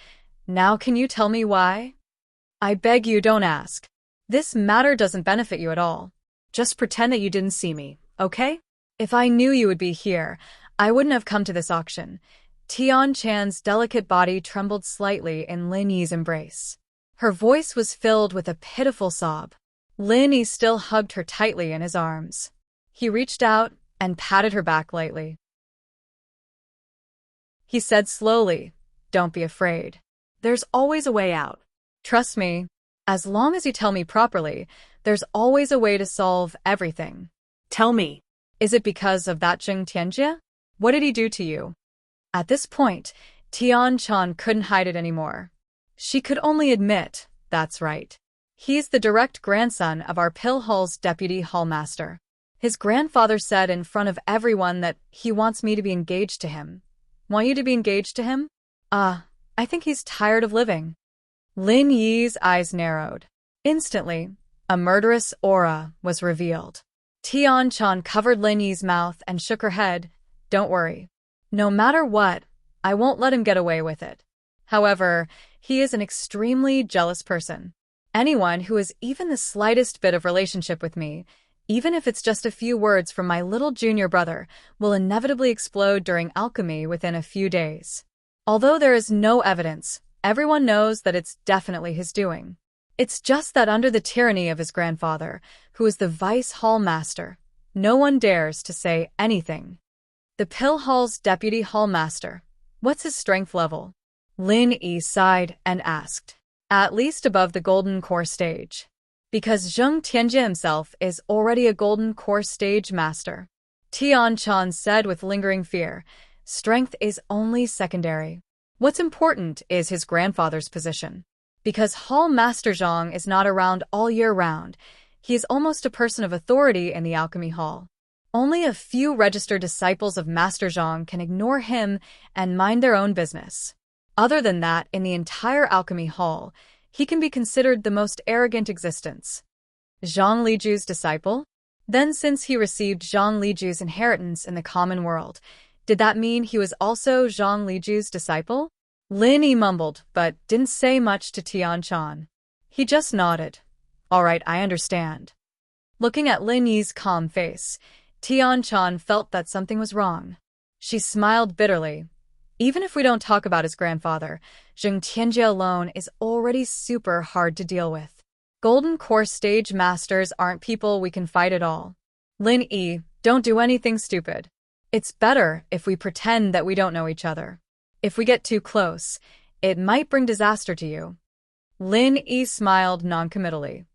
"Now can you tell me why?" "I beg you, don't ask. This matter doesn't benefit you at all. Just pretend that you didn't see me, okay? If I knew you would be here, I wouldn't have come to this auction." Tian-chan's delicate body trembled slightly in Lin Yi's embrace. Her voice was filled with a pitiful sob. Lin Yi still hugged her tightly in his arms. He reached out and patted her back lightly. He said slowly, "Don't be afraid. There's always a way out. Trust me. As long as you tell me properly, there's always a way to solve everything." Tell me. "Is it because of that Zheng Tianjie? What did he do to you?" At this point, Tian-chan couldn't hide it anymore. She could only admit, "That's right. He's the direct grandson of our Pill Hall's deputy hallmaster. His grandfather said in front of everyone that he wants me to be engaged to him." "Want you to be engaged to him?" I think he's tired of living." Lin Yi's eyes narrowed. Instantly, a murderous aura was revealed. Tian-chan covered Lin Yi's mouth and shook her head. "Don't worry. No matter what, I won't let him get away with it. However, he is an extremely jealous person. Anyone who has even the slightest bit of relationship with me, even if it's just a few words from my little junior brother, will inevitably explode during alchemy within a few days. Although there is no evidence, everyone knows that it's definitely his doing. It's just that under the tyranny of his grandfather, who is the vice hall master, no one dares to say anything." "The Pill Hall's deputy hall master. What's his strength level?" Lin Yi sighed and asked. "At least above the golden core stage. Because Zheng Tianjie himself is already a golden core stage master." Tian-chan said with lingering fear, "Strength is only secondary. What's important is his grandfather's position. Because Hall Master Zhang is not around all year round, he is almost a person of authority in the Alchemy Hall. Only a few registered disciples of Master Zhang can ignore him and mind their own business. Other than that, in the entire Alchemy Hall, he can be considered the most arrogant existence." "Zhang Liju's disciple? Then since he received Zhang Liju's inheritance in the common world, did that mean he was also Zhang Liju's disciple?" Lin Yi mumbled, but didn't say much to Tian-chan. He just nodded. "All right, I understand." Looking at Lin Yi's calm face, Tian-chan felt that something was wrong. She smiled bitterly. "Even if we don't talk about his grandfather, Zheng Tianjie alone is already super hard to deal with. Golden Core stage masters aren't people we can fight at all. Lin Yi, don't do anything stupid. It's better if we pretend that we don't know each other. If we get too close, it might bring disaster to you." Lin Yi smiled noncommittally.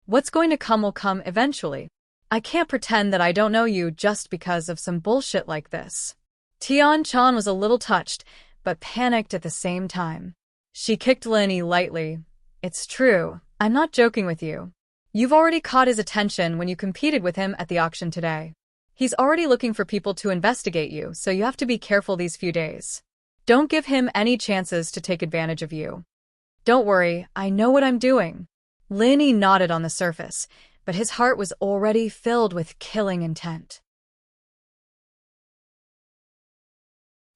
"What's going to come will come eventually. I can't pretend that I don't know you just because of some bullshit like this." Tian-chan was a little touched, but panicked at the same time. She kicked Lin Yi lightly. "It's true. I'm not joking with you. You've already caught his attention when you competed with him at the auction today. He's already looking for people to investigate you, so you have to be careful these few days. Don't give him any chances to take advantage of you." "Don't worry, I know what I'm doing." Lin Yi nodded on the surface, but his heart was already filled with killing intent.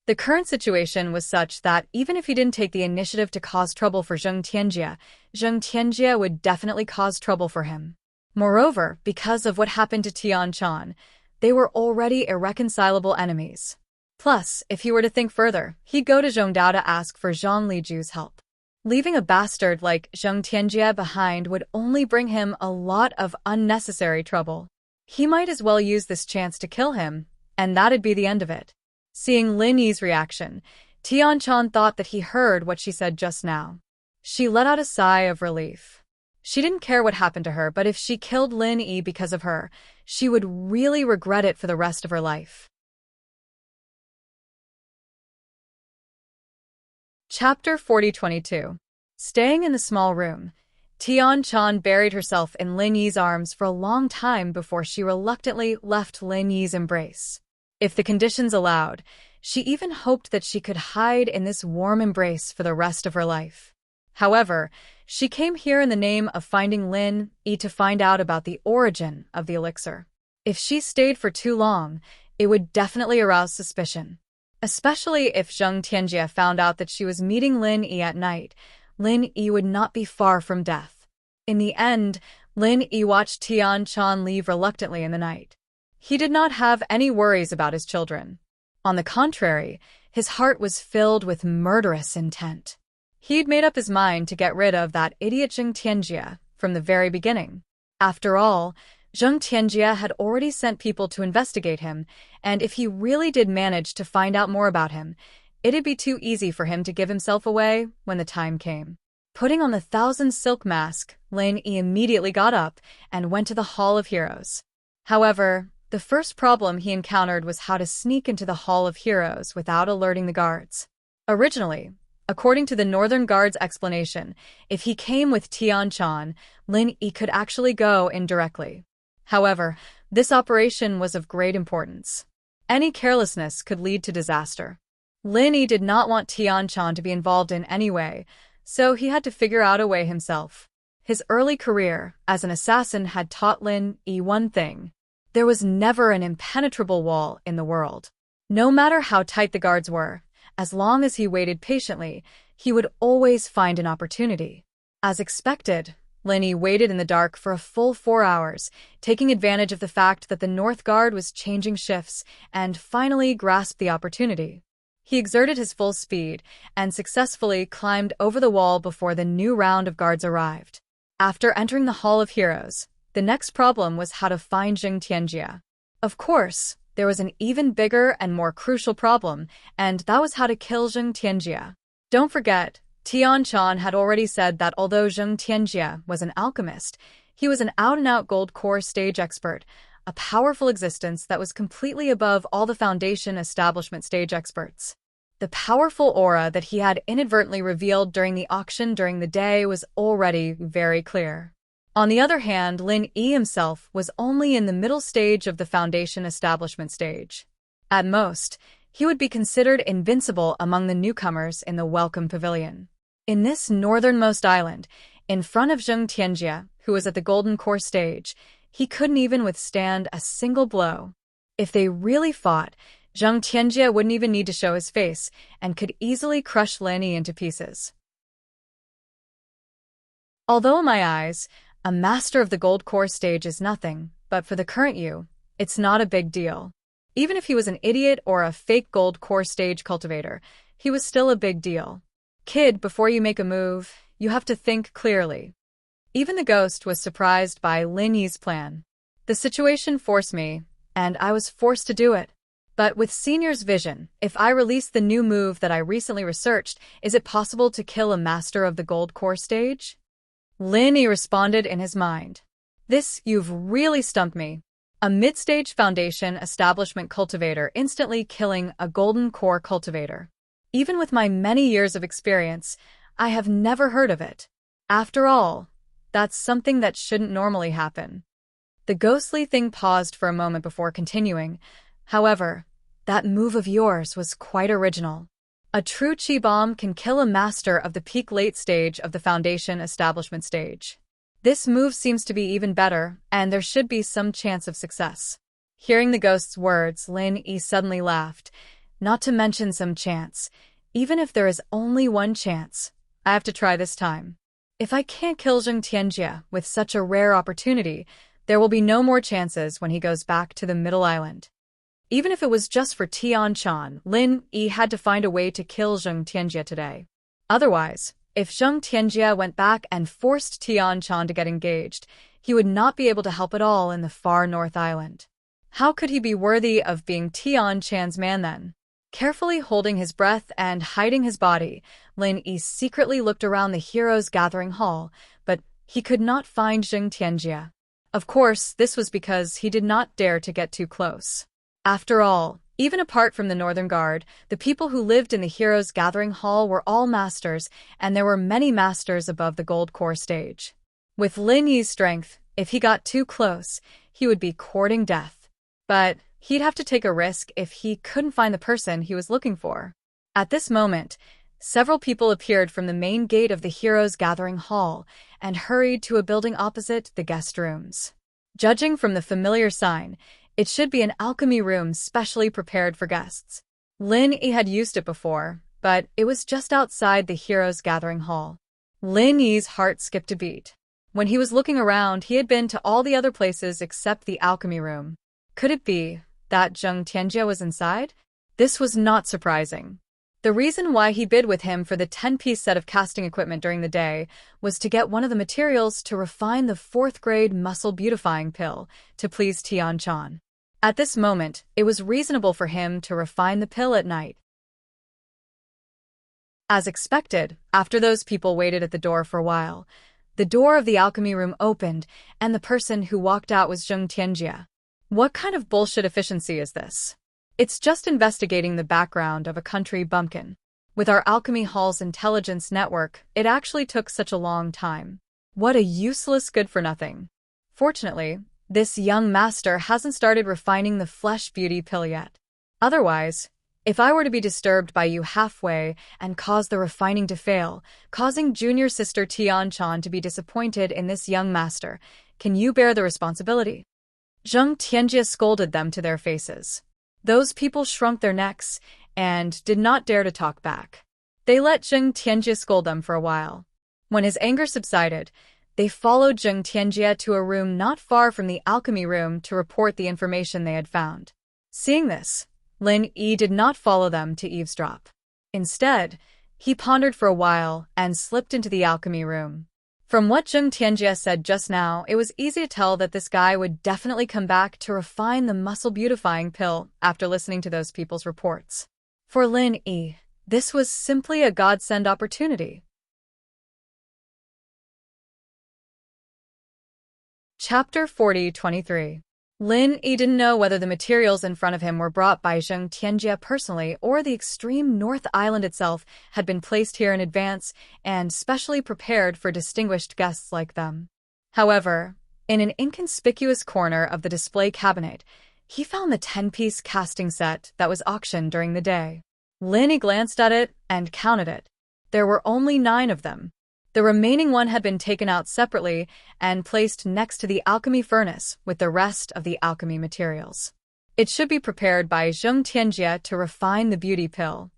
The current situation was such that even if he didn't take the initiative to cause trouble for Zheng Tianjie would definitely cause trouble for him. Moreover, because of what happened to Tian-chan, they were already irreconcilable enemies. Plus, if he were to think further, he'd go to Zhongdao to ask for Zhang Liju's help. Leaving a bastard like Zheng Tianjie behind would only bring him a lot of unnecessary trouble. He might as well use this chance to kill him, and that'd be the end of it. Seeing Lin Yi's reaction, Tian-chan thought that he heard what she said just now. She let out a sigh of relief. She didn't care what happened to her, but if she killed Lin Yi because of her, she would really regret it for the rest of her life. Chapter 4022. Staying in the small room, Tian Chan buried herself in Lin Yi's arms for a long time before she reluctantly left Lin Yi's embrace. If the conditions allowed, she even hoped that she could hide in this warm embrace for the rest of her life. However, she came here in the name of finding Lin Yi to find out about the origin of the elixir. If she stayed for too long, it would definitely arouse suspicion. Especially if Zheng Tianjie found out that she was meeting Lin Yi at night, Lin Yi would not be far from death. In the end, Lin Yi watched Tian Chan leave reluctantly in the night. He did not have any worries about his children. On the contrary, his heart was filled with murderous intent. He'd made up his mind to get rid of that idiot Zheng Tianjie from the very beginning. After all, Zheng Tianjie had already sent people to investigate him, and if he really did manage to find out more about him, it'd be too easy for him to give himself away when the time came. Putting on the 1,000 silk mask, Lin Yi immediately got up and went to the Hall of Heroes. However, the first problem he encountered was how to sneak into the Hall of Heroes without alerting the guards. Originally, according to the Northern Guard's explanation, if he came with Tian Chan, Lin Yi could actually go in directly. However, this operation was of great importance. Any carelessness could lead to disaster. Lin Yi did not want Tian Chan to be involved in any way, so he had to figure out a way himself. His early career as an assassin had taught Lin Yi one thing. There was never an impenetrable wall in the world. No matter how tight the guards were, as long as he waited patiently, he would always find an opportunity. As expected, Lin Yi waited in the dark for a full 4 hours, taking advantage of the fact that the North Guard was changing shifts, and finally grasped the opportunity. He exerted his full speed and successfully climbed over the wall before the new round of guards arrived. After entering the Hall of Heroes, the next problem was how to find Zheng Tianjie. Of course, there was an even bigger and more crucial problem, and that was how to kill Zheng Tianjie. Don't forget, Tian Chan had already said that although Zheng Tianjie was an alchemist, he was an out-and-out gold core stage expert, a powerful existence that was completely above all the Foundation establishment stage experts. The powerful aura that he had inadvertently revealed during the auction during the day was already very clear. On the other hand, Lin Yi himself was only in the middle stage of the Foundation establishment stage. At most, he would be considered invincible among the newcomers in the Welcome Pavilion. In this northernmost island, in front of Zheng Tianjie, who was at the Golden Core stage, he couldn't even withstand a single blow. If they really fought, Zheng Tianjie wouldn't even need to show his face and could easily crush Lin Yi into pieces. Although in my eyes, a master of the Gold Core stage is nothing, but for the current you, it's not a big deal. Even if he was an idiot or a fake Gold Core stage cultivator, he was still a big deal. Kid, before you make a move, you have to think clearly. Even the ghost was surprised by Lin Yi's plan. The situation forced me, and I was forced to do it. But with Senior's vision, if I release the new move that I recently researched, is it possible to kill a master of the Gold Core stage? Lin Yi responded in his mind. This, you've really stumped me. A mid-stage Foundation establishment cultivator instantly killing a Golden Core cultivator. Even with my many years of experience, I have never heard of it. After all, that's something that shouldn't normally happen. The ghostly thing paused for a moment before continuing. However, that move of yours was quite original. A true chi bomb can kill a master of the peak late stage of the Foundation establishment stage. This move seems to be even better, and there should be some chance of success. Hearing the ghost's words, Lin Yi suddenly laughed. Not to mention some chance. Even if there is only one chance, I have to try this time. If I can't kill Zheng Tianjie with such a rare opportunity, there will be no more chances when he goes back to the Middle Island. Even if it was just for Tian Chan, Lin Yi had to find a way to kill Zheng Tianjie today. Otherwise, if Zheng Tianjie went back and forced Tian Chan to get engaged, he would not be able to help at all in the far North Island. How could he be worthy of being Tian Chan's man then? Carefully holding his breath and hiding his body, Lin Yi secretly looked around the Heroes Gathering Hall, but he could not find Zheng Tianjie. Of course, this was because he did not dare to get too close. After all, even apart from the Northern Guard, the people who lived in the Heroes' Gathering Hall were all masters, and there were many masters above the Gold Core stage. With Lin Yi's strength, if he got too close, he would be courting death. But he'd have to take a risk if he couldn't find the person he was looking for. At this moment, several people appeared from the main gate of the Heroes' Gathering Hall and hurried to a building opposite the guest rooms. Judging from the familiar sign, it should be an alchemy room specially prepared for guests. Lin Yi had used it before, but it was just outside the Heroes' Gathering Hall. Lin Yi's heart skipped a beat. When he was looking around, he had been to all the other places except the alchemy room. Could it be that Zheng Tianjie was inside? This was not surprising. The reason why he bid with him for the 10-piece set of casting equipment during the day was to get one of the materials to refine the 4th-grade muscle beautifying pill to please Tian Chan. At this moment, it was reasonable for him to refine the pill at night. As expected, after those people waited at the door for a while, the door of the alchemy room opened, and the person who walked out was Zheng Tianjie. What kind of bullshit efficiency is this? It's just investigating the background of a country bumpkin. With our alchemy hall's intelligence network, it actually took such a long time. What a useless good-for-nothing. Fortunately, this young master hasn't started refining the flesh beauty pill yet. Otherwise, if I were to be disturbed by you halfway and cause the refining to fail, causing junior sister Tian Chan to be disappointed in this young master, can you bear the responsibility? Zheng Tianjie scolded them to their faces. Those people shrunk their necks and did not dare to talk back. They let Zheng Tianjie scold them for a while. When his anger subsided, they followed Zheng Tianjie to a room not far from the alchemy room to report the information they had found. Seeing this, Lin Yi did not follow them to eavesdrop. Instead, he pondered for a while and slipped into the alchemy room. From what Zheng Tianjie said just now, it was easy to tell that this guy would definitely come back to refine the muscle beautifying pill after listening to those people's reports. For Lin Yi, this was simply a godsend opportunity. Chapter 40-23. Lin Yi didn't know whether the materials in front of him were brought by Zheng Tianjie personally or the extreme North Island itself had been placed here in advance and specially prepared for distinguished guests like them. However, in an inconspicuous corner of the display cabinet, he found the 10-piece casting set that was auctioned during the day. Lin Yi glanced at it and counted it. There were only 9 of them. The remaining one had been taken out separately and placed next to the alchemy furnace with the rest of the alchemy materials. It should be prepared by Zheng Tianjie to refine the beauty pill.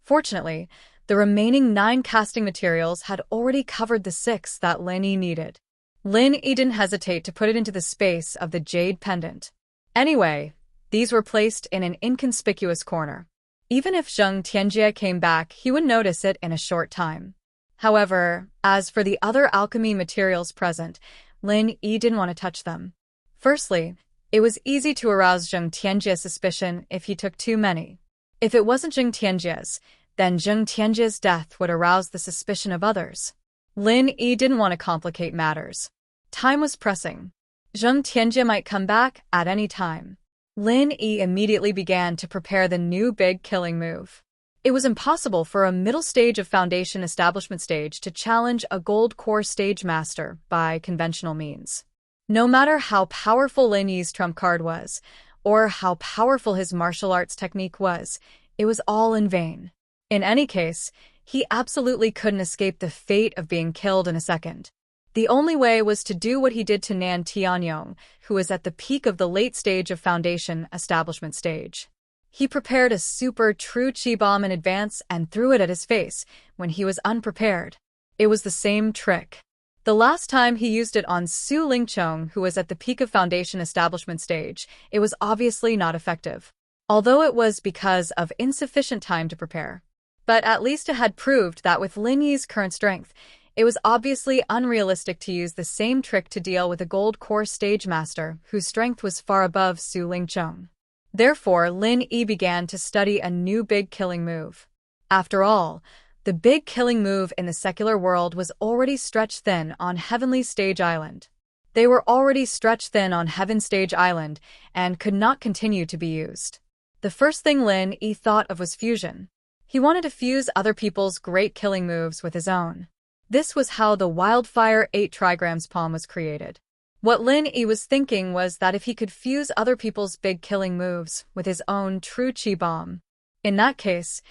Fortunately, the remaining 9 casting materials had already covered the 6 that Lin Yi needed. Lin Yi didn't hesitate to put it into the space of the jade pendant. Anyway, these were placed in an inconspicuous corner. Even if Zheng Tianjie came back, he would notice it in a short time. However, as for the other alchemy materials present, Lin Yi didn't want to touch them. Firstly, it was easy to arouse Zheng Tianjie's suspicion if he took too many. If it wasn't Zheng Tianjie's, then Zheng Tianjie's death would arouse the suspicion of others. Lin Yi didn't want to complicate matters. Time was pressing. Zheng Tianjie might come back at any time. Lin Yi immediately began to prepare the new big killing move. It was impossible for a middle stage of Foundation Establishment stage to challenge a Gold Core stage master by conventional means. No matter how powerful Lin Yi's trump card was, or how powerful his martial arts technique was, it was all in vain. In any case, he absolutely couldn't escape the fate of being killed in a second. The only way was to do what he did to Nan Tianyong, who was at the peak of the late stage of Foundation Establishment stage. He prepared a super true chi bomb in advance and threw it at his face when he was unprepared. It was the same trick. The last time he used it on Su Lingchong, who was at the peak of Foundation Establishment stage, it was obviously not effective. Although it was because of insufficient time to prepare. But at least it had proved that with Lin Yi's current strength, it was obviously unrealistic to use the same trick to deal with a Gold Core stage master whose strength was far above Su Lingchong. Therefore, Lin Yi began to study a new big killing move. After all, The big killing move in the secular world was already stretched thin on Heavenly Stage Island. They were already stretched thin on Heaven Stage Island and could not continue to be used. The first thing Lin Yi thought of was fusion. He wanted to fuse other people's great killing moves with his own. This was how the Wildfire 8 Trigrams palm was created. What Lin Yi was thinking was that if he could fuse other people's big killing moves with his own true Qi bomb, in that case,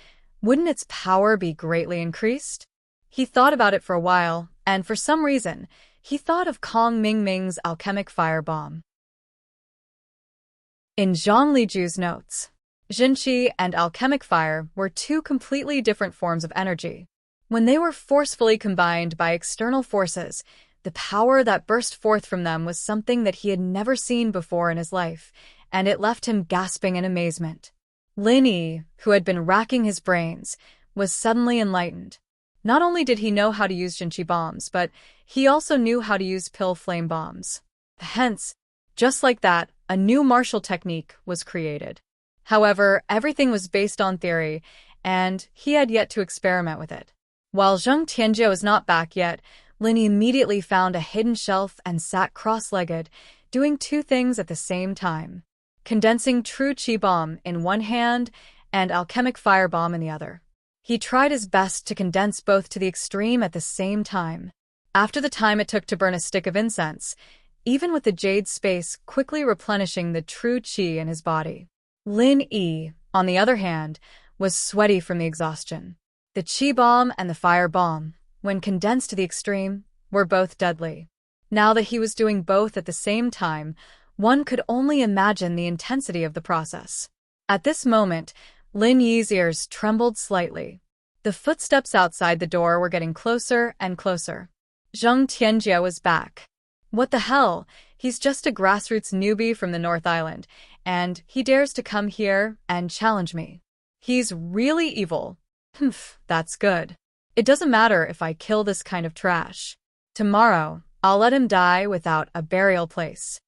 wouldn't its power be greatly increased? He thought about it for a while, and for some reason, he thought of Kong Mingming's alchemic fire bomb. In Zhang Liju's notes, Jinqi and alchemic fire were two completely different forms of energy. When they were forcefully combined by external forces, the power that burst forth from them was something that he had never seen before in his life, and it left him gasping in amazement. Lin Yi, who had been racking his brains, was suddenly enlightened. Not only did he know how to use Jinqi bombs, but he also knew how to use pill flame bombs. Hence, just like that, a new martial technique was created. However, everything was based on theory, and he had yet to experiment with it. While Zheng Tianjie was not back yet, Lin Yi immediately found a hidden shelf and sat cross-legged, doing two things at the same time. Condensing true Qi bomb in one hand and alchemic fire bomb in the other. He tried his best to condense both to the extreme at the same time. After the time it took to burn a stick of incense, even with the jade space quickly replenishing the true Qi in his body. Lin Yi, on the other hand, was sweaty from the exhaustion. The Qi bomb and the fire bomb, when condensed to the extreme, were both deadly. Now that he was doing both at the same time, one could only imagine the intensity of the process. At this moment, Lin Yi's ears trembled slightly. The footsteps outside the door were getting closer and closer. Zheng Tianjie was back. What the hell? He's just a grassroots newbie from the North Island, and he dares to come here and challenge me. He's really evil. Humph, that's good. It doesn't matter if I kill this kind of trash. Tomorrow, I'll let him die without a burial place.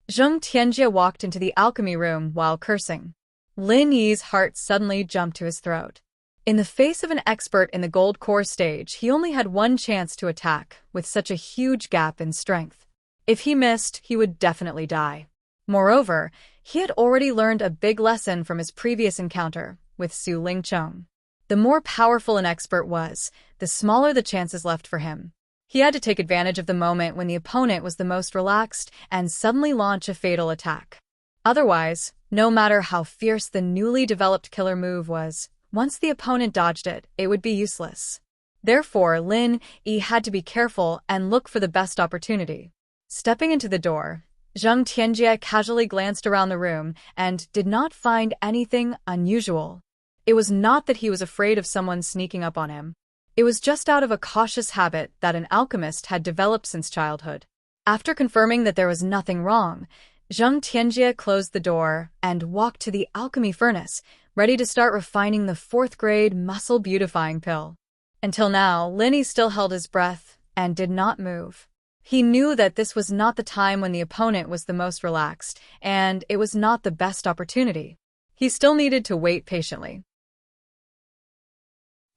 Zheng Tianjie walked into the alchemy room while cursing. Lin Yi's heart suddenly jumped to his throat. In the face of an expert in the gold core stage, he only had one chance to attack, with such a huge gap in strength. If he missed, he would definitely die. Moreover, he had already learned a big lesson from his previous encounter with Su Lingcheng. The more powerful an expert was, the smaller the chances left for him. He had to take advantage of the moment when the opponent was the most relaxed and suddenly launch a fatal attack. Otherwise, no matter how fierce the newly developed killer move was, once the opponent dodged it, it would be useless. Therefore, Lin Yi had to be careful and look for the best opportunity. Stepping into the door, Zheng Tianjie casually glanced around the room and did not find anything unusual. It was not that he was afraid of someone sneaking up on him. It was just out of a cautious habit that an alchemist had developed since childhood. After confirming that there was nothing wrong, Zheng Tianjie closed the door and walked to the alchemy furnace, ready to start refining the 4th-grade muscle-beautifying pill. Until now, Lin Yi still held his breath and did not move. He knew that this was not the time when the opponent was the most relaxed, and it was not the best opportunity. He still needed to wait patiently.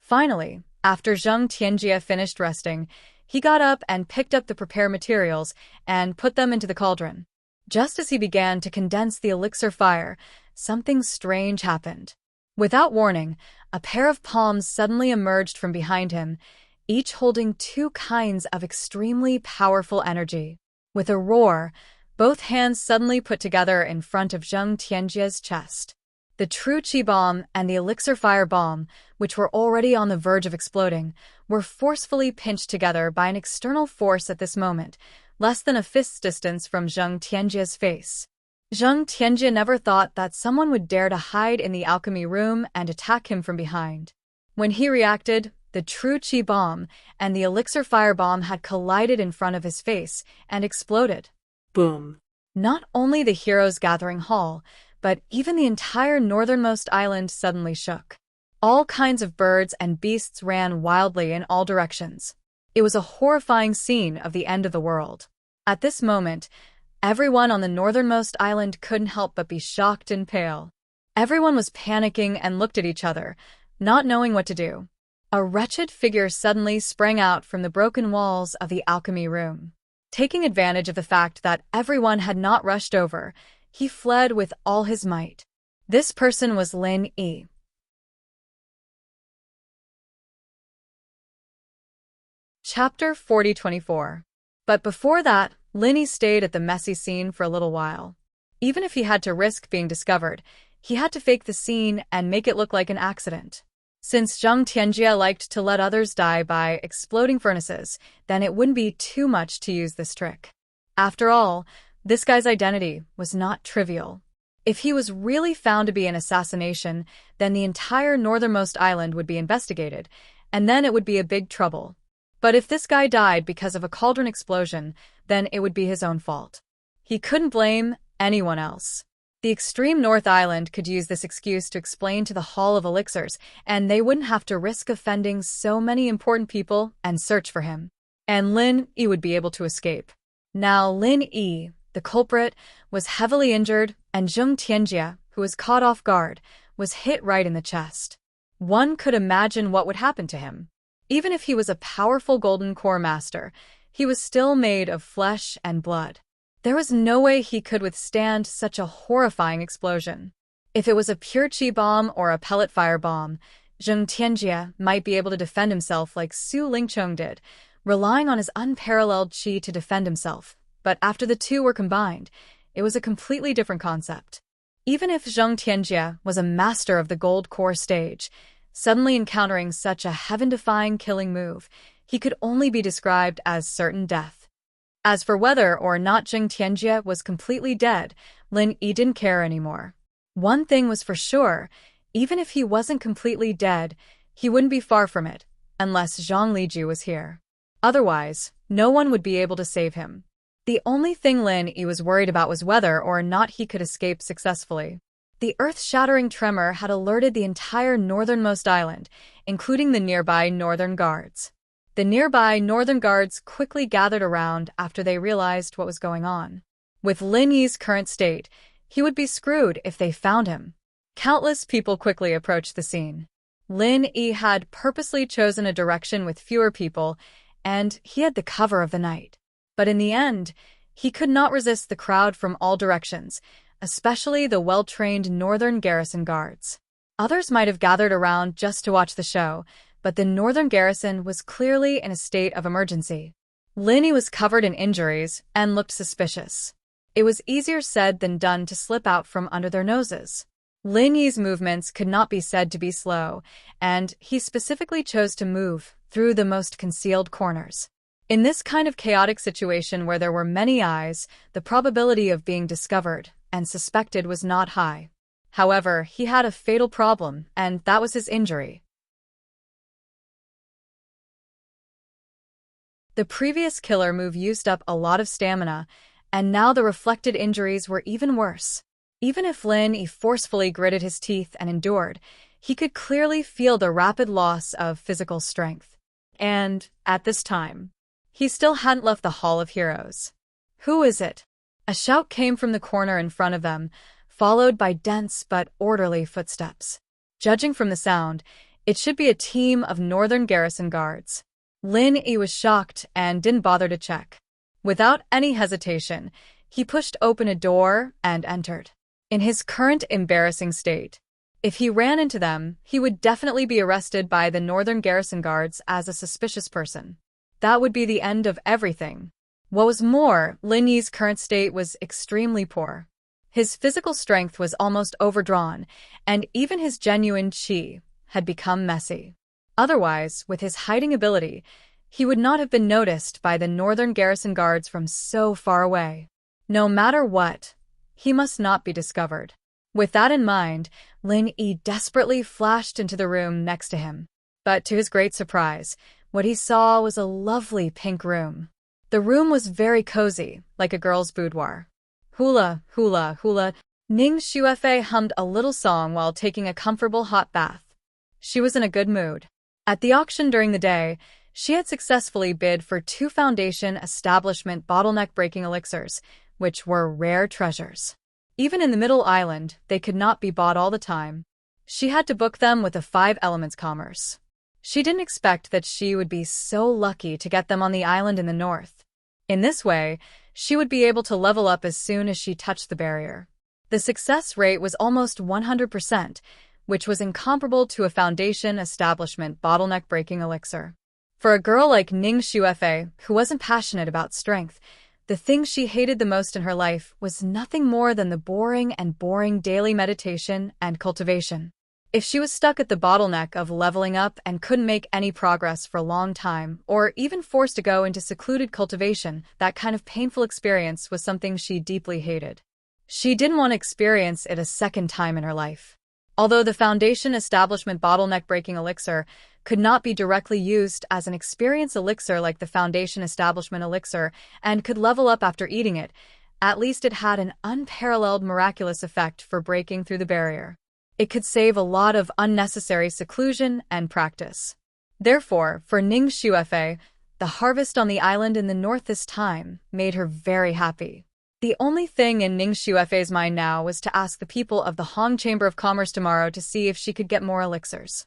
Finally, after Zheng Tianjie finished resting, he got up and picked up the prepare materials and put them into the cauldron. Just as he began to condense the elixir fire, something strange happened. Without warning, a pair of palms suddenly emerged from behind him, each holding two kinds of extremely powerful energy. With a roar, both hands suddenly put together in front of Zheng Tianjie's chest. The true Qi bomb and the elixir fire bomb, which were already on the verge of exploding, were forcefully pinched together by an external force at this moment, less than a fist's distance from Zheng Tianjie's face. Zheng Tianjie never thought that someone would dare to hide in the alchemy room and attack him from behind. When he reacted, the true Qi bomb and the elixir fire bomb had collided in front of his face and exploded. Boom. Not only the heroes' gathering hall, but even the entire northernmost island suddenly shook. All kinds of birds and beasts ran wildly in all directions. It was a horrifying scene of the end of the world. At this moment, everyone on the northernmost island couldn't help but be shocked and pale. Everyone was panicking and looked at each other, not knowing what to do. A wretched figure suddenly sprang out from the broken walls of the alchemy room. Taking advantage of the fact that everyone had not rushed over, he fled with all his might. This person was Lin Yi. Chapter 4024. But before that, Lin Yi stayed at the messy scene for a little while. Even if he had to risk being discovered, he had to fake the scene and make it look like an accident. Since Zhang Tianjie liked to let others die by exploding furnaces, then it wouldn't be too much to use this trick. After all, this guy's identity was not trivial. If he was really found to be an assassination, then the entire northernmost island would be investigated, and then it would be a big trouble. But if this guy died because of a cauldron explosion, then it would be his own fault. He couldn't blame anyone else. The extreme North Island could use this excuse to explain to the Hall of Elixirs, and they wouldn't have to risk offending so many important people and search for him. And Lin Yi would be able to escape. Now Lin Yi, the culprit, was heavily injured, and Zhang Tianjie, who was caught off guard, was hit right in the chest. One could imagine what would happen to him. Even if he was a powerful golden core master, he was still made of flesh and blood. There was no way he could withstand such a horrifying explosion. If it was a pure chi bomb or a pellet fire bomb, Zhang Tianjie might be able to defend himself like Su Lingchong did, relying on his unparalleled chi to defend himself. But after the two were combined, it was a completely different concept. Even if Zhang Tianjie was a master of the gold core stage, suddenly encountering such a heaven-defying killing move, he could only be described as certain death. As for whether or not Zhang Tianjie was completely dead, Lin Yi didn't care anymore. One thing was for sure, even if he wasn't completely dead, he wouldn't be far from it, unless Zhang Liju was here. Otherwise, no one would be able to save him. The only thing Lin Yi was worried about was whether or not he could escape successfully. The earth-shattering tremor had alerted the entire northernmost island, including the nearby northern guards. The nearby northern guards quickly gathered around after they realized what was going on. With Lin Yi's current state, he would be screwed if they found him. Countless people quickly approached the scene. Lin Yi had purposely chosen a direction with fewer people, and he had the cover of the night. But in the end, he could not resist the crowd from all directions, especially the well-trained northern garrison guards. Others might have gathered around just to watch the show, but the northern garrison was clearly in a state of emergency. Lin Yi was covered in injuries and looked suspicious. It was easier said than done to slip out from under their noses. Lin Yi's movements could not be said to be slow, and he specifically chose to move through the most concealed corners. In this kind of chaotic situation where there were many eyes, the probability of being discovered and suspected was not high. However, he had a fatal problem, and that was his injury. The previous killer move used up a lot of stamina, and now the reflected injuries were even worse. Even if Lin Yi forcefully gritted his teeth and endured, he could clearly feel the rapid loss of physical strength. And, at this time, he still hadn't left the Hall of Heroes. "Who is it?" A shout came from the corner in front of them, followed by dense but orderly footsteps. Judging from the sound, it should be a team of northern garrison guards. Lin Yi was shocked and didn't bother to check. Without any hesitation, he pushed open a door and entered. In his current embarrassing state, if he ran into them, he would definitely be arrested by the northern garrison guards as a suspicious person. That would be the end of everything. What was more, Lin Yi's current state was extremely poor. His physical strength was almost overdrawn, and even his genuine chi had become messy. Otherwise, with his hiding ability, he would not have been noticed by the northern garrison guards from so far away. No matter what, he must not be discovered. With that in mind, Lin Yi desperately flashed into the room next to him. But to his great surprise, what he saw was a lovely pink room. The room was very cozy, like a girl's boudoir. Hula, hula, hula, Ning Xuefei hummed a little song while taking a comfortable hot bath. She was in a good mood. At the auction during the day, she had successfully bid for 2 Foundation Establishment bottleneck-breaking elixirs, which were rare treasures. Even in the Middle Island, they could not be bought all the time. She had to book them with a 5 Elements commerce. She didn't expect that she would be so lucky to get them on the island in the north. In this way, she would be able to level up as soon as she touched the barrier. The success rate was almost 100%, which was incomparable to a Foundation establishment bottleneck-breaking elixir. For a girl like Ning Xuefei, who wasn't passionate about strength, the thing she hated the most in her life was nothing more than the boring daily meditation and cultivation. If she was stuck at the bottleneck of leveling up and couldn't make any progress for a long time, or even forced to go into secluded cultivation, that kind of painful experience was something she deeply hated. She didn't want to experience it a second time in her life. Although the Foundation establishment bottleneck-breaking elixir could not be directly used as an experience elixir like the Foundation establishment elixir and could level up after eating it, at least it had an unparalleled miraculous effect for breaking through the barrier. It could save a lot of unnecessary seclusion and practice. Therefore, for Ning Xuefei, the harvest on the island in the north this time made her very happy. The only thing in Ning Xuefei's mind now was to ask the people of the Hong Chamber of Commerce tomorrow to see if she could get more elixirs.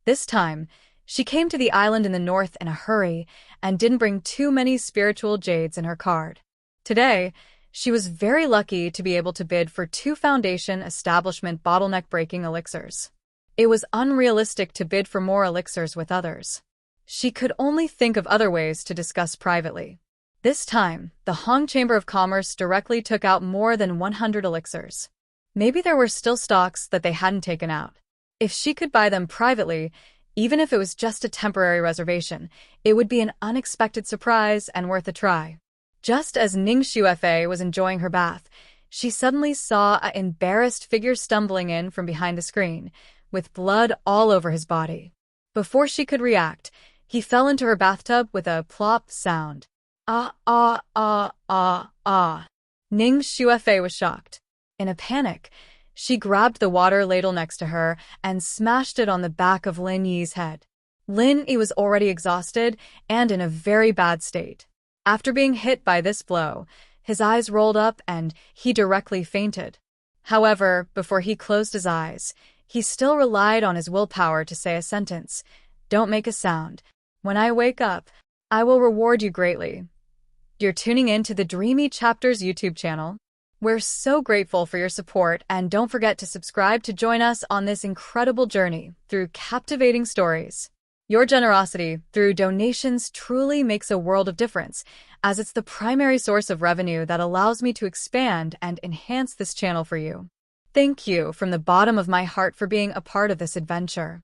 This time, she came to the island in the north in a hurry and didn't bring too many spiritual jades in her card. Today, she was very lucky to be able to bid for 2 Foundation establishment bottleneck-breaking elixirs. It was unrealistic to bid for more elixirs with others. She could only think of other ways to discuss privately. This time, the Hong Chamber of Commerce directly took out more than 100 elixirs. Maybe there were still stocks that they hadn't taken out. If she could buy them privately, even if it was just a temporary reservation, it would be an unexpected surprise and worth a try. Just as Ning Xuefei was enjoying her bath, she suddenly saw an embarrassed figure stumbling in from behind the screen, with blood all over his body. Before she could react, he fell into her bathtub with a plop sound. Ah. Ning Xuefei was shocked. In a panic, she grabbed the water ladle next to her and smashed it on the back of Lin Yi's head. Lin Yi was already exhausted and in a very bad state. After being hit by this blow, his eyes rolled up and he directly fainted. However, before he closed his eyes, he still relied on his willpower to say a sentence. Don't make a sound. When I wake up, I will reward you greatly. You're tuning in to the Dreamy Chapters YouTube channel. We're so grateful for your support, and don't forget to subscribe to join us on this incredible journey through captivating stories. Your generosity through donations truly makes a world of difference, as it's the primary source of revenue that allows me to expand and enhance this channel for you. Thank you from the bottom of my heart for being a part of this adventure.